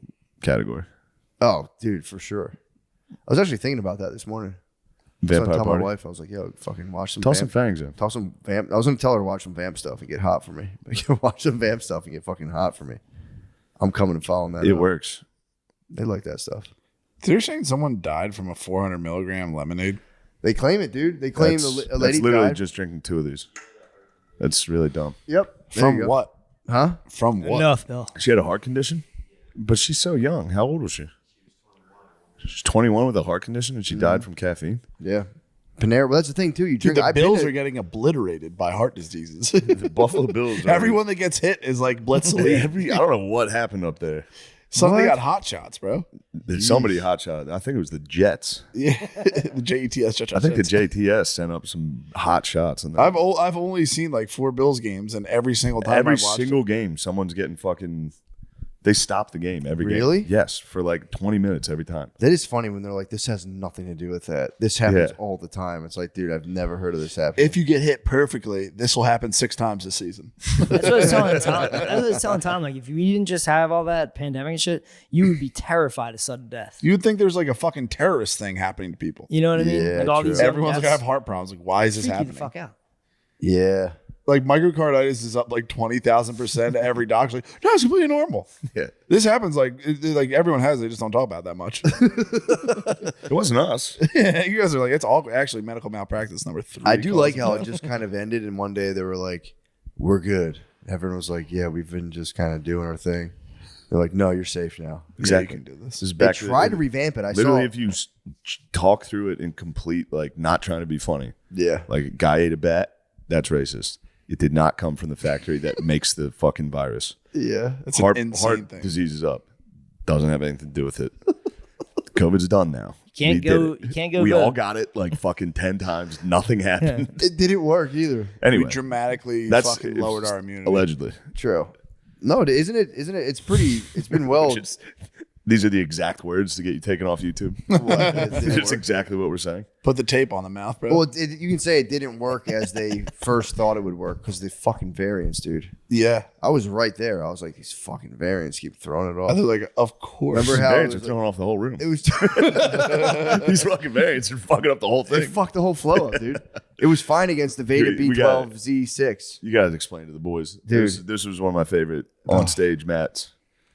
category. Oh, dude, for sure. I was actually thinking about that this morning. I was Vampire gonna tell Party. my wife, I was like, yo, fucking watch some Toss some vamp. fangs in. Toss some vamp. I was going to tell her to watch some vamp stuff and get hot for me. But watch some vamp stuff and get fucking hot for me. I'm coming and following that It up. works. They like that stuff. So you're saying someone died from a 400 milligram lemonade? They claim it, dude. They claim a That's lady literally died. just drinking 2 of these. That's really dumb. Yep. There From you go. what? Huh? From what? Enough, though. She had a heart condition, but she's so young. How old was she? She's 21 with a heart condition, and she died from caffeine. Yeah. Panera. Well, that's the thing too. You Dude, drink. the Bills are getting obliterated by heart diseases. The Buffalo Bills. Everyone that gets hit is like blitz elite. I don't know what happened up there. Somebody got hot shots, bro. Somebody hot shot. I think it was the Jets. Yeah, the JETS. I think the JTS sent up some hot shots. And I've only seen like 4 Bills games, and every single time every I've watched single game, someone's getting fucking. They stop the game every game. Really? Yes, for like 20 minutes every time. That is funny when they're like, "This has nothing to do with that." This happens all the time. It's like, dude, I've never heard of this happening. If you get hit perfectly, this will happen 6 times this season. That's what I was telling Tom. That's what I was telling Tom. Like, if we didn't just have all that pandemic and shit, you would be terrified of sudden death. You would think there's like a fucking terrorist thing happening to people. You know what I mean? Yeah, Like all true. these Everyone's like, I deaths. have heart problems. Like, why is this Freak you happening? the fuck out. Yeah. Like myocarditis is up like 20,000%. Every doctor's like, no, it's completely normal. Yeah. This happens like everyone has it. They just don't talk about it that much. It wasn't us. Yeah, you guys are like, it's all actually medical malpractice number 3. I do like how it just kind of ended, and one day they were like, "We're good." Everyone was like, "Yeah, we've been just kind of doing our thing." They're like, "No, you're safe now." Exactly. you can do this. This is They back tried to revamp it. I literally, saw. if you talk through it in complete, like not trying to be funny, Yeah. like a guy ate a bat, that's racist. It did not come from the factory that makes the fucking virus. Yeah. That's an insane thing. Disease is up. Doesn't have anything to do with it. COVID's done now. You We can't go. We vote. all got it like fucking 10 times. Nothing happened. It didn't work either. Anyway, We dramatically that's fucking lowered our immunity. allegedly. True. No, isn't it? It's pretty. It's been well. These are the exact words to get you taken off YouTube. It's exactly what we're saying. Put the tape on the mouth, bro. Well, you can say it didn't work as they first thought it would work because the fucking variants, dude. yeah. I was right there. I was like, these fucking variants keep throwing it I off. was like, of course. Remember how Variants it are was throwing off the whole room. It was. These fucking variants are fucking up the whole It thing. fucked the whole flow up, dude. It was fine against the Veda We got it. B12Z6. You guys explain to the boys. Dude. This was one of my favorite on stage mats.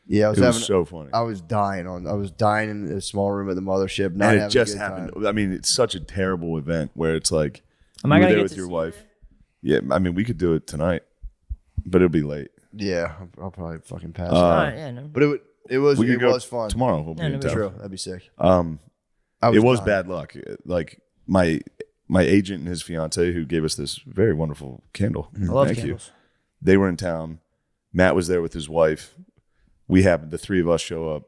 Yeah, It was so funny. I was dying in a small room at the mothership. Not And having it just a good happened. time. I mean, it's such a terrible event where it's like Am I you were gonna there get with to your see wife. Yeah, I mean, we could do it tonight, but it'll be late. Yeah, I'll probably fucking pass. All out. right, yeah, no. But it was We could go fun. tomorrow. We'll be Yeah, in no, town. True, that'd be sick. It was dying. bad luck. Like my agent and his fiance, who gave us this very wonderful candle. I love Thank candles. you. They were in town. Matt was there with his wife. We happened. The 3 of us show up.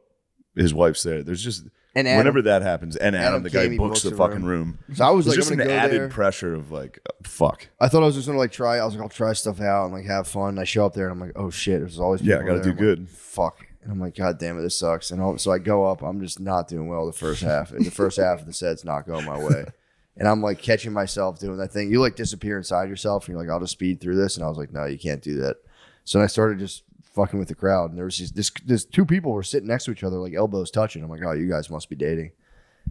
His wife's there. There's just And Adam- whenever that happens, and Adam, Adam the guy came, he books the the fucking room. So I was There's like, just I'm an gonna go added there. pressure of like, fuck. I thought I was just gonna like try. I was like, I'll try stuff out and like have fun. I show up there and I'm like, oh shit, there's always Yeah, I people gotta there. do I'm like, good. fuck. And I'm like, God damn it, this sucks. And so I go up. I'm just not doing well the first half. And the first half of the set's not going my way. And I'm like catching myself doing that thing. You like disappear inside yourself and you're like, I'll just speed through this. And I was like, no, you can't do that. So I started just fucking with the crowd. And there was this 2 people were sitting next to each other, like elbows touching. I'm like, oh, you guys must be dating.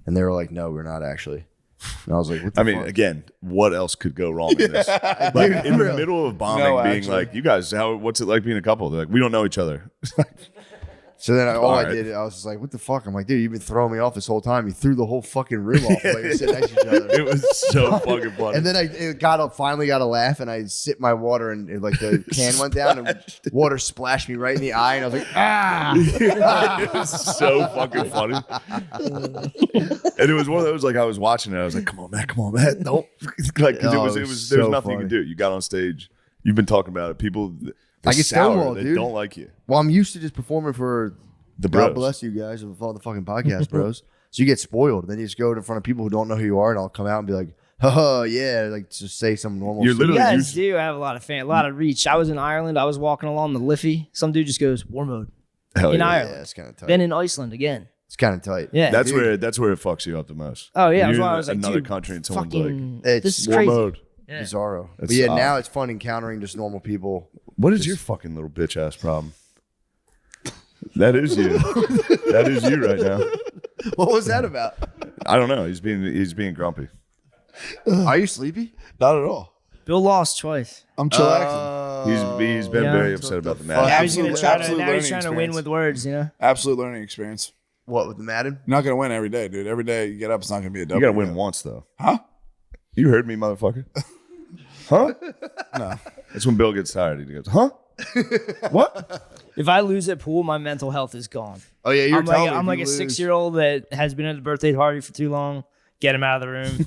And they were like, no, we're not actually. And I was like, what the I mean, fuck? again, what else could go wrong in this? Like in the Really. middle of bombing, No, being actually. like, you guys, what's it like being a couple? They're like, we don't know each other. So then all I Alright. did, I was just like, what the fuck? I'm like, dude, you've been throwing me off this whole time. You threw the whole fucking room off while you're sitting next to each other. It was so fucking funny. And then finally got a laugh, and I sipped my water, and like the can went down, and water splashed me right in the eye, and I was like, ah! It was so fucking funny. And it was one of those, like, I was watching it. I was like, come on, Matt. Don't. Like, because Oh, it it was was there's so nothing you funny. can do. You got on stage. You've been talking about it. People, I get sour. stonewalled, They dude. don't like you. Well, I'm used to just performing for The God bros. bless you guys with all the fucking podcast bros. So you get spoiled. Then you just go in front of people who don't know who you are, and I'll come out and be like, oh, yeah, like just say some normal You're shit. You literally guys do have a lot of reach. I was in Ireland. I was walking along the Liffey. Some dude just goes, WARMODE. Hell in yeah. Ireland. Yeah, it's kind of tight. Then in Iceland again. It's kind of tight. Yeah. That's Dude. where it fucks you up the most. Oh, yeah. When That's you're why in I was like, another dude, country and someone's like, fucking, It's this is war crazy. mode. Yeah. Bizarro. But That's yeah, odd. now it's fun encountering just normal people. What is your fucking little bitch ass problem? That is you. That is you right now. What was that about? I don't know. He's being grumpy. Are you sleepy? Not at all. Bill lost twice. I'm chillaxing. He's been Yeah. very upset about the fuck? match. Now he's gonna Absolute- try to. absolute Now he's learning trying to win experience. with words. You know. Absolute learning experience. What, with the Madden? You're not going to win every day, dude. Every day you get up, it's not going to be a You W. gotta win once though. Huh? You heard me, motherfucker. Huh? No. That's when Bill gets tired. He goes, huh? What? If I lose at pool, my mental health is gone. Oh, yeah, you're I'm telling like, me. I'm if like you a lose- 6-year-old that has been at the birthday party for too long. Get him out of the room.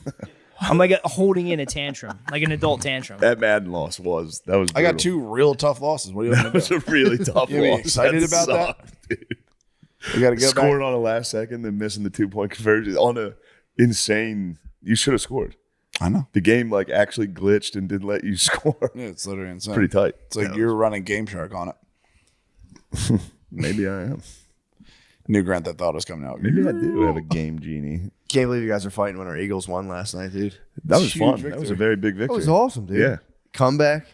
I'm like holding in a tantrum, like an adult tantrum. That Madden loss was I got brutal. 2 real tough losses. What do you want That me was to a do? really tough You loss. excited about that? sucked, dude. We got to get Scoring back. on the last second, then missing the 2-point conversion on a insane. You should have scored. I know. The game like actually glitched and didn't let you score. Yeah, it's literally insane. Pretty tight. It's like you're running Game Shark on it. Maybe I am. New Grand Theft Auto is coming out. Maybe I do have a game genie. Can't believe you guys are fighting when our Eagles won last night, dude. That was Huge fun. victory. That was a very big victory. That was awesome, dude. Yeah. Comeback.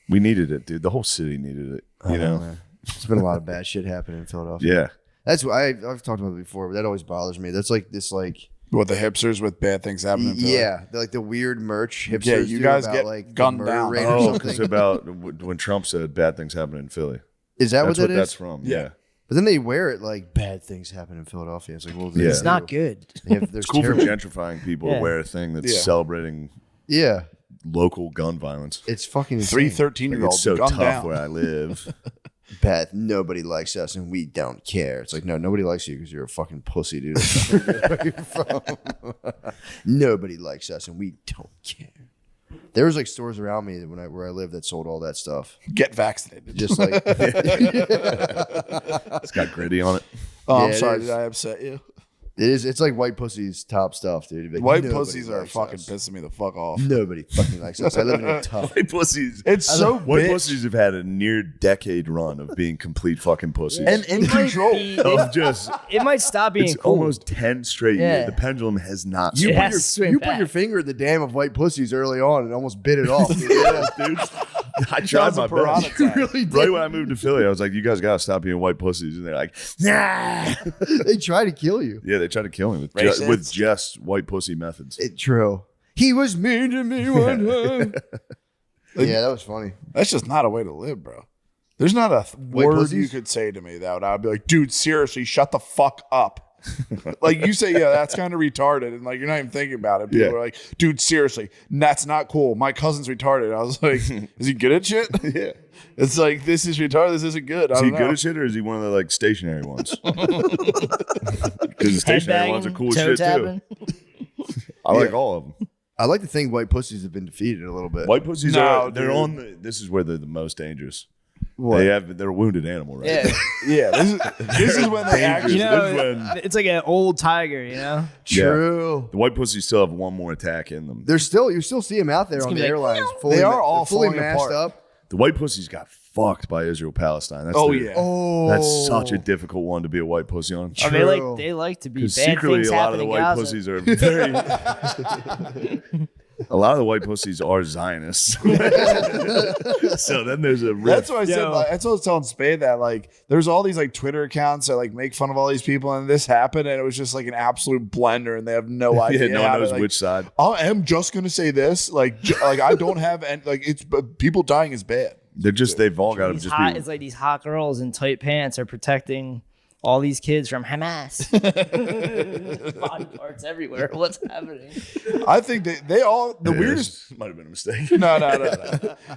We needed it, dude. The whole city needed it. You know? Man. There's been a lot of bad shit happening in Philadelphia. Yeah. That's why I've talked about it before, but that always bothers me. That's like this, like What, the hipsters with bad things happening? yeah, like the weird merch hipsters. Yeah, you do guys about, get like the gunned murder down. rate or Oh, something. it's about when Trump said bad things happen in Philly. Is that That's what what that that's is? from. Yeah. Yeah. But then they wear it like bad things happen in Philadelphia. It's like, well, Yeah. It's not good. There's It's cool for terrible. gentrifying people Yeah. to wear a thing that's Yeah. celebrating Yeah, local gun violence. it's fucking insane. 3 Like, 13-year-olds it's so gunned tough down. where I live. Bad. Nobody likes us, and we don't care. It's like, no, nobody likes you because you're a fucking pussy, dude. Where you're from. Nobody likes us, and we don't care. There was like stores around me where I lived that sold all that stuff. Get vaccinated. Just like, It's got gritty on it. Oh, Yeah, I'm it sorry. is. Did I upset you? it is. It's like white pussy's top stuff, dude. Like, White nobody pussies are likes fucking us. pissing me the fuck off. Nobody fucking likes us. I live in a tough. White pussies. It's so White bitch. pussies have had a near decade run of being complete fucking pussies. And in control. of just It might stop being it's cool. almost 10 straight Yeah. years. The pendulum has not You, It swung. has to swing you put back. your finger in the dam of white pussies early on and almost bit it off. Dude. Yeah, dude. I tried was a my piranha best. attack. really did. Right when I moved to Philly, I was like, you guys got to stop being white pussies. And they're like, nah. They try to kill you. Yeah, they tried to kill me Racist. with just white pussy methods. True. He was mean to me one time. Yeah, that was funny. That's just not a way to live, bro. There's not a White word pussies? you could say to me that I'd be like, dude, seriously, shut the fuck up. Like you say, yeah, that's kind of retarded, and like you're not even thinking about it. People Yeah. are like, dude, seriously, that's not cool. My cousin's retarded. I was like, is he good at shit? Yeah. It's like this is retarded. This isn't good. I Is don't he know. good at shit or is he one of the like stationary ones? Because the stationary ones are cool as toe shit too. tapping. I like all of them. I like to think white pussies have been defeated a little bit. White pussies No, they're dude. on the, this is where they're the most dangerous. What? They're a wounded animal, right? Yeah. Yeah, this is when they actually. You know, This is when- it's like an old tiger, you know? True. The white pussies still have one more attack in them. You still see them out there on gonna the be like, airlines. Fully, They are all fully falling masked apart. up. The white pussies got fucked by Israel Palestine. That's Oh the- yeah. Oh, That's such a difficult one to be a white pussy on. Oh, True. they like to be Because bad secretly, things a lot happen of the in white Gaza. pussies are very. A lot of the white pussies are Zionists. So then there's a rift. That's what I said. Yo. Like, that's what I was telling Spade that like there's all these like Twitter accounts that like make fun of all these people, and this happened, and it was just like an absolute blender, and they have no idea. Yeah, no how one to, knows like, which side. I am just gonna say this, like I don't have, and like it's but people dying is bad. They've all got to These just hot, be. it's like these hot girls in tight pants are protecting all these kids from Hamas. Body parts everywhere. What's happening? I think they all the weirdest. might have been a mistake. No.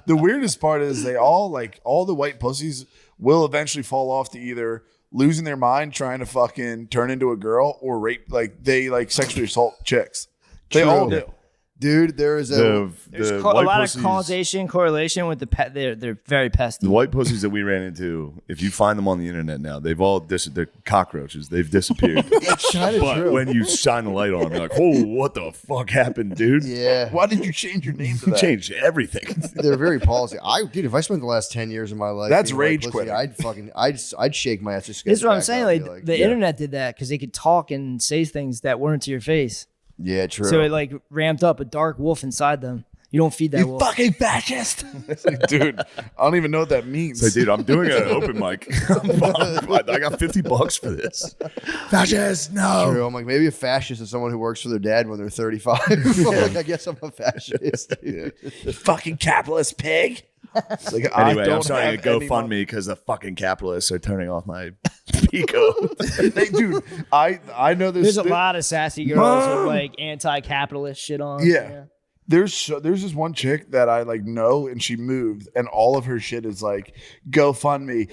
The weirdest part is they all like all the white pussies will eventually fall off to either losing their mind trying to fucking turn into a girl or rape, like they like sexually assault chicks. They True. all do. dude. There is a There's The a white lot pussies- of causation, correlation with the pet. They're very pesky. The white pussies that we ran into, if you find them on the internet now, they've all they're cockroaches. They've disappeared. kind of But true. when you shine the light on them, you're like, "Oh, what the fuck happened, dude? Yeah, Why did you change your name to You that? changed everything." they're very policy. Dude, if I spent the last 10 years of my life, That's being a white rage pussy, quitting. I'd shake my ass. This is what I'm saying. Like, the internet did that because they could talk and say things that weren't to your face. yeah, true. So it like ramped up a dark wolf inside them. You don't feed that wolf. Fucking fascist. It's like, dude, I don't even know what that means. So, dude, I'm doing an open mic. I got $50 for this. Fascist, no. True. I'm like, maybe a fascist is someone who works for their dad when they're 35. Like, I guess I'm a fascist. Dude. fucking capitalist pig. It's like, Anyway, I don't I'm starting have to any GoFundMe because the fucking capitalists are turning off my Pico. Dude, I know this. There's a lot of sassy girls with like anti-capitalist shit on. Yeah. There's this one chick that I like know, and she moved, and all of her shit is like GoFundMe.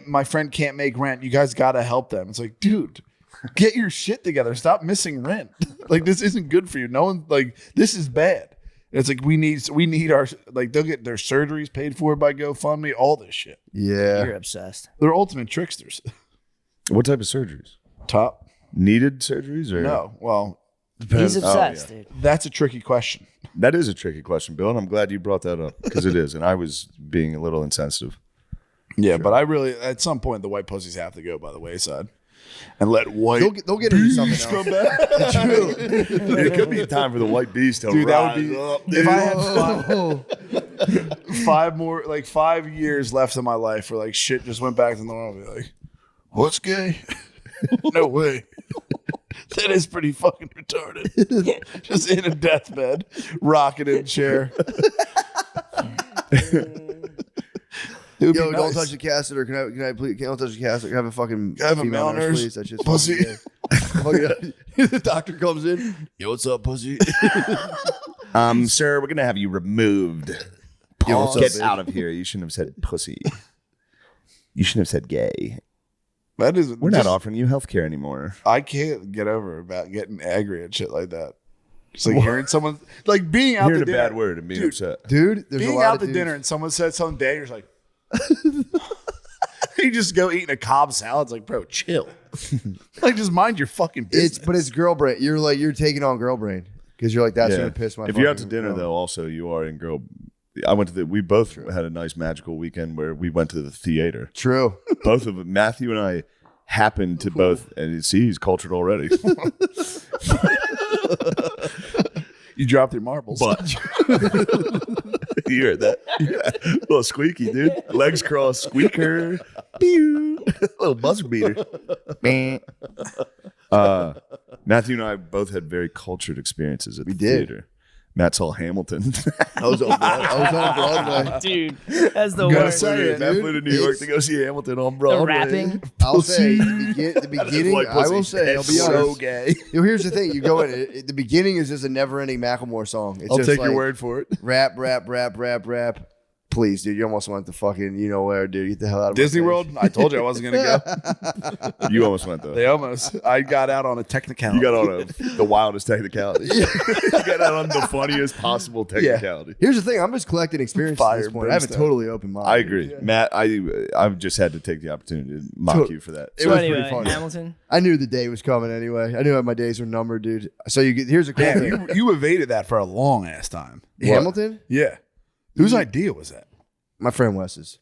My friend can't make rent. You guys gotta help them. It's like, dude, Get your shit together. Stop missing rent. Like, this isn't good for you. No one, like, this is bad. It's like we need our, like, they'll get their surgeries paid for by GoFundMe, all this shit. Yeah. You're obsessed. They're ultimate tricksters. What type of surgeries? Top? Needed surgeries or No. Well, He's obsessed, dude. that's a tricky question. That is a tricky question, Bill, and I'm glad you brought that up because it is, and I was being a little insensitive. Yeah, but I really, at some point, the white pussies have to go by the wayside. And let white They'll get into something else. come back. It could be time for the white beast to Dude, that would rise be up. if I had 5 years left in my life where like shit just went back to normal. I'd be like, what's gay? No way. That is pretty fucking retarded. Just in a deathbed, rocking in a chair. Yo, don't touch the catheter. Can I please? Don't touch the catheter. Can I have a fucking I have a female male nurse, please? That's just pussy. The doctor comes in. Yo, what's up, pussy? Sir, we're gonna have you removed. Yo, what's up, Get bitch? out of here. You shouldn't have said pussy. You shouldn't have said gay. That is. We're not offering you health care anymore. I can't get over about getting angry and shit like that. Just like hearing someone like being out Hearing to a dinner. bad word and being Dude, upset. Dude, there's a Being lot out of to dudes. dinner and someone said something day, you're just like, you just go eating a Cobb salad. It's like, bro, chill. Like, just mind your fucking business. But it's girl brain. You're taking on girl brain because you're like that's Yeah. gonna piss my. If you're out to fucking dinner girl. though, also you are in girl. We both had a nice magical weekend where we went to the theater. True. Both of them, Matthew and I happened to both, and see, he's cultured already. You dropped your marbles. But you heard that? Yeah. Little squeaky, dude. Legs crossed, squeaker. Pew. Little buzzer beater. Matthew and I both had very cultured experiences at the did. theater. Matt saw Hamilton. I was on Broadway. Dude, that's the Gotta worst. say it, Matt dude. flew to New York to go see Hamilton on Broadway. The rapping. I'll say the beginning. White I will pussy. say. I'll be It's honest. so gay. Yo, here's the thing. You go in. The beginning is just a never-ending Macklemore song. It's I'll just take your like word for it. Rap, rap, rap, rap, rap. Please, dude. You almost went to fucking you know where, dude. Get the hell out of Disney my face. World, I told you I wasn't going to go. You almost went though. They almost. I got out on a technicality. You got on the wildest technicality. You got out on the funniest possible technicality. Here's the thing. I'm just collecting experience at Fire, this point. I have a brimstone. totally open mind. I agree, Matt. I've just had to take the opportunity to mock you for that. It So was anyway, pretty funny. Hamilton. I knew the day was coming anyway. I knew my days were numbered, dude. So here's a cool Damn, thing. you evaded that for a long ass time. Hamilton, Yeah. Whose idea was that? my friend Wes's.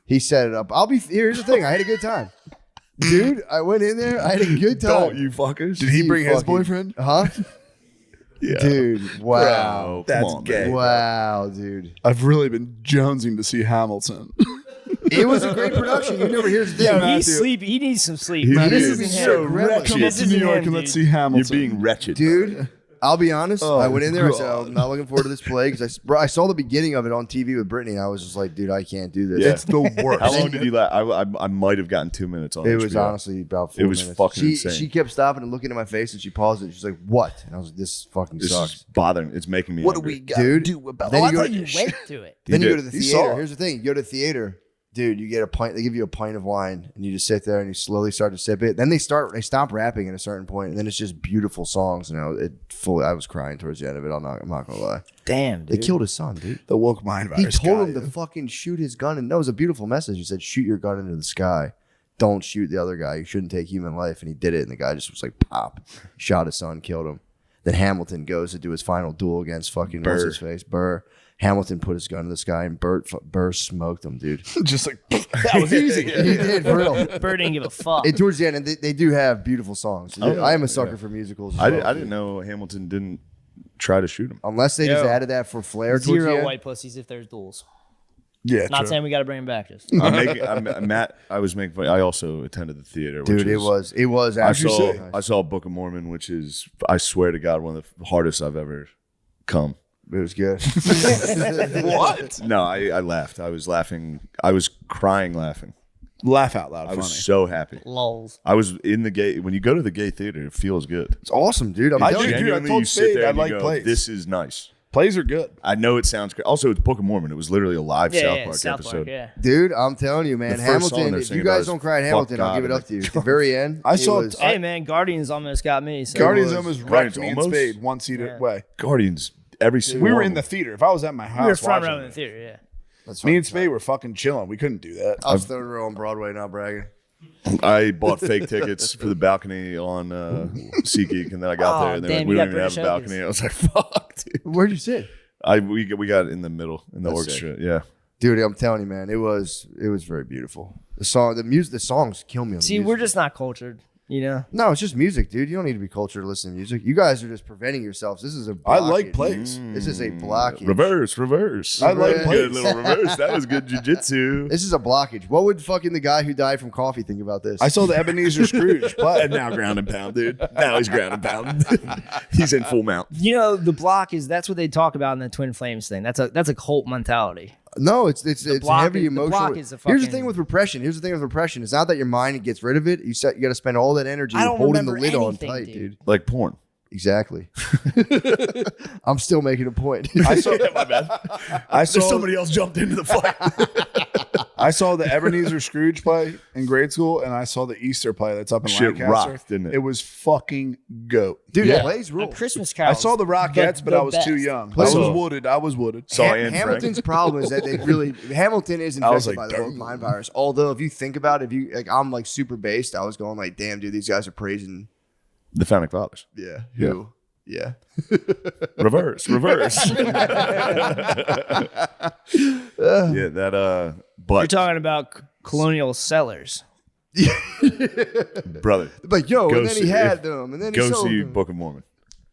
He set it up. Here's the thing. I had a good time, dude. I went in there. I had a good time. Don't you fuckers? Did he You bring his fucking- boyfriend? Huh? Yeah. Dude, wow. Bro, That's come on, gay. man. Wow, dude. I've really been jonesing to see Hamilton. It was a great production. You never hear the thing. Yo, he's sleepy. He needs some sleep. He Man, is. this isn't So him. wretched. Come up This to isn't New York him, and let's dude. see Hamilton. You're being wretched, Dude, I'll be honest. I went in there. I said, God. I'm not looking forward to this play because I saw the beginning of it on TV with Brittany. And I was just like, dude, I can't do this. Yeah. It's the worst. How long did you let? I might have gotten 2 minutes on It was HBO. honestly about 4 It was minutes. fucking insane. She kept stopping and looking at my face and she paused it. She's like, what? And I was like, this fucking This sucks. is bothering. It's making me. What do angry. we got Dude, to do about then Oh, you I go thought to- you went to it. Then You you go did. to the You theater. saw it. Here's the thing. You go to the theater. Dude, you get a pint. They give you a pint of wine, and you just sit there and you slowly start to sip it. Then they stop rapping at a certain point, and then it's just beautiful songs. You know, I was crying towards the end of it. I'm not gonna lie. Damn, They dude. killed his son, dude. the woke mind He virus? told him guy. to fucking shoot his gun, and that was a beautiful message. He said, "Shoot your gun into the sky. Don't shoot the other guy. You shouldn't take human life." And he did it, and the guy just was like, "Pop!" Shot his son, killed him. Then Hamilton goes to do his final duel against fucking what's his face, Burr. Hamilton put his gun in the sky, and Burr smoked him, dude. Just like That was easy. He did for real. Bird didn't give a fuck. And towards the end, and they do have beautiful songs. I am a sucker for musicals. As I well. didn't know Hamilton didn't try to shoot him. Unless they just Yo. added that for flair. towards the Zero end. white pussies if there's duels. yeah, Not true. saying we got to bring him back. Just Matt, I was making fun. I also attended the theater. Dude, which it was I actually saw, so nice. I saw Book of Mormon, which is, I swear to God, one of the hardest I've ever come. It was good. What? No, I laughed. I was laughing. I was crying laughing. Laugh out loud. I Funny. was so happy. lols. I was in the gay. When you go to the gay theater, it feels good. It's awesome, dude. I'm I telling do, you. dude. I Genuinely, told you sit Spade there I and you like go, plays. this is nice. Plays are good. I know it sounds great. Also, it's Book of Mormon. It was literally a live South Park episode. Yeah. Dude, I'm telling you, man, The first song Hamilton. they're If you singing guys about don't is cry at Fuck Hamilton, I'll God give it and up to you. At the very end, I it saw- was- Hey man, Guardians almost got me. So Guardians was- almost Guardians wrecked me and almost? Spade one seat away. Guardians, every single We were one in of the them. theater. If I was at my house, we were front watching row in the it, theater. Yeah. that's me and fucking Spade were fucking chilling. We couldn't do that. I was third row on Broadway, not bragging. I bought fake tickets for the balcony on SeatGeek, and then I got Oh, there, and they were damn, like, we you don't got even have a British balcony. I was like, fuck, dude. Where'd you sit? We got in the middle in the That's orchestra. Yeah. Dude, I'm telling you, man, it was very beautiful. The songs kill me. On the See, music. we're just not cultured. You know. No, it's just music, dude. You don't need to be cultured to listen to music. You guys are just preventing yourselves. This is a I like blockage. plays. This is a blockage. Reverse. I like Good Good plays. little reverse. That was good jujitsu. This is a blockage. What would fucking the guy who died from coffee think about this? I saw the Ebenezer Scrooge play. And now ground and pound, dude. Now he's ground and pound. He's in full mount. You know, the block that's what they talk about in the Twin Flames thing. That's a cult mentality. No, it's block heavy is- the emotional. block is the Here's the fucking- thing with repression. It's not that your mind gets rid of it. You got to spend all that energy I don't holding the remember lid on anything, tight, dude. dude. Like porn. Exactly. I'm still making a point. I saw. My bad. I saw. Somebody else jumped into the fight. I saw the Ebenezer Scrooge play in grade school, and I saw the Easter play that's up in Shit Lancaster. rocked, didn't it? It was fucking goat. Dude, Yeah. it plays A rule. Christmas Carol. I saw the Rockettes, but I was too best. young. Plays I was rule. wooded. I was wooded. Saw Anne Frank. Hamilton's problem is that Hamilton is I was infected like, by the whole damn. mind virus. Although if you think about it, I'm like super based. I was going like, damn, dude, these guys are praising. The Founding Fathers. Yeah. Yeah. Who? Yeah. Reverse. Yeah, that You're but talking about colonial sellers. brother, Like, yo, Go and then he see- had if- them, and then he go sold see them. Book of Mormon.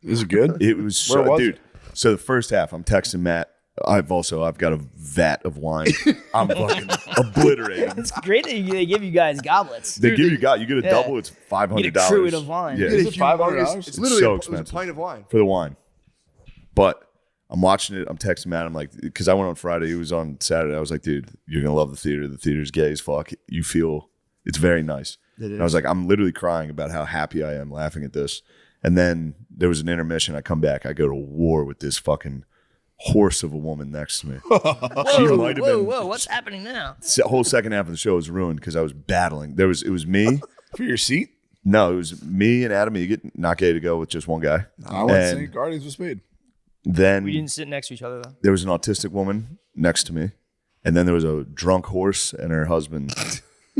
Is it good? It was Where so, was dude. So the first half, I'm texting Matt. I've got a vat of wine. I'm fucking obliterating. It's great that they give you guys goblets. They give you get a Yeah. double. It's $500. You get a cruet of wine. Yeah, Get a Is it $500? humongous- It's It's literally so it was a expensive. pint of wine. for the wine. But I'm watching it. I'm texting Matt. I'm like, because I went on Friday. He was on Saturday. I was like, dude, you're gonna love the theater. The theater's gay as fuck. You feel it's very nice. And I was like, I'm literally crying about how happy I am laughing at this. And then there was an intermission. I come back. I go to war with this fucking horse of a woman next to me. She might have been. Whoa, what's happening now? The whole second half of the show was ruined because I was battling. It was me. For your seat? No, it was me and Adam Egget, not gay to go with just one guy. I went to And see Guardians with Spade. Then We didn't sit next to each other though. there was an autistic woman next to me, and then there was a drunk horse and her husband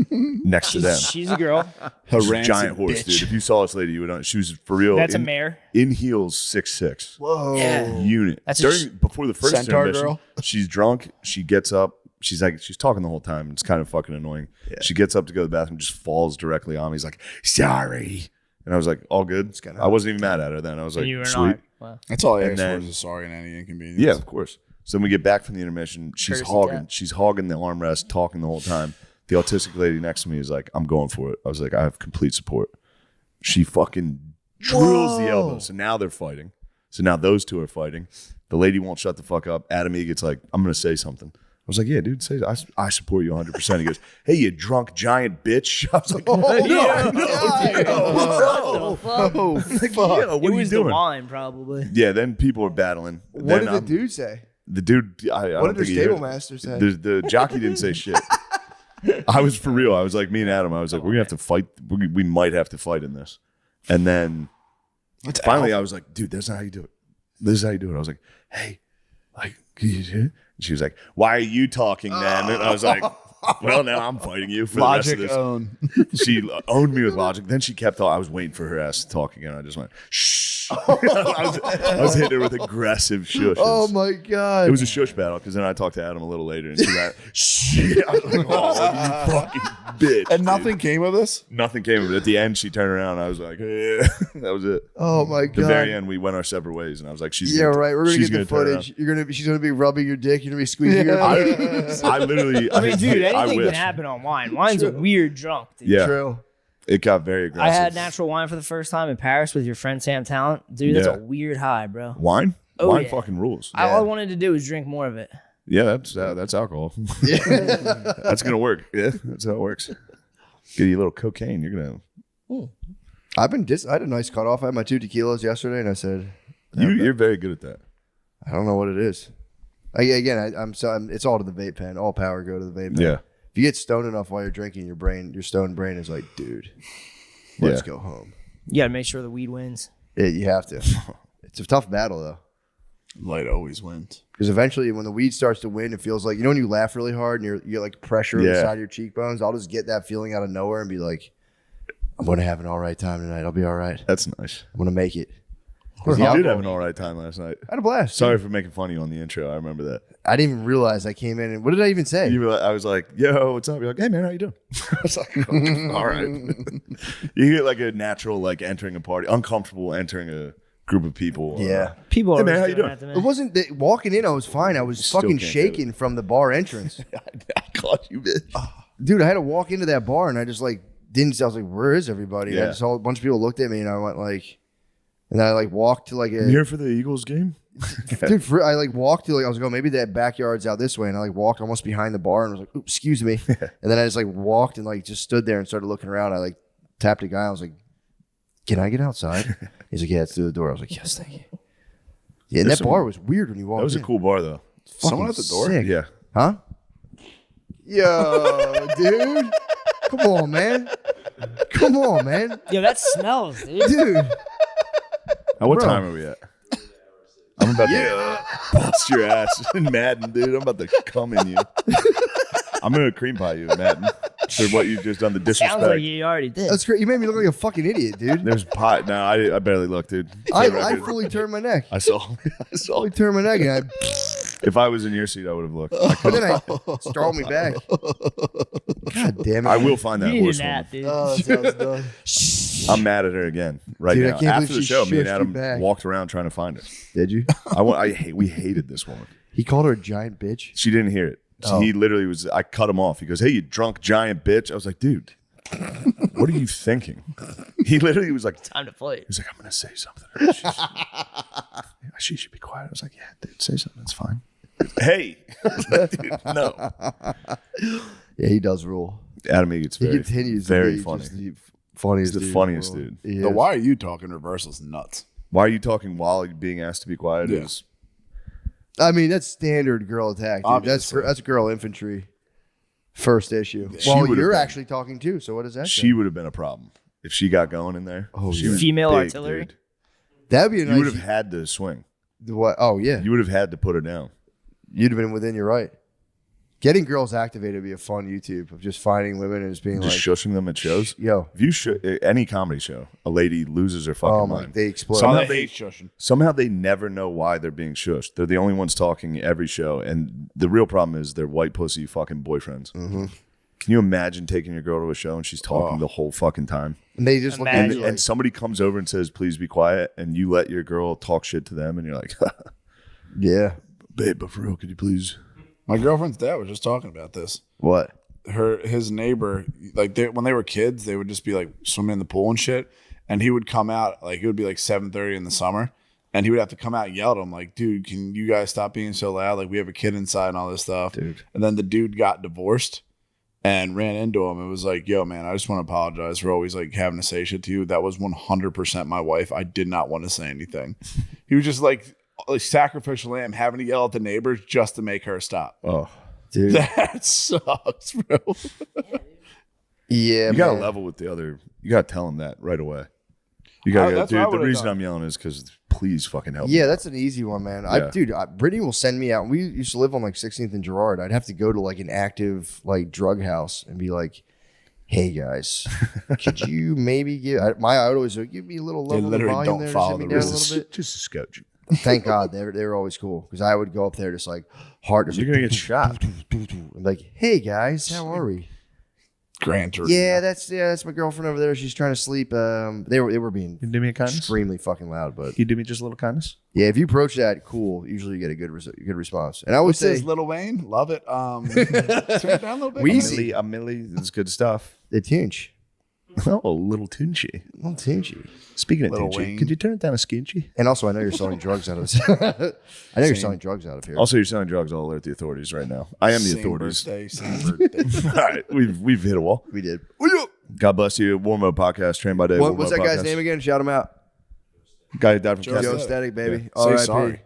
next to them. She's a girl. She's a Rancid giant horse, bitch. dude. If you saw this lady, you would know. She was for real. That's a in, mare. in heels, 6'6". Whoa. Yeah. Unit. That's a before the first Centaur intermission, girl? she's drunk. She gets up. She's talking the whole time. It's kind of fucking annoying. She gets up to go to the bathroom, just falls directly on me. He's like, sorry. And I was like, all good. I wasn't even mad at her then. I was like, And you were sweet. not. Wow. That's all I And asked for then- is a sorry and any inconvenience. Yeah, of course. So when we get back from the intermission, she's Courtesy hogging. tap. She's hogging the armrest, talking the whole time. The autistic lady next to me is like, I'm going for it. I was like, I have complete support. She fucking drills the elbow. So now they're fighting. So now those two are fighting. The lady won't shut the fuck up. Adam E gets like, I'm going to say something. I was like, yeah, dude, say I support you 100%. He goes, hey, you drunk giant bitch. I was like, Oh, fuck. yo, what It are you was the doing? wine, probably. Yeah, then people were battling. What Then did the I'm- dude say? The dude, I What don't did their think he heard stable it. master say? The jockey didn't say shit. I was for real. I was like, me and Adam, I was like, we're going to have to fight. We might have to fight in this. And then finally I was like, dude, that's not how you do it. This is how you do it. I was like, hey, like, can you do it? And she was like, why are you talking then? And I was like, well, now I'm fighting you for Logic the rest of own. this. She owned me with logic. Then she kept on. I was waiting for her ass to talk again. I just went, shh. I was hitting her with aggressive shushes. Oh my god! It was a shush battle because then I talked to Adam a little later and she got shit. I was like, oh, you fucking bitch. And dude. nothing came of this? Nothing came of it. At the end, she turned around. And I was like, eh. That was it. Oh my god! The very end, we went our separate ways, and I was like, she's Yeah, gonna, right. We're gonna she's get the turn footage. She's gonna be rubbing your dick. You're gonna be squeezing her. around. I literally. I mean, dude, I anything wish. can happen on wine. Wine's a weird drunk, dude. Yeah, True. it got very aggressive. I had natural wine for the first time in Paris with your friend Sam Talent. Dude, that's Yeah. a weird high, bro. wine. Oh, Wine yeah. fucking rules. All I wanted to do was drink more of it. Yeah, that's alcohol. That's gonna work. Yeah, that's how it works. Get you a little cocaine. You're gonna. I had a nice cutoff. I had my 2 tequilas yesterday, and I said, You're very good at that. I don't know what it is. It's all to the vape pen. All power go to the vape pen. Yeah. If you get stoned enough while you're drinking, your stoned brain is like, dude, let's go home. You got to make sure the weed wins. You have to. It's a tough battle though. Light always wins. Because eventually, when the weed starts to win, it feels like, when you laugh really hard and you get like pressure inside your cheekbones. I'll just get that feeling out of nowhere and be like, I'm going to have an all right time tonight. I'll be all right. That's nice. I'm going to make it. You did have an all right time last night. I had a blast. Sorry for making fun of you on the intro. I remember that. I didn't even realize I came in and what did I even say? I was like, yo, what's up? You're like, hey, man, how you doing? I was like, all right. You get like a natural, like entering a party, uncomfortable entering a group of people. Yeah. People Hey, are man, how always you doing doing? that to me. It wasn't that walking in, I was fine. I was Still fucking can't do shaking from the bar entrance. I caught you, bitch. Dude, I had to walk into that bar and I just like didn't. I was like, where is everybody? Yeah. I just saw a bunch of people looked at me and I went like, and then I like walked to like You here for the Eagles game? dude, I like walked to like, I was like, oh, maybe that backyard's out this way. And I like walked almost behind the bar and was like, oops, excuse me. And then I just like walked and like just stood there and started looking around. I like tapped a guy. I was like, can I get outside? He's like, yeah, it's through the door. I was like, yes, thank you. Yeah, and that bar was weird when you walked in. That was a cool bar, though. Someone at the door? Sick. Yeah. Huh? Yo, dude. Come on, man. Come on, man. Yo, that smells, dude. Dude. Now, what Bro. time are we at? I'm about to bust your ass in Madden, dude. I'm about to come in you. I'm going to cream pie you in Madden for what you've just done, the disrespect. Sounds like you already did. That's great. You made me look like a fucking idiot, dude. There's pie. No, I barely looked, dude. I fully turned my neck. I saw. Fully turned my neck and I If I was in your seat, I would have looked. and then I stalled me back. God damn it. I will find that you need a horsewoman. nap, dude. Oh, that sounds dumb. I'm mad at her again right Dude, I now. can't After believe the she show, me and shushed you Adam back. walked around trying to find her. Did you? We hated this woman. He called her a giant bitch. She didn't hear it. So He literally was. I cut him off. He goes, "Hey, you drunk giant bitch." I was like, "Dude, what are you thinking?" He literally was like, Time to play. "He's like, I'm gonna say something. She should be quiet." I was like, "Yeah, dude, say something. It's fine." Hey, dude, no. Yeah, he does rule. Adam gets He very, continues very to be funny. just the funniest He's the dude funniest in the world. dude. He The is. why are you talking reversal's nuts. Why are you talking while being asked to be quiet? Yeah. Is I mean, that's standard girl attack, dude. Obviously. That's girl infantry. First issue. She Well, would've you're been. actually talking too, so what does that she say? would have been a problem if she got going in there. Oh, She yeah. was Female big, artillery? dude. That would be a You nice. would have had to swing. What? Oh, yeah. You would have had to put her down. You'd have been within your right. Getting girls activated would be a fun YouTube of just finding women and just being Just like, shushing them at shows. yo, If you any comedy show, a lady loses her fucking oh my, mind. they explode. Somehow I they- hate shushing. Somehow they never know why they're being shushed. They're the only ones talking every show, and the real problem is they're white pussy fucking boyfriends. Mm-hmm. Can you imagine taking your girl to a show and she's talking the whole fucking time, And they just look at Imagine. you like, and somebody comes over and says, "Please be quiet," and you let your girl talk shit to them, and you're like, yeah. "Babe, but for real, could you please?" My girlfriend's dad was just talking about this. What? His neighbor, like when they were kids, they would just be like swimming in the pool and shit. And he would come out, like it would be like 7:30 in the summer, and he would have to come out and yell at him, like, "Dude, can you guys stop being so loud? Like we have a kid inside and all this stuff." Dude. And then the dude got divorced and ran into him and was like, "Yo, man, I just want to apologize for always like having to say shit to you. That was 100% my wife. I did not want to say anything." He was just like sacrificial lamb, having to yell at the neighbors just to make her stop. Oh, Dude. That sucks, bro. Yeah, you got to man. level with the other. You got to tell them that right away. You got to go, That's what I dude. The would've reason done. I'm yelling is because please fucking help. Yeah, me. that's an easy one, man. Yeah. Brittany will send me out. We used to live on like 16th and Girard. I'd have to go to like an active like drug house and be like, "Hey guys, could you maybe give?" I would always like, give me a little They level of literally volume don't there, follow sit me the down a rules. little bit. Just a scotch. Thank God they were always cool because I would go up there just like heart. just You're like, gonna get shot. I'm like, "Hey guys, how are we?" Grant or Yeah, that's my girlfriend over there. She's trying to sleep. They were being You do me a kindness. extremely fucking loud, but You do me just a little kindness. yeah, if you approach that cool, usually you get a good response. And I would What's say this, Lil Wayne? Love it. Turn it down a little bit. Weezy. A milli. That's good stuff. the tinge, Oh, little Tunchy. little tingy. Speaking of Lil Tunchy, Wayne. could you turn it down a skinchy? And also, I know you're selling drugs out of this. I know you're selling drugs out of here. Also, you're selling drugs. I'll alert the authorities right now. I am the Same authorities. birthday, same birthday. All right, we've hit a wall. We did. God bless you. WARMODE podcast, trained by day. What's that WARMODE guy's podcast. name again? Shout him out. Guy who died from Joe cancer. Joesthetics. Joesthetic, baby. Yeah. Say R.I.P. sorry.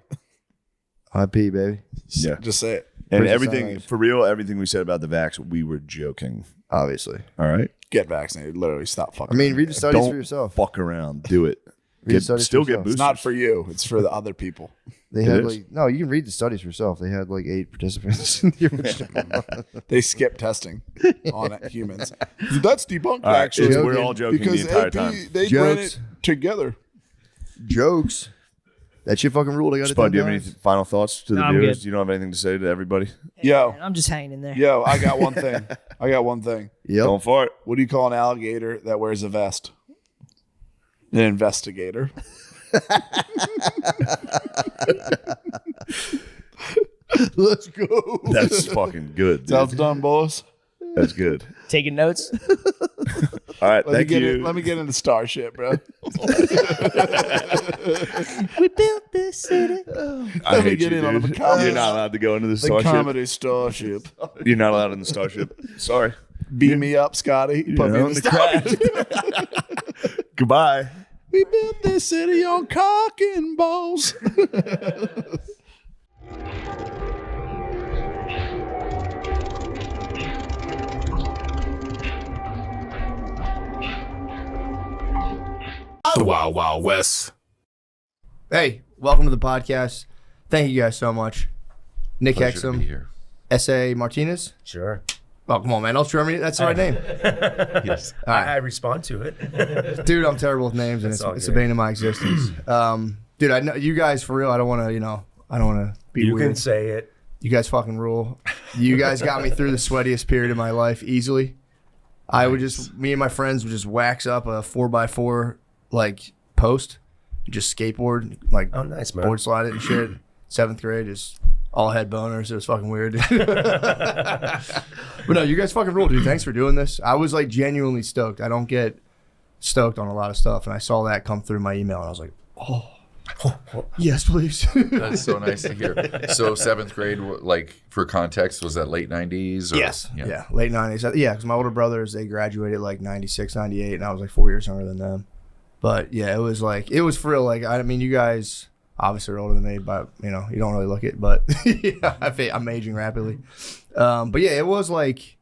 IP, baby. Yeah. Just say it. And Prison everything, silence. for real, everything we said about the vax, we were joking. Obviously. All right? Get vaccinated. Literally, stop fucking. I mean, read the studies Don't for yourself. fuck around. Do it. Read the studies Still for get yourself. boosted. it's not for you. It's for the other people. They It had is? no, you can read the studies for yourself. They had like 8 participants in the original. They skip testing on it, humans. That's debunked, All right, actually. it's- we're all joking because the entire AP, time. they ran Jokes. it together. Jokes. That shit fucking ruled. I got it. Spud, do you 10 have any times. final thoughts to the No, I'm viewers? good. You don't have anything to say to everybody? Yo, Man, I'm just hanging in there. yo, I got one thing. Yep. Going for it. What do you call an alligator that wears a vest? An investigator. Let's go. That's fucking good, dude. Sounds done, boys. That's good. Taking notes. All right, Let me thank get you. it. Let me get into Starship, bro. We built this city. I Let me hate get you, in on the dude. comedy- You're not allowed to go into the The Starship. comedy Starship. You're not allowed in the Starship. Sorry. Beat me up, Scotty. Put me in the crash. Goodbye. We built this city on cock and balls. The Wild Wild West. Hey, welcome to the podcast. Thank you guys so much. Nick Pleasure to be Hexum, here. S.A. Martinez. Sure. Oh, come on, man. Don't Germany. That's the right name. Yes. All right. I respond to it. Dude, I'm terrible with names, and all it's the good. bane of my existence. Dude, I know you guys for real. I don't want to, I don't want to be You weird. can say it. You guys fucking rule. You guys got me through the sweatiest period of my life easily. I would me and my friends would just wax up a 4x4 like post, just skateboard, like Oh, nice, man. board slide it and shit. 7th grade, just all head boners. It was fucking weird. But no, you guys fucking rule, dude. Thanks for doing this. I was like genuinely stoked. I don't get stoked on a lot of stuff, and I saw that come through my email, and I was like, oh, yes, please. That's so nice to hear. So 7th grade, like for context, was that late 90s? Or, Yes. Yeah. Late 90s. Yeah, because my older brothers, they graduated like 96, 98, and I was like 4 years younger than them. But yeah, it was for real. Like, I mean, you guys obviously are older than me, but you don't really look it. But yeah, I'm aging rapidly. But yeah, it was like,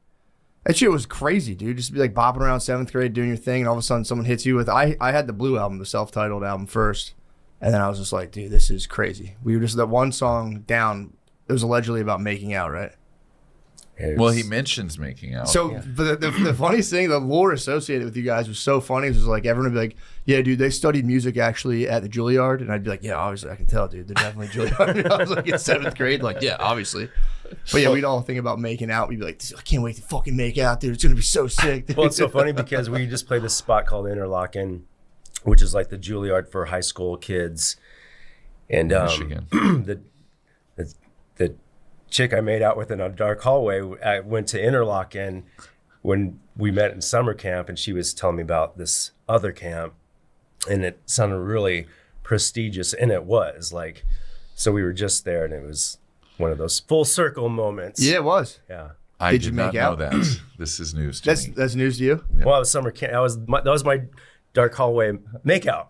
that shit was crazy, dude. Just be like bopping around 7th grade doing your thing, and all of a sudden someone hits you with, I had the Blue album, the self-titled album first. And then I was just like, dude, this is crazy. We were just that one song down. It was allegedly about making out, right? Well, he mentions making out. So, but the funniest thing, the lore associated with you guys was so funny. It was like everyone would be like, "Yeah, dude, they studied music actually at the Juilliard," and I'd be like, "Yeah, obviously, I can tell, dude. They're definitely Juilliard." I was like in 7th grade, like, "Yeah, obviously." But yeah, we'd all think about making out. We'd be like, "I can't wait to fucking make out, dude. It's gonna be so sick." Dude. Well, it's so funny because we just played this spot called Interlochen, which is like the Juilliard for high school kids. And Michigan. the chick I made out with in a dark hallway, I went to Interlochen when we met in summer camp, and she was telling me about this other camp, and it sounded really prestigious, and it was like, so we were just there, and it was one of those full circle moments. Yeah, it was. Yeah. I Did did you not make know out? that. This is news to me. That's news to you. Well, it was summer camp. That was my dark hallway makeout.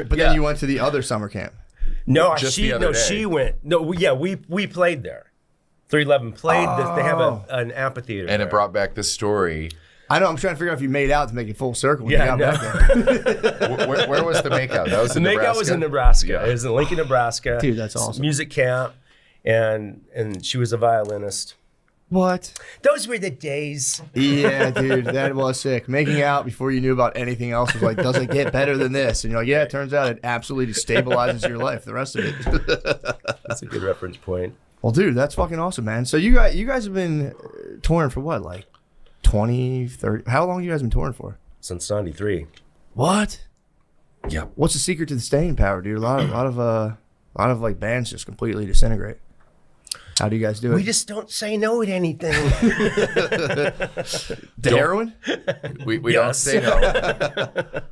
Then you went to the other summer camp. No, Just the other day. she went. No, we played there. 311 played. They have an amphitheater. And there. it brought back this story. I know. I'm trying to figure out if you made out to make it full circle. When Yeah, you got no. back there. Where was the makeout? That was The in makeout Nebraska? was in Nebraska. Yeah. It was in Lincoln, Nebraska. Dude, that's awesome. Music camp, and she was a violinist. What? Those were the days. Yeah, dude, that was sick. Making out before you knew about anything else was like, does it get better than this? And you're like, yeah, it turns out it absolutely stabilizes your life, the rest of it. That's a good reference point. Well, dude, that's fucking awesome, man. So you guys have been touring for what, like 20, 30? How long have you guys been touring for? Since '93. What? Yeah. What's the secret to the staying power, dude? A lot of like bands just completely disintegrate. How do you guys do it? We just don't say no to anything. The heroin? We don't Yes. say no.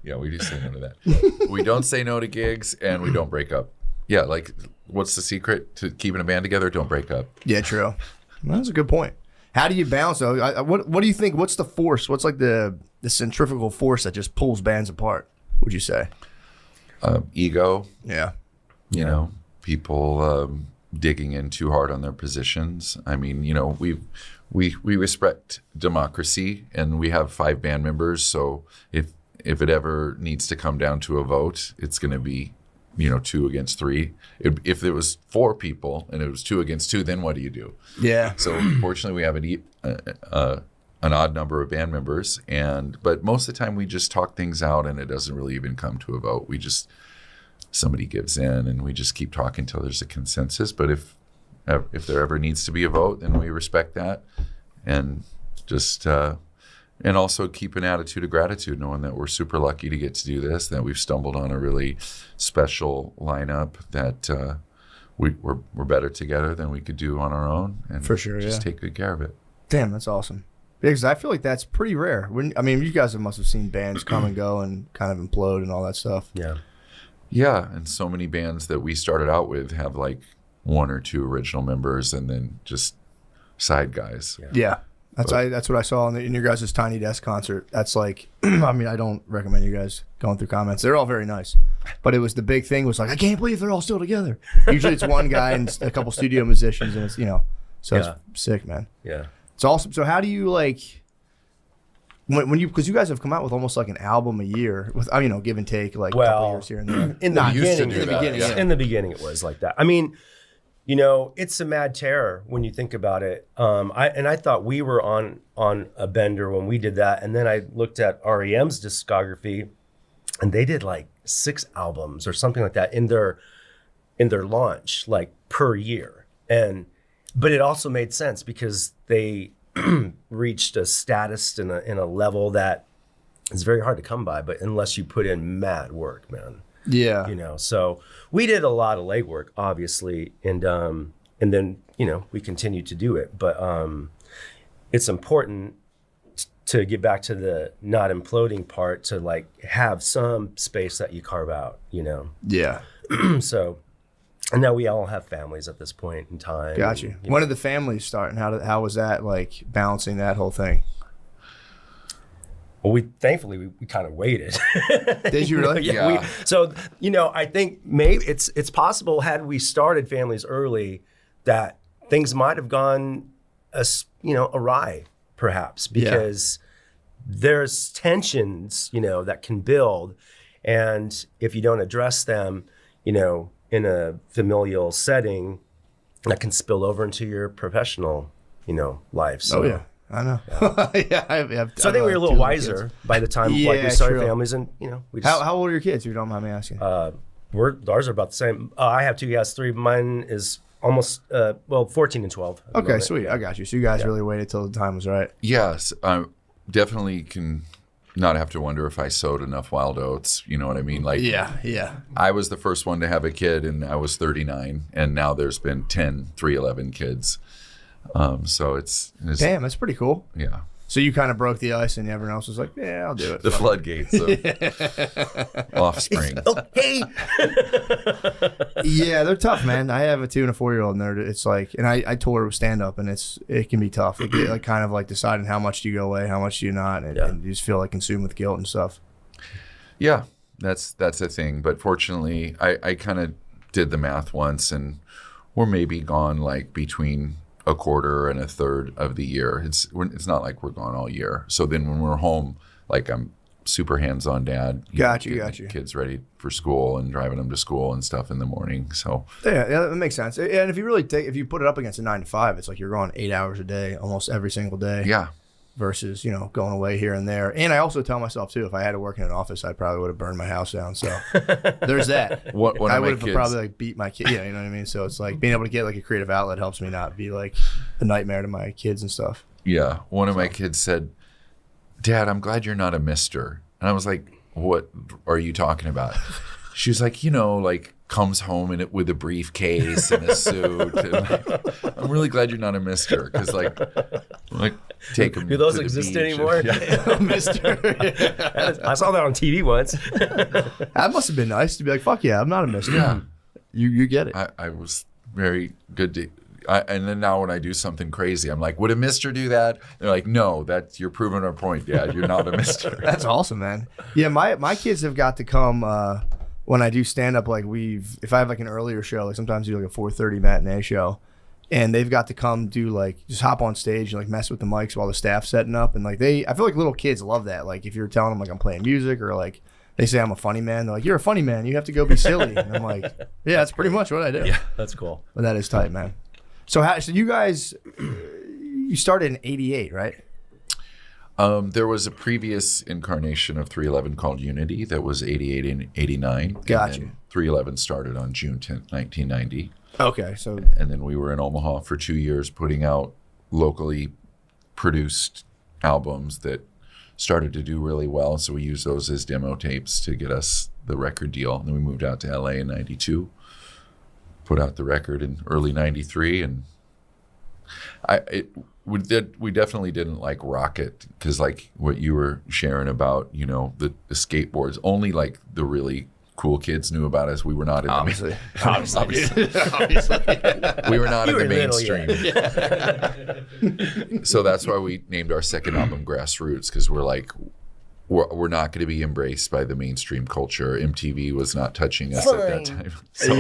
Yeah, we do say no to that. We don't say no to gigs, and we don't break up. Yeah, like, what's the secret to keeping a band together? Don't break up. Yeah, true. That's a good point. How do you balance though? What do you think? What's the force? What's like the centrifugal force that just pulls bands apart? Would you say? Ego, Yeah. you know. people digging in too hard on their positions. I mean, you know, we respect democracy, and we have 5 band members. So if it ever needs to come down to a vote, it's going to be, you know, 2 against 3. If there was 4 people and it was 2 against 2, then what do you do? Yeah. So fortunately, we have an odd number of band members, but most of the time we just talk things out, and it doesn't really even come to a vote. Somebody gives in, and we just keep talking until there's a consensus. But if there ever needs to be a vote, then we respect that, and just and also keep an attitude of gratitude, knowing that we're super lucky to get to do this, that we've stumbled on a really special lineup, that we're better together than we could do on our own, and For sure, just yeah. take good care of it. Damn, that's awesome. Because I feel like that's pretty rare. I mean, you guys must have seen bands come and go and kind of implode and all that stuff. Yeah. Yeah, and so many bands that we started out with have like 1 or 2 original members, and then just side guys. Yeah. That's what I saw in your guys' Tiny Desk concert. That's like, I mean, I don't recommend you guys going through comments. They're all very nice. But it was the big thing was like, I can't believe they're all still together. Usually it's one guy and a couple studio musicians, and it's, you know, so Yeah. it's sick, man. Yeah. It's awesome. So how do you like, when you, because you guys have come out with almost like an album a year with, you know, give and take, like a couple Well, years here and there. In the We used to beginning, do in the that, beginning, yeah. yeah. in the beginning, it was like that. I mean, you know, it's a mad terror when you think about it. I thought we were on a bender when we did that, and then I looked at REM's discography, and they did like 6 albums or something like that in their launch, like per year. But it also made sense because they reached a status in a level that is very hard to come by, but unless you put in mad work, man. Yeah. You know, so we did a lot of legwork, obviously, and then, you know, we continued to do it. But it's important to get back to the not imploding part, to like have some space that you carve out, you know. Yeah. So, and now we all have families at this point in time. Got you. and, When did the families start, and how was that, like, balancing that whole thing? Well, we kind of waited. Did you really? Yeah. So, you know, I think maybe it's possible, had we started families early, that things might have gone, awry, perhaps, because there's tensions, you know, that can build, and if you don't address them, you know, in a familial setting, that can spill over into your professional, you know, life. So, Oh, yeah. I know. Yeah. I have So I think we were a little wiser by the time like Yeah, we started true. families, and you know, we just How old are your kids, if you don't mind me asking? ours are about the same. I have 2, he has 3. Mine is almost 14 and 12. at the Okay, moment. sweet. I got you. So you guys really waited till the time was right. Yes, I definitely can not have to wonder if I sowed enough wild oats. You know what I mean? Like, Yeah. I was the first one to have a kid, and I was 39, and now there's been 11 kids. So it's Damn, that's pretty cool. yeah, So you kind of broke the ice, and everyone else was like, "Yeah, I'll do it." the floodgates of offspring. Hey, Yeah, they're tough, man. I have a 2 and a 4-year-old, and it's like, and I tour with stand up, and it can be tough. It get, like, kind of like deciding how much do you go away, how much do you not, and you just feel like consumed with guilt and stuff. Yeah, that's a thing. But fortunately, I kind of did the math once, and we're maybe gone like between a quarter and a third of the year. It's not like we're gone all year. So then when we're home, like, I'm super hands-on dad. Got you. Kids ready for school and driving them to school and stuff in the morning. So Yeah, that makes sense. And if you put it up against a 9 to 5, it's like you're going 8 hours a day, almost every single day. yeah, Versus, you know, going away here and there. And I also tell myself too, if I had to work in an office, I probably would have burned my house down. So there's that. One I of my would have kids, probably like beat my kid. Yeah, you know what I mean. So it's like being able to get like a creative outlet helps me not be like a nightmare to my kids and stuff. yeah, one of my kids said, "Dad, I'm glad you're not a mister." And I was like, "What are you talking about?" She was like, "You know, like, comes home in it with a briefcase and a suit." And like, I'm really glad you're not a mister, because like take them. do those to the exist beach. anymore? Mister. I saw that on TV once. That must have been nice to be like, fuck yeah, I'm not a mister. Yeah. You get it. I was very good to. And then now when I do something crazy, I'm like, "Would a mister do that?" They're like, "No, you're proving our point, Dad. You're not a mister." That's awesome, man. Yeah, my kids have got to come when I do stand up, like if I have like an earlier show, like sometimes I do like a 4:30 matinee show, and they've got to come do like just hop on stage and like mess with the mics while the staff's setting up, and like I feel like little kids love that. Like if you're telling them like I'm playing music or like they say I'm a funny man, they're like, you're a funny man, you have to go be silly. And I'm like, yeah, that's pretty much what I do. Yeah, that's cool. But that is tight, man. So you guys, you started in '88, right? There was a previous incarnation of 311 called Unity that was 88 and 89. Gotcha. And 311 started on June 10th, 1990. Okay, so And then we were in Omaha for 2 years putting out locally produced albums that started to do really well. So we used those as demo tapes to get us the record deal. And then we moved out to LA in 92, put out the record in early 93. And we definitely didn't like rock it, because like what you were sharing about, you know, the skateboards, only like the really cool kids knew about us. We were not in obviously. we were not in the little, mainstream. So that's why we named our second album Grassroots, because we're like, we're not going to be embraced by the mainstream culture. MTV was not touching us at that time. So,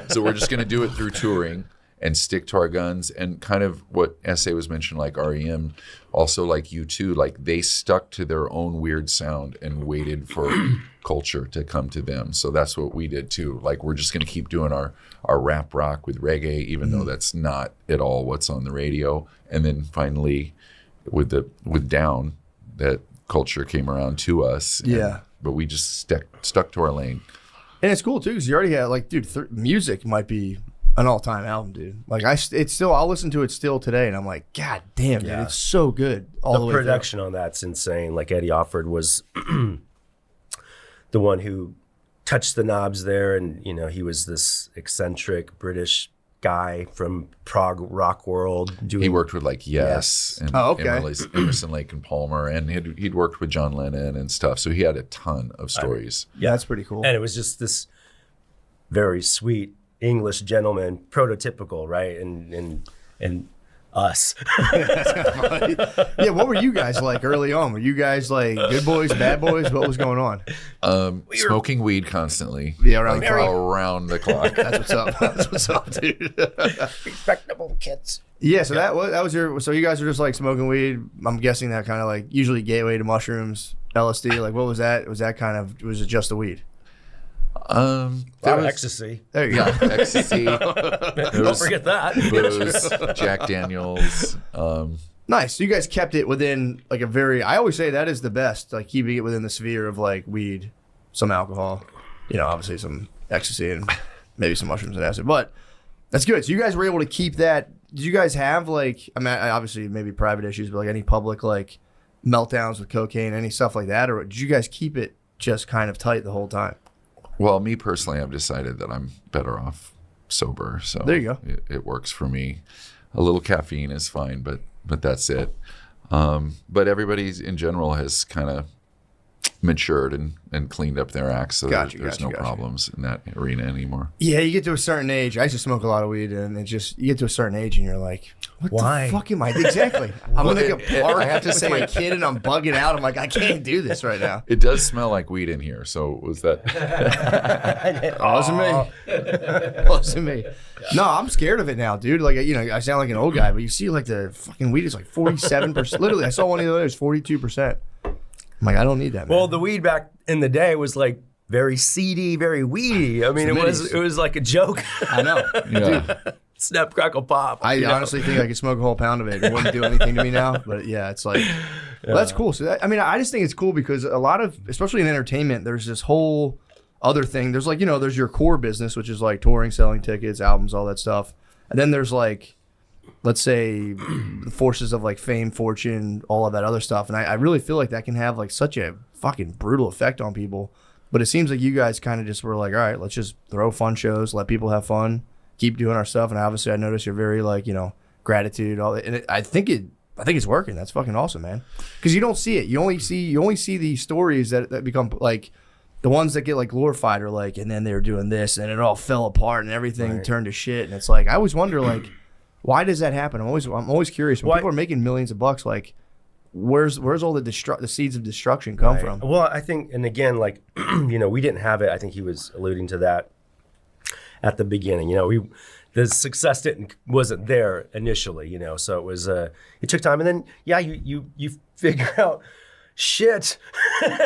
so we're just going to do it through touring and stick to our guns. And kind of what S.A. was mentioning, like REM, also like U2, like they stuck to their own weird sound and waited for culture to come to them. So that's what we did too. Like we're just going to keep doing our rap rock with reggae, even though that's not at all what's on the radio. And then finally with Down, that culture came around to us. But we just stuck to our lane. And it's cool too, because you already had like, dude, music might be an all-time album, dude. Like I'll listen to it still today, and I'm like, God damn, dude, it's so good. All the way production on that's insane. Like Eddie Offord was the one who touched the knobs there, and you know he was this eccentric British guy from prog rock world. He worked with like Yes. And Emerson, Lake and Palmer, and he'd worked with John Lennon and stuff. So he had a ton of stories. Yeah, that's pretty cool. And it was just this very sweet English gentleman, prototypical, right? And us. Yeah, what were you guys like early on? Were you guys like good boys, bad boys? What was going on? Smoking weed constantly. Yeah, around the clock. Around the clock. That's what's up. That's what's up, dude. Respectable kids. Yeah, so that was your. So you guys were just like smoking weed. I'm guessing that kind of like usually gateway to mushrooms, LSD. Like what was that? Was it just the weed? Ecstasy. There you go. Ecstasy. Don't forget that. Booze, Jack Daniels. Nice. So you guys kept it within like a very. I always say that is the best. Like keeping it within the sphere of like weed, some alcohol, you know, obviously some ecstasy and maybe some mushrooms and acid. But that's good. So you guys were able to keep that. Did you guys have like? I mean, obviously maybe private issues, but like any public like meltdowns with cocaine, any stuff like that, or did you guys keep it just kind of tight the whole time? Well, me personally, I've decided that I'm better off sober. So there you go. It works for me. A little caffeine is fine, but that's it. But everybody in general has kind of matured and cleaned up their acts, so there's no problems in that arena anymore. Yeah, you get to a certain age. I used to smoke a lot of weed, and you get to a certain age, and you're like, why? The fuck am I? Exactly. I'm in like a park. I have to say, my kid, and I'm bugging out. I'm like, I can't do this right now. It does smell like weed in here. So was that? Wasn't me. No, I'm scared of it now, dude. Like, you know, I sound like an old guy, but you see, like the fucking weed is like 47%. Literally, I saw one the other day. It was 42%. I'm like, I don't need that, man. Well, the weed back in the day was like very seedy, very weedy. I mean, it was like a joke. I know. Yeah. Dude, snap, crackle, pop. I honestly think I could smoke a whole pound of it. It wouldn't do anything to me now. But yeah, it's like, well, that's cool. So I just think it's cool because a lot of, especially in entertainment, there's this whole other thing. There's like, you know, there's your core business, which is like touring, selling tickets, albums, all that stuff. And then there's like, let's say the forces of like fame, fortune, all of that other stuff. And I really feel like that can have like such a fucking brutal effect on people. But it seems like you guys kind of just were like, all right, let's just throw fun shows, let people have fun, keep doing our stuff. And obviously I noticed you're very like, you know, gratitude, all that. And I think it's working. That's fucking awesome, man. Because you don't see it. You only see the stories that become like the ones that get like glorified are like, and then they were doing this and it all fell apart and everything turned to shit. And it's like, I always wonder like, why does that happen? I'm always curious when people are making millions of bucks. Like, where's all the seeds of destruction come Right. from? Well, I think, and again, like, we didn't have it. I think he was alluding to that at the beginning. The success wasn't there initially. So it was it took time, and then you figure out. Shit,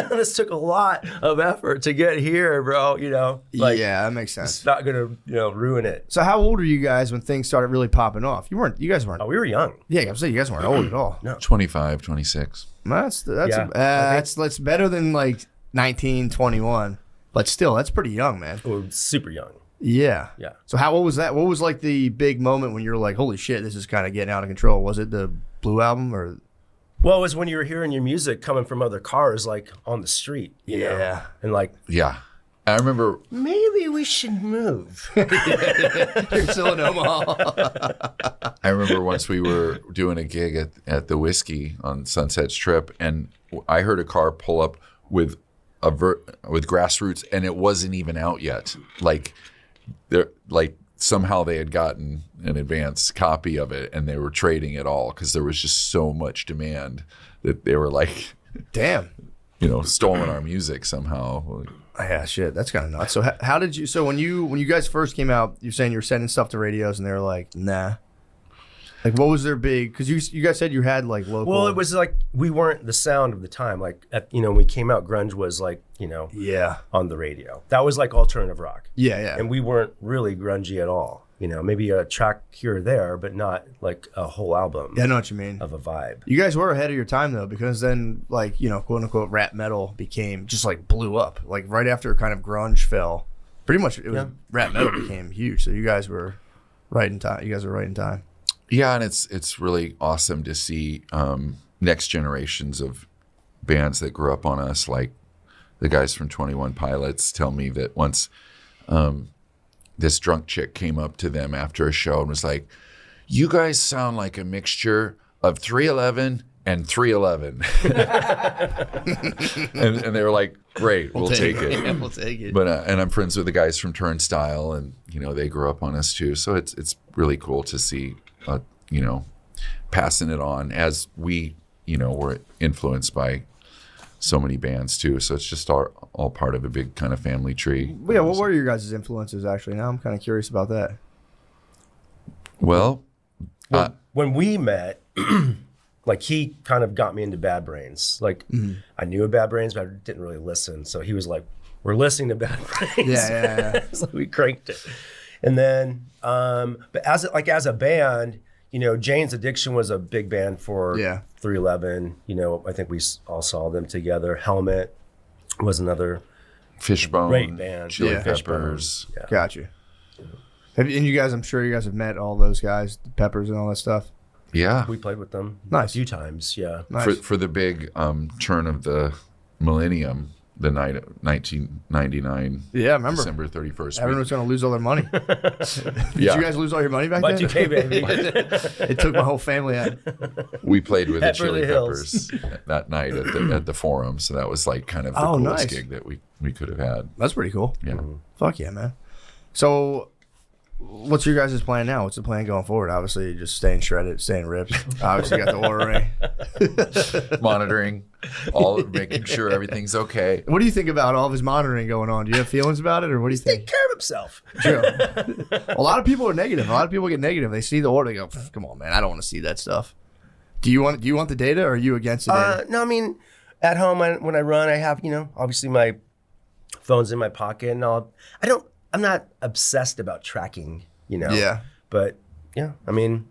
this took a lot of effort to get here, bro. Yeah, that makes sense. It's not gonna, ruin it. So how old were you guys when things started really popping off? You guys weren't. Oh, we were young. Yeah, I'm saying you guys weren't old at all. No. 25, 26. That's Yeah, that's better than like 19, 21. But still, that's pretty young, man. We were super young. Yeah. Yeah. So what was that? What was like the big moment when you're like, holy shit, this is kind of getting out of control? Was it the Blue album or? Well, it was when you were hearing your music coming from other cars, like on the street. You know? And like, Yeah. I remember maybe we should move. You're still in Omaha. I remember once we were doing a gig at the Whiskey on Sunset Strip, and I heard a car pull up with with Grassroots, and it wasn't even out yet. Somehow they had gotten an advance copy of it, and they were trading it all because there was just so much demand that they were like, Damn. stolen our music somehow. Yeah, shit, that's kind of nuts. So how did you? So when you guys first came out, you're saying you're sending stuff to radios, and they were like, nah. Like, what was their big? Because you guys said you had like local. Well, it was like we weren't the sound of the time. Like, when we came out, grunge was like, Yeah. on the radio. That was like alternative rock. Yeah. And we weren't really grungy at all. Maybe a track here or there, but not like a whole album Yeah, I know what you mean. of a vibe. You guys were ahead of your time though, because then like quote unquote rap metal became just like blew up. Like right after kind of grunge fell, pretty much it was rap metal became huge. So you guys were right in time. You guys were right in time. Yeah, and it's really awesome to see next generations of bands that grew up on us, like the guys from 21 Pilots tell me that once this drunk chick came up to them after a show and was like, "You guys sound like a mixture of 311 and 311." and they were like, "Great, we'll take it." Yeah, we'll take it. But and I'm friends with the guys from Turnstile, and they grew up on us too. So it's really cool to see, passing it on as we were influenced by so many bands too. So it's just all part of a big kind of family tree. Yeah, what were your guys' influences actually? Now I'm kind of curious about that. Well, When we met, like he kind of got me into Bad Brains. Like I knew of Bad Brains, but I didn't really listen. So he was like, "We're listening to Bad Brains." Yeah. So we cranked it. And then, but as a band, Jane's Addiction was a big band for 311. I think we all saw them together. Helmet was another Fishbone, great band. Chili Yeah. Peppers. Yeah. Got you. And you guys, I'm sure you guys have met all those guys, the Peppers and all that stuff. Yeah, We played with them Nice. a few times. Yeah. Nice. for the big turn of the millennium, the night of 1999. Yeah, I remember. December 31st. Everyone was going to lose all their money. Did Yeah. you guys lose all your money back Y2K, then? baby. It took my whole family out. We played with the At Chili Beverly Hills. Peppers that night at the Forum. So that was like kind of the Oh, coolest nice. gig that we could have had. That's pretty cool. Yeah. Fuck yeah, man. So, what's your guys' plan now? What's the plan going forward? Obviously, just staying shredded, staying ripped. Obviously, you got the Aura ring. Monitoring, making sure everything's okay. What do you think about all of his monitoring going on? Do you have feelings about it, or what do you Take think? care of himself. True. A lot of people are negative. A lot of people get negative. They see the Aura, they go, "Come on, man, I don't want to see that stuff." Do you want the data, or are you against the data? No, I mean, at home when I run, I have obviously my phone's in my pocket, and I'm not obsessed about tracking, Yeah. But yeah, I mean,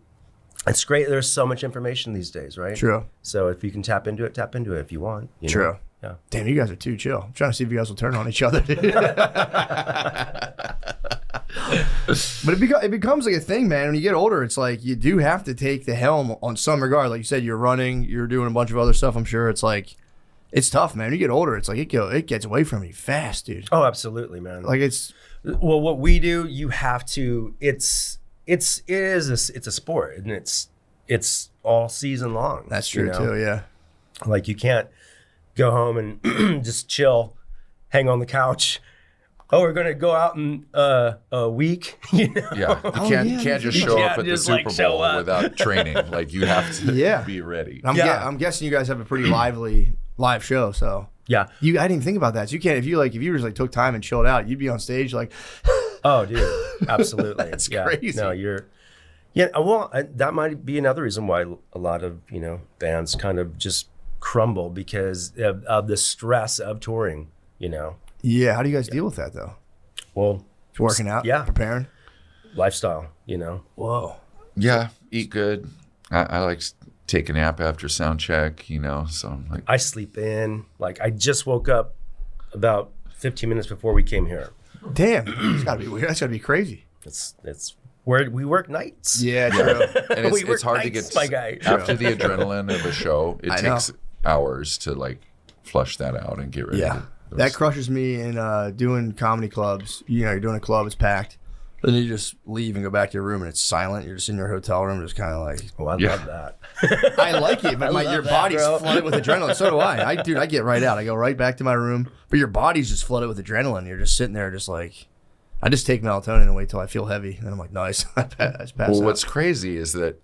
it's great. There's so much information these days, right? True. So if you can tap into it if you want. True. Yeah. Damn, you guys are too chill. I'm trying to see if you guys will turn on each other. But it becomes like a thing, man. When you get older, it's like you do have to take the helm on some regard. Like you said, you're running, you're doing a bunch of other stuff. I'm sure it's like, it's tough, man. When you get older, it's like it gets away from you fast, dude. Oh, absolutely, man. Like it's Well, what we do, you have to. It's a sport, and it's all season long. that's true too. Yeah. Like you can't go home and just chill, hang on the couch oh, we're gonna go out in a week. You know? Yeah, you can't just show up at the just, like, Super show Bowl up. without training. Like you have to be ready. I'm guessing you guys have a pretty lively live show, so Yeah. I didn't even think about that. So you can't if you just like took time and chilled out, you'd be on stage like Oh, dude, absolutely. That's yeah. crazy. No, well, that might be another reason why a lot of bands kind of just crumble because of the stress of touring. Yeah, how do you guys deal with that though? Well, Working out, preparing. lifestyle. Whoa. Yeah, eat good. I like take a nap after sound check. So I'm like, I sleep in. Like I just woke up about 15 minutes before we came here. Damn, it's gotta be weird. That's gotta be crazy. It's where we work nights. Yeah, true. and We it's work hard to nights, get my guy. after the adrenaline of a show. It I know. takes hours to like flush that out and get ready. Yeah, that crushes me in doing comedy clubs. You're doing a club, it's packed. Then you just leave and go back to your room and it's silent. You're just in your hotel room, just kind of like. Oh, I love that. I like it, but your that, body's bro. flooded with adrenaline. So do I. I get right out. I go right back to my room, but your body's just flooded with adrenaline. You're just sitting there, just like. I just take melatonin and wait till I feel heavy, and then I'm like, nice. I pass Well, out. what's crazy is that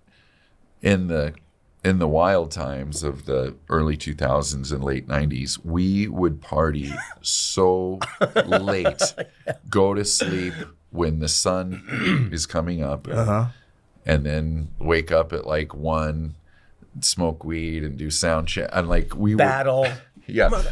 in the wild times of the early 2000s and late 90s, we would party so late, go to sleep when the sun is coming up, and then wake up at like 1, smoke weed and do sound check, and like we Battle. Yeah. What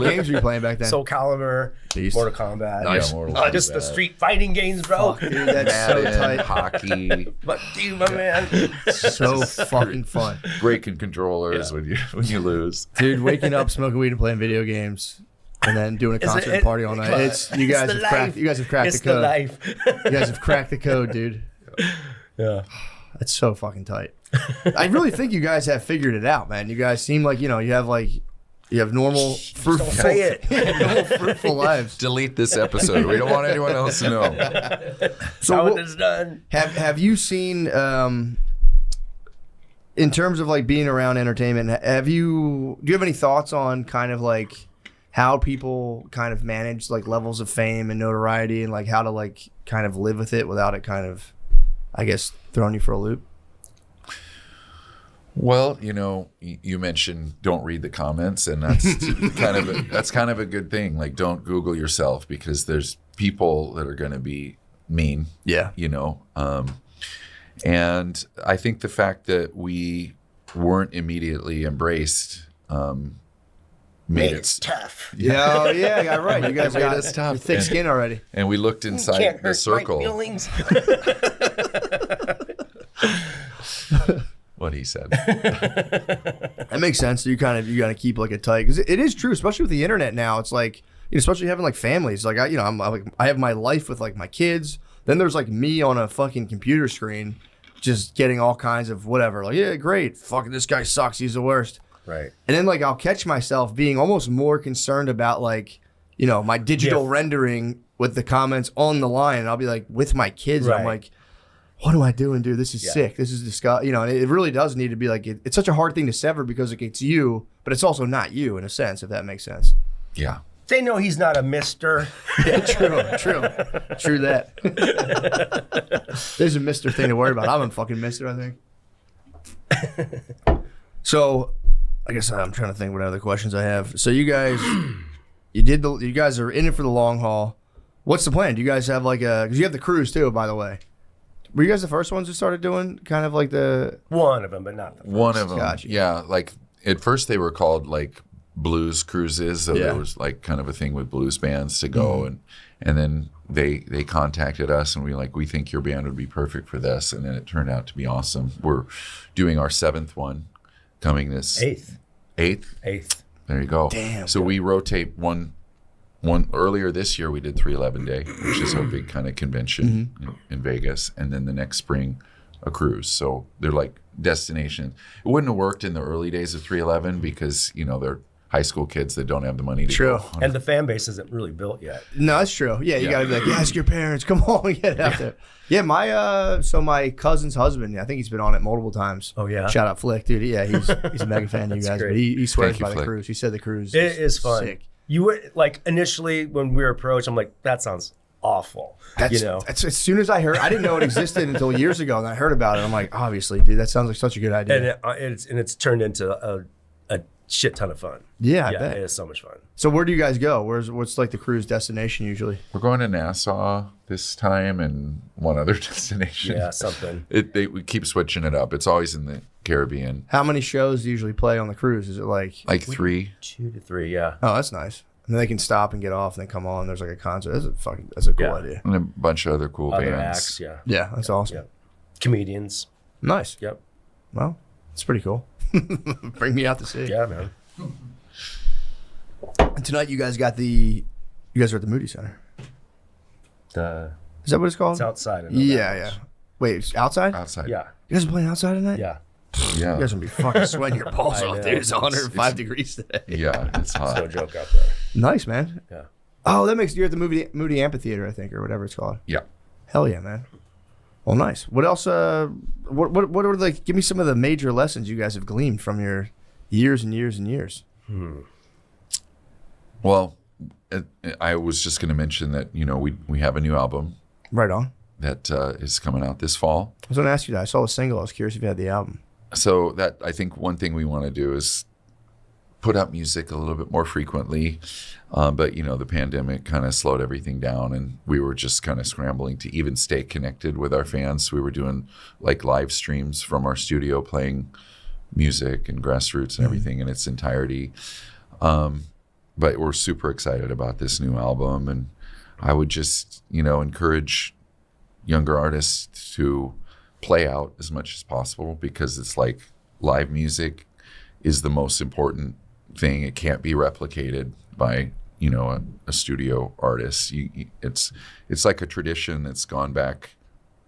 games were you playing back then? Soul Calibur, Beast. Mortal Kombat. Nice. Yeah, Mortal Just the Kombat. street fighting games, bro. Fuck, dude, that's so Madden, tight. hockey, But dude, my man. So fucking fun. breaking controllers when you lose. Dude, waking up, smoking weed, and playing video games, and then doing a concert and party all night. Come on. You guys It's have the cracked. life. You guys have cracked It's the code. the life. You guys have cracked the code, dude. Yeah. That's so fucking tight. I really think you guys have figured it out, man. You guys seem like you have normal fruitful, say it. normal fruitful lives. Delete this episode. We don't want anyone else to know. So How what- it is done. have you seen in terms of like being around entertainment, do you have any thoughts on kind of like how people kind of manage like levels of fame and notoriety and like how to like kind of live with it without it kind of, I guess, throwing you for a loop? Well, you mentioned don't read the comments, and that's kind of a good thing. Like, don't Google yourself because there's people that are going to be mean. Yeah. And I think the fact that we weren't immediately embraced made it tough. Yeah, oh, yeah, got right. You guys Made got us tough. thick And- skin already. And we looked inside Can't the hurt circle. my feelings. What he said. That makes sense. So you got to keep like a tight, because it is true, especially with the internet now. It's like, especially having like families. Like I have my life with like my kids. Then there's like me on a fucking computer screen, just getting all kinds of whatever. Like, yeah, great. Fucking this guy sucks. He's the worst. Right. And then like I'll catch myself being almost more concerned about like, my digital rendering with the comments on the line. And I'll be like with my kids. And I'm Right. like, what am I doing, dude? This is sick. This is disgusting. And it really does need to be like, it's such a hard thing to sever because it's you, but it's also not you in a sense, if that makes sense. Yeah. They know he's not a mister. Yeah, true that. There's a Mr. thing to worry about. I'm a fucking Mr., I think. So, I guess I'm trying to think what other questions I have. So you guys, you guys are in it for the long haul. What's the plan? Do you guys have like because you have the cruise too, by the way. Were you guys the first ones who started doing kind of like the? One of them, but not the first. One of them. Gotcha. Yeah. Like at first they were called like blues cruises. So there was like kind of a thing with blues bands to go. And then they contacted us and we think your band would be perfect for this. And then it turned out to be awesome. We're doing our 7th one coming this Eighth. 8th. There you go. Damn. So we rotate one earlier this year we did 311 Day, which is our big kind of convention in Vegas, and then the next spring a cruise. So they're like destinations. It wouldn't have worked in the early days of 311 because they're high school kids that don't have the money to go. And the fan base isn't really built yet. No, that's true. Yeah, you gotta be like, ask your parents. Come on, get out there. Yeah, my cousin's husband. I think he's been on it multiple times. Oh, yeah? Shout out Flick, dude. Yeah, he's a mega fan of you guys. great. But he swears Thank you, by the Flick. cruise. He said the cruise It is fun. sick. you would like initially when we were approached, I'm like, that sounds awful. That's as soon as I heard, I didn't know it existed until years ago, and I heard about it. I'm like, obviously, dude, that sounds like such a good idea. And it's turned into a shit ton of fun. Yeah, I bet. It is so much fun. So where do you guys go? What's like the cruise destination usually? We're going to Nassau this time and one other destination. Yeah, something. We keep switching it up. It's always in the Caribbean. How many shows do you usually play on the cruise? Is it like 3? 2 to 3, yeah. Oh, that's nice. And then they can stop and get off and then come on. There's like a concert. That's a cool Yeah. idea. And a bunch of other cool Other bands. acts, yeah. Yeah, that's awesome. Yeah. Comedians. Nice. Yep. Well, it's pretty cool. Bring me out to see. Yeah, man. And tonight you guys are at the Moody Center. Is that what it's called? It's outside. Yeah. Wait, it's outside? Outside. Yeah. You guys are playing outside tonight? Yeah. Yeah. You guys are gonna be fucking sweating your balls I off, know. dude. It's 105 degrees today. Yeah, it's hot. No joke out there. Nice, man. Yeah. Oh, that makes you're at the Moody Amphitheater, I think, or whatever it's called. Yeah. Hell yeah, man. Well, nice. What else? What are like? Give me some of the major lessons you guys have gleaned from your years and years and years. Well, I was just going to mention that, we have a new album Right on. that is coming out this fall. I was going to ask you that. I saw the single. I was curious if you had the album. So that I think one thing we want to do is put out music a little bit more frequently. But, the pandemic kind of slowed everything down, and we were just kind of scrambling to even stay connected with our fans. We were doing like live streams from our studio playing music and Grassroots and everything in its entirety. But we're super excited about this new album, and I would just, encourage younger artists to play out as much as possible, because it's like live music is the most important thing. It can't be replicated by, a studio artist. It's like a tradition that's gone back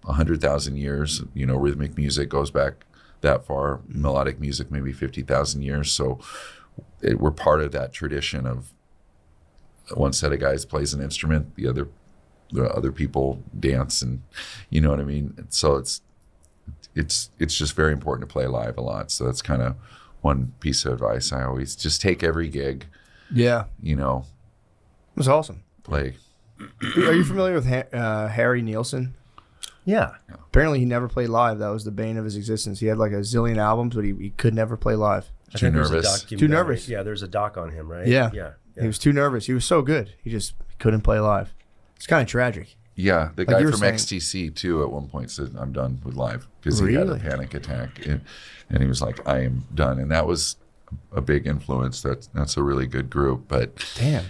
100,000 years. Rhythmic music goes back that far. Melodic music, maybe 50,000 years. So we're part of that tradition of one set of guys plays an instrument, the other people dance, and you know what I mean. So it's just very important to play live a lot. So that's kind of one piece of advice I always just take every gig. Yeah. It was awesome. Play. Are you familiar with Harry Nilsson? Yeah. Apparently, he never played live. That was the bane of his existence. He had like a zillion albums, but he could never play live. I Too think there's a nervous. documentary. Too nervous. Yeah, there's a doc on him, right? Yeah. Yeah. He was too nervous. He was so good. He just couldn't play live. It's kind of tragic. Yeah, the Like guy you were from saying. XTC too at one point said, "I'm done with live," because he had a Really? panic attack, and he was like, "I am done." And that was a big influence. That's a really good group. But Damn.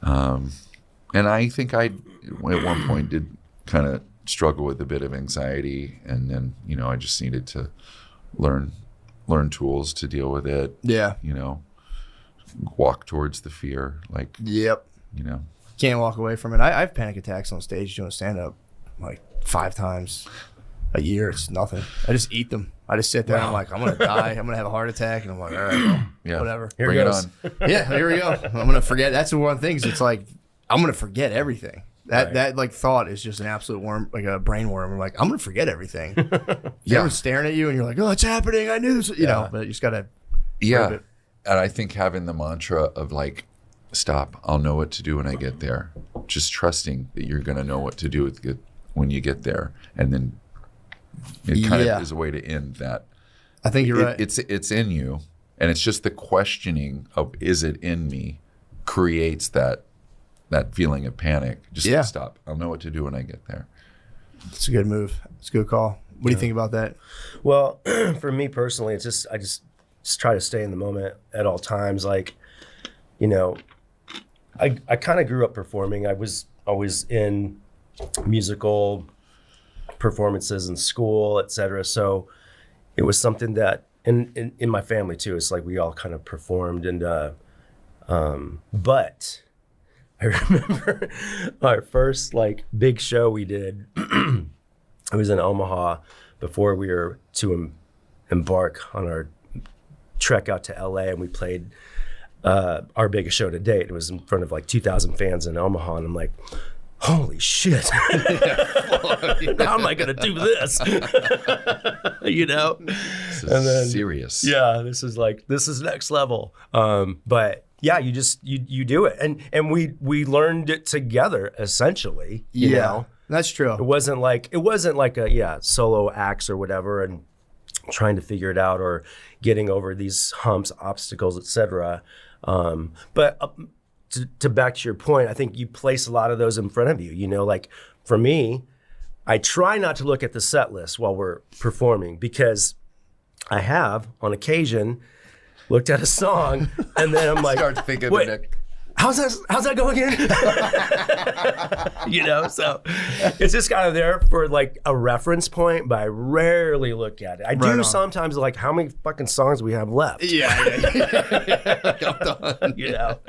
and I think I at one point did kind of struggle with a bit of anxiety, and then I just needed to learn tools to deal with it. Yeah. Walk towards the fear, like Yep. Can't walk away from it. I have panic attacks on stage doing stand-up like 5 times a year. It's nothing. I just eat them. I just sit there and I'm like, I'm going to die. I'm going to have a heart attack. And I'm like, all right, well, yeah, whatever. Bring it on. Yeah, here we go. I'm going to forget. That's the one thing. It's like, I'm going to forget everything. That like thought is just an absolute worm, like a brain worm. I'm like, I'm going to forget everything. Everyone's staring at you and you're like, oh, it's happening. I knew this, but you just got to. Yeah. And I think having the mantra of like, stop, I'll know what to do when I get there. Just trusting that you're going to know what to do when you get there. And then it kind of is a way to end that. I think you're right. It's in you. And it's just the questioning of, is it in me, creates that feeling of panic. Just stop. I'll know what to do when I get there. It's a good move. It's a good call. What do you think about that? Well, for me personally, it's just I just try to stay in the moment at all times. Like, I kind of grew up performing. I was always in musical performances in school, etc. So it was something that in my family too. It's like we all kind of performed, and but I remember our first like big show we did. It was in Omaha before we were to embark on our trek out to LA, and we played our biggest show to date. It was in front of like 2,000 fans in Omaha, and I'm like, holy shit. How am I gonna do this? This is serious. Yeah, this is next level. But yeah, you just you do it, and we learned it together essentially. You know? That's true. It wasn't like a solo acts or whatever, and trying to figure it out or getting over these humps, obstacles, etc. But to back to your point, I think you place a lot of those in front of you. You know, like for me, I try not to look at the set list while we're performing because I have on occasion looked at a song and then I'm like, Start thinking wait, the next. how's that go again? You know, so it's just kind of there for like a reference point, but I rarely look at it. I do sometimes like how many fucking songs we have left. Yeah. You know,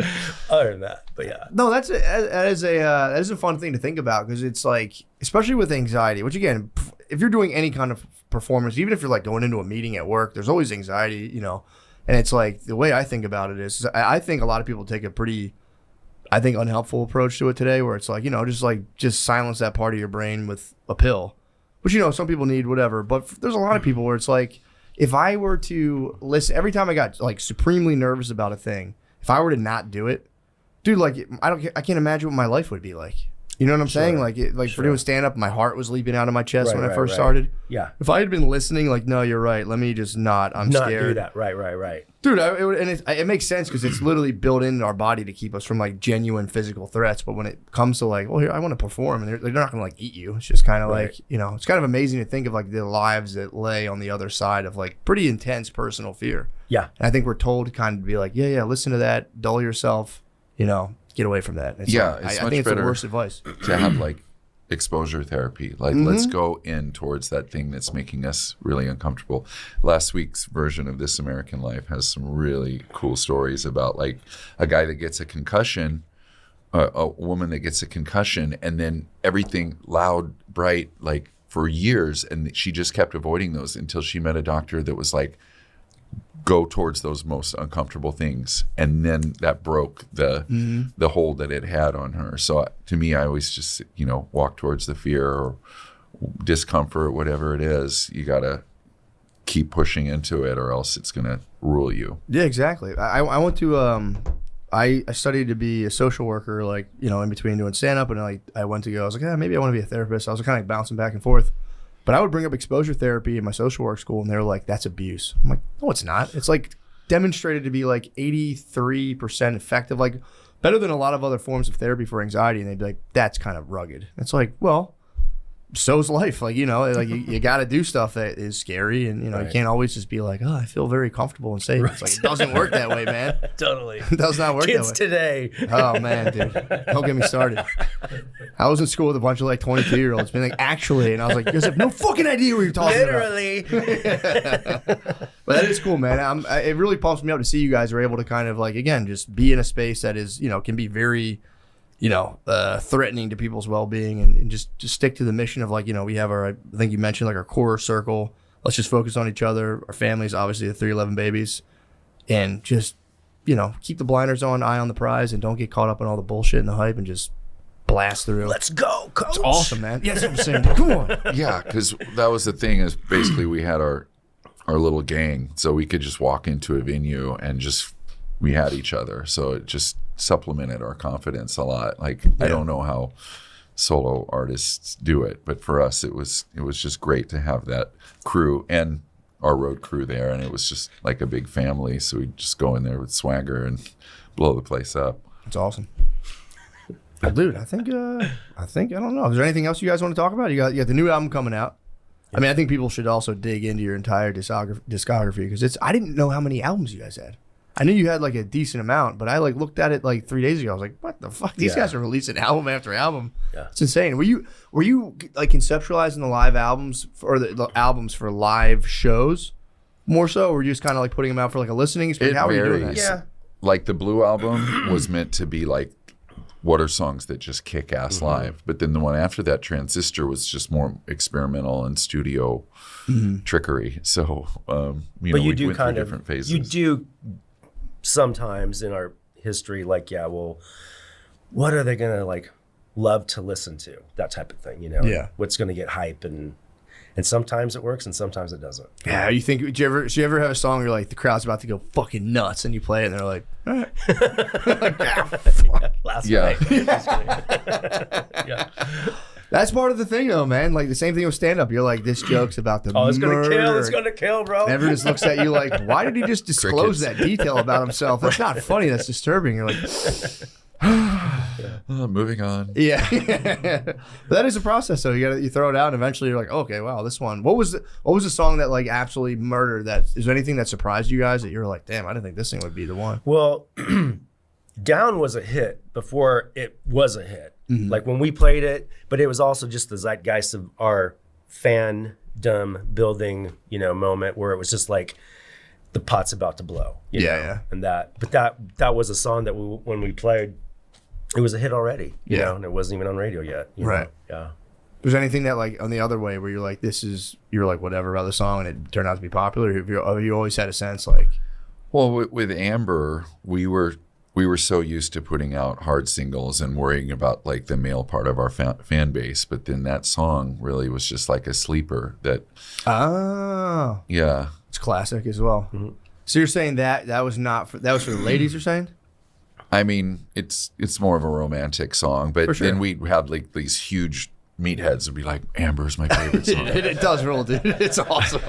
other than that, but yeah. No, that is a fun thing to think about because it's like, especially with anxiety, which again, if you're doing any kind of performance, even if you're like going into a meeting at work, there's always anxiety, you know. And it's like the way I think about it is I think a lot of people take a pretty, I think, unhelpful approach to it today where it's like, you know, just silence that part of your brain with a pill, which, you know, some people need, whatever. But there's a lot of people where it's like, if I were to listen, every time I got like supremely nervous about a thing, if I were to not do it, dude, like I can't imagine what my life would be like. You know what I'm saying? Like for doing stand up, my heart was leaping out of my chest when I first started. Yeah. If I had been listening, like, no, you're right. Let me just not. I'm Not scared. do that. Right. Dude, it makes sense because it's literally built into our body to keep us from like genuine physical threats. But when it comes to like, well, here, I want to perform, and they're not gonna like eat you. It's just kind of like, you know, it's kind of amazing to think of like the lives that lay on the other side of like pretty intense personal fear. Yeah. And I think we're told to kind of be like, yeah, listen to that, dull yourself, you know, get away from that. It's Yeah, like, it's I much think it's better the worst advice. to have like exposure therapy. Like, let's go in towards that thing that's making us really uncomfortable. Last week's version of This American Life has some really cool stories about like a guy that gets a concussion, a woman that gets a concussion, and then everything loud, bright, like for years, and she just kept avoiding those until she met a doctor that was like, go towards those most uncomfortable things, and then that broke the hold that it had on her. So to me, I always just, you know, walk towards the fear or discomfort, whatever it is. You gotta keep pushing into it, or else it's gonna rule you. Yeah, exactly. I went to I studied to be a social worker, like, you know, in between doing stand up, and I went to go. I was like, maybe I want to be a therapist. I was kind of like bouncing back and forth. But I would bring up exposure therapy in my social work school, and they were like, that's abuse. I'm like, no, it's not. It's like demonstrated to be like 83% effective, like better than a lot of other forms of therapy for anxiety. And they'd be like, that's kind of rugged. It's like, well, so's life. Like, you know, like you got to do stuff that is scary. And, you know, you can't always just be like, oh, I feel very comfortable and safe. It's like, it doesn't work that way, man. Totally. It does not work Kids that way. today. Oh, man, dude. Don't get me started. I was in school with a bunch of like 22-year-olds being like, actually, and I was like, you guys have no fucking idea what you're talking about. Literally. But that is cool, man. It really pumps me up to see you guys are able to kind of like, again, just be in a space that is, you know, can be very, you know, threatening to people's well-being, and just stick to the mission of like, you know, we have our, I think you mentioned like our core circle. Let's just focus on each other, our families, obviously the 311 babies, and just, you know, keep the blinders on, eye on the prize, and don't get caught up in all the bullshit and the hype, and just blast through. Let's go, coach. It's awesome, man. Yeah, that's what I'm saying. Come on. Yeah, because that was the thing, is basically we had our little gang, so we could just walk into a venue and just, we had each other. So it just supplemented our confidence a lot. Like, I don't know how solo artists do it, but for us, it was just great to have that crew and our road crew there. And it was just like a big family. So we just go in there with swagger and blow the place up. It's awesome. Well, dude, I think I don't know. Is there anything else you guys want to talk about? You got the new album coming out. I mean, I think people should also dig into your entire discography, because I didn't know how many albums you guys had. I knew you had like a decent amount, but I like looked at it like 3 days ago. I was like, what the fuck? These guys are releasing album after album. Yeah. It's insane. Were you like conceptualizing the live albums or the albums for live shows more so, or were you just kind of like putting them out for like a listening experience? How were you doing that? Yeah. Like the Blue album was meant to be like, what are songs that just kick ass live? But then the one after that, Transistor, was just more experimental and studio trickery. So, we went through different phases. You do sometimes in our history, like, yeah, well, what are they going to like love to listen to? That type of thing, you know? Yeah. What's going to get hype? And And sometimes it works and sometimes it doesn't. Yeah, you think, do you ever have a song where you're like, the crowd's about to go fucking nuts, and you play it and they're like, all right. Last Yeah. night. Yeah. That's part of the thing though, man. Like the same thing with stand-up. You're like, this joke's about to Oh, it's going to kill. murder. It's going to kill, bro. And everyone just looks at you like, why did he just disclose Crickets. that detail about himself? That's not funny. That's disturbing. You're like, Moving on. yeah. But that is a process though. You throw it out and eventually you're like, okay, wow, this one. What was the song that like absolutely murdered that? Is there anything that surprised you guys that you were like, damn, I didn't think this thing would be the one? Well, Down was a hit before it was a hit. Mm-hmm. Like when we played it, but it was also just the zeitgeist of our fandom building, moment where it was just like the pot's about to blow. you Yeah, know? yeah. And that was a song that when we played, it was a hit already. You Yeah. know, and it wasn't even on radio yet. you Right. know? Yeah. Was there anything that like on the other way where you're like, you're like whatever about the song and it turned out to be popular? Or have you always had a sense like, Well, with Amber, we were so used to putting out hard singles and worrying about like the male part of our fan base, but then that song really was just like a sleeper. That yeah, it's classic as well. Mm-hmm. So you're saying that was for the ladies? You're saying? I mean, it's more of a romantic song, but For sure. then we'd have like these huge meatheads would be like, Amber's my favorite song. It does roll, dude. It's awesome.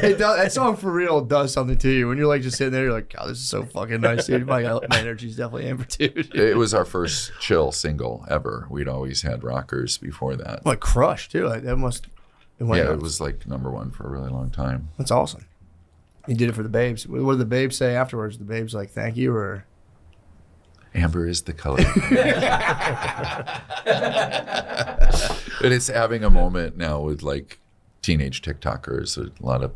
It does. That song for real does something to you when you're like just sitting there. You're like, God, this is so fucking nice, dude. My energy's definitely Amber, dude. It was our first chill single ever. We'd always had rockers before that. Like Crush too. Like, that must. It was like #1 for a really long time. That's awesome. You did it for the babes. What did the babes say afterwards? The babes like, thank you, or Amber is the color. But it's having a moment now with like teenage TikTokers. A lot of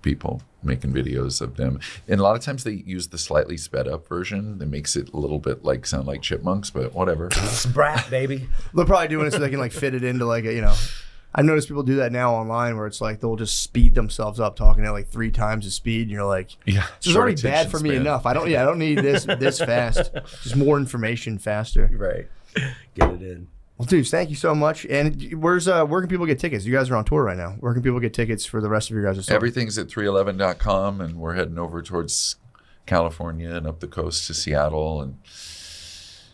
people making videos of them. And a lot of times they use the slightly sped up version that makes it a little bit like sound like chipmunks, but whatever. It's brat, baby. they're probably doing it so they can like fit it into like a, I notice people do that now online where it's like they'll just speed themselves up talking at like 3 times the speed and you're like, Yeah. this is already bad for me enough. I don't need this fast. Just more information faster. Right. Get it in. Well, dudes, thank you so much. And where can people get tickets? You guys are on tour right now. Where can people get tickets for the rest of your guys' songs? Everything's at 311.com, and we're heading over towards California and up the coast to Seattle,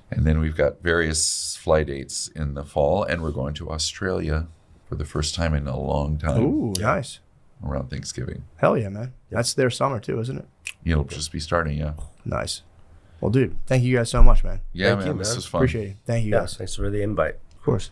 and then we've got various flight dates in the fall, and we're going to Australia for the first time in a long time. Ooh, nice. Around Thanksgiving. Hell yeah, man. That's their summer too, isn't it? It'll just be starting, yeah. Nice. Well, dude, thank you guys so much, man. Yeah, Thank you, this man. was fun. Appreciate it. Thank you Yeah. guys. Thanks for the invite. Of course.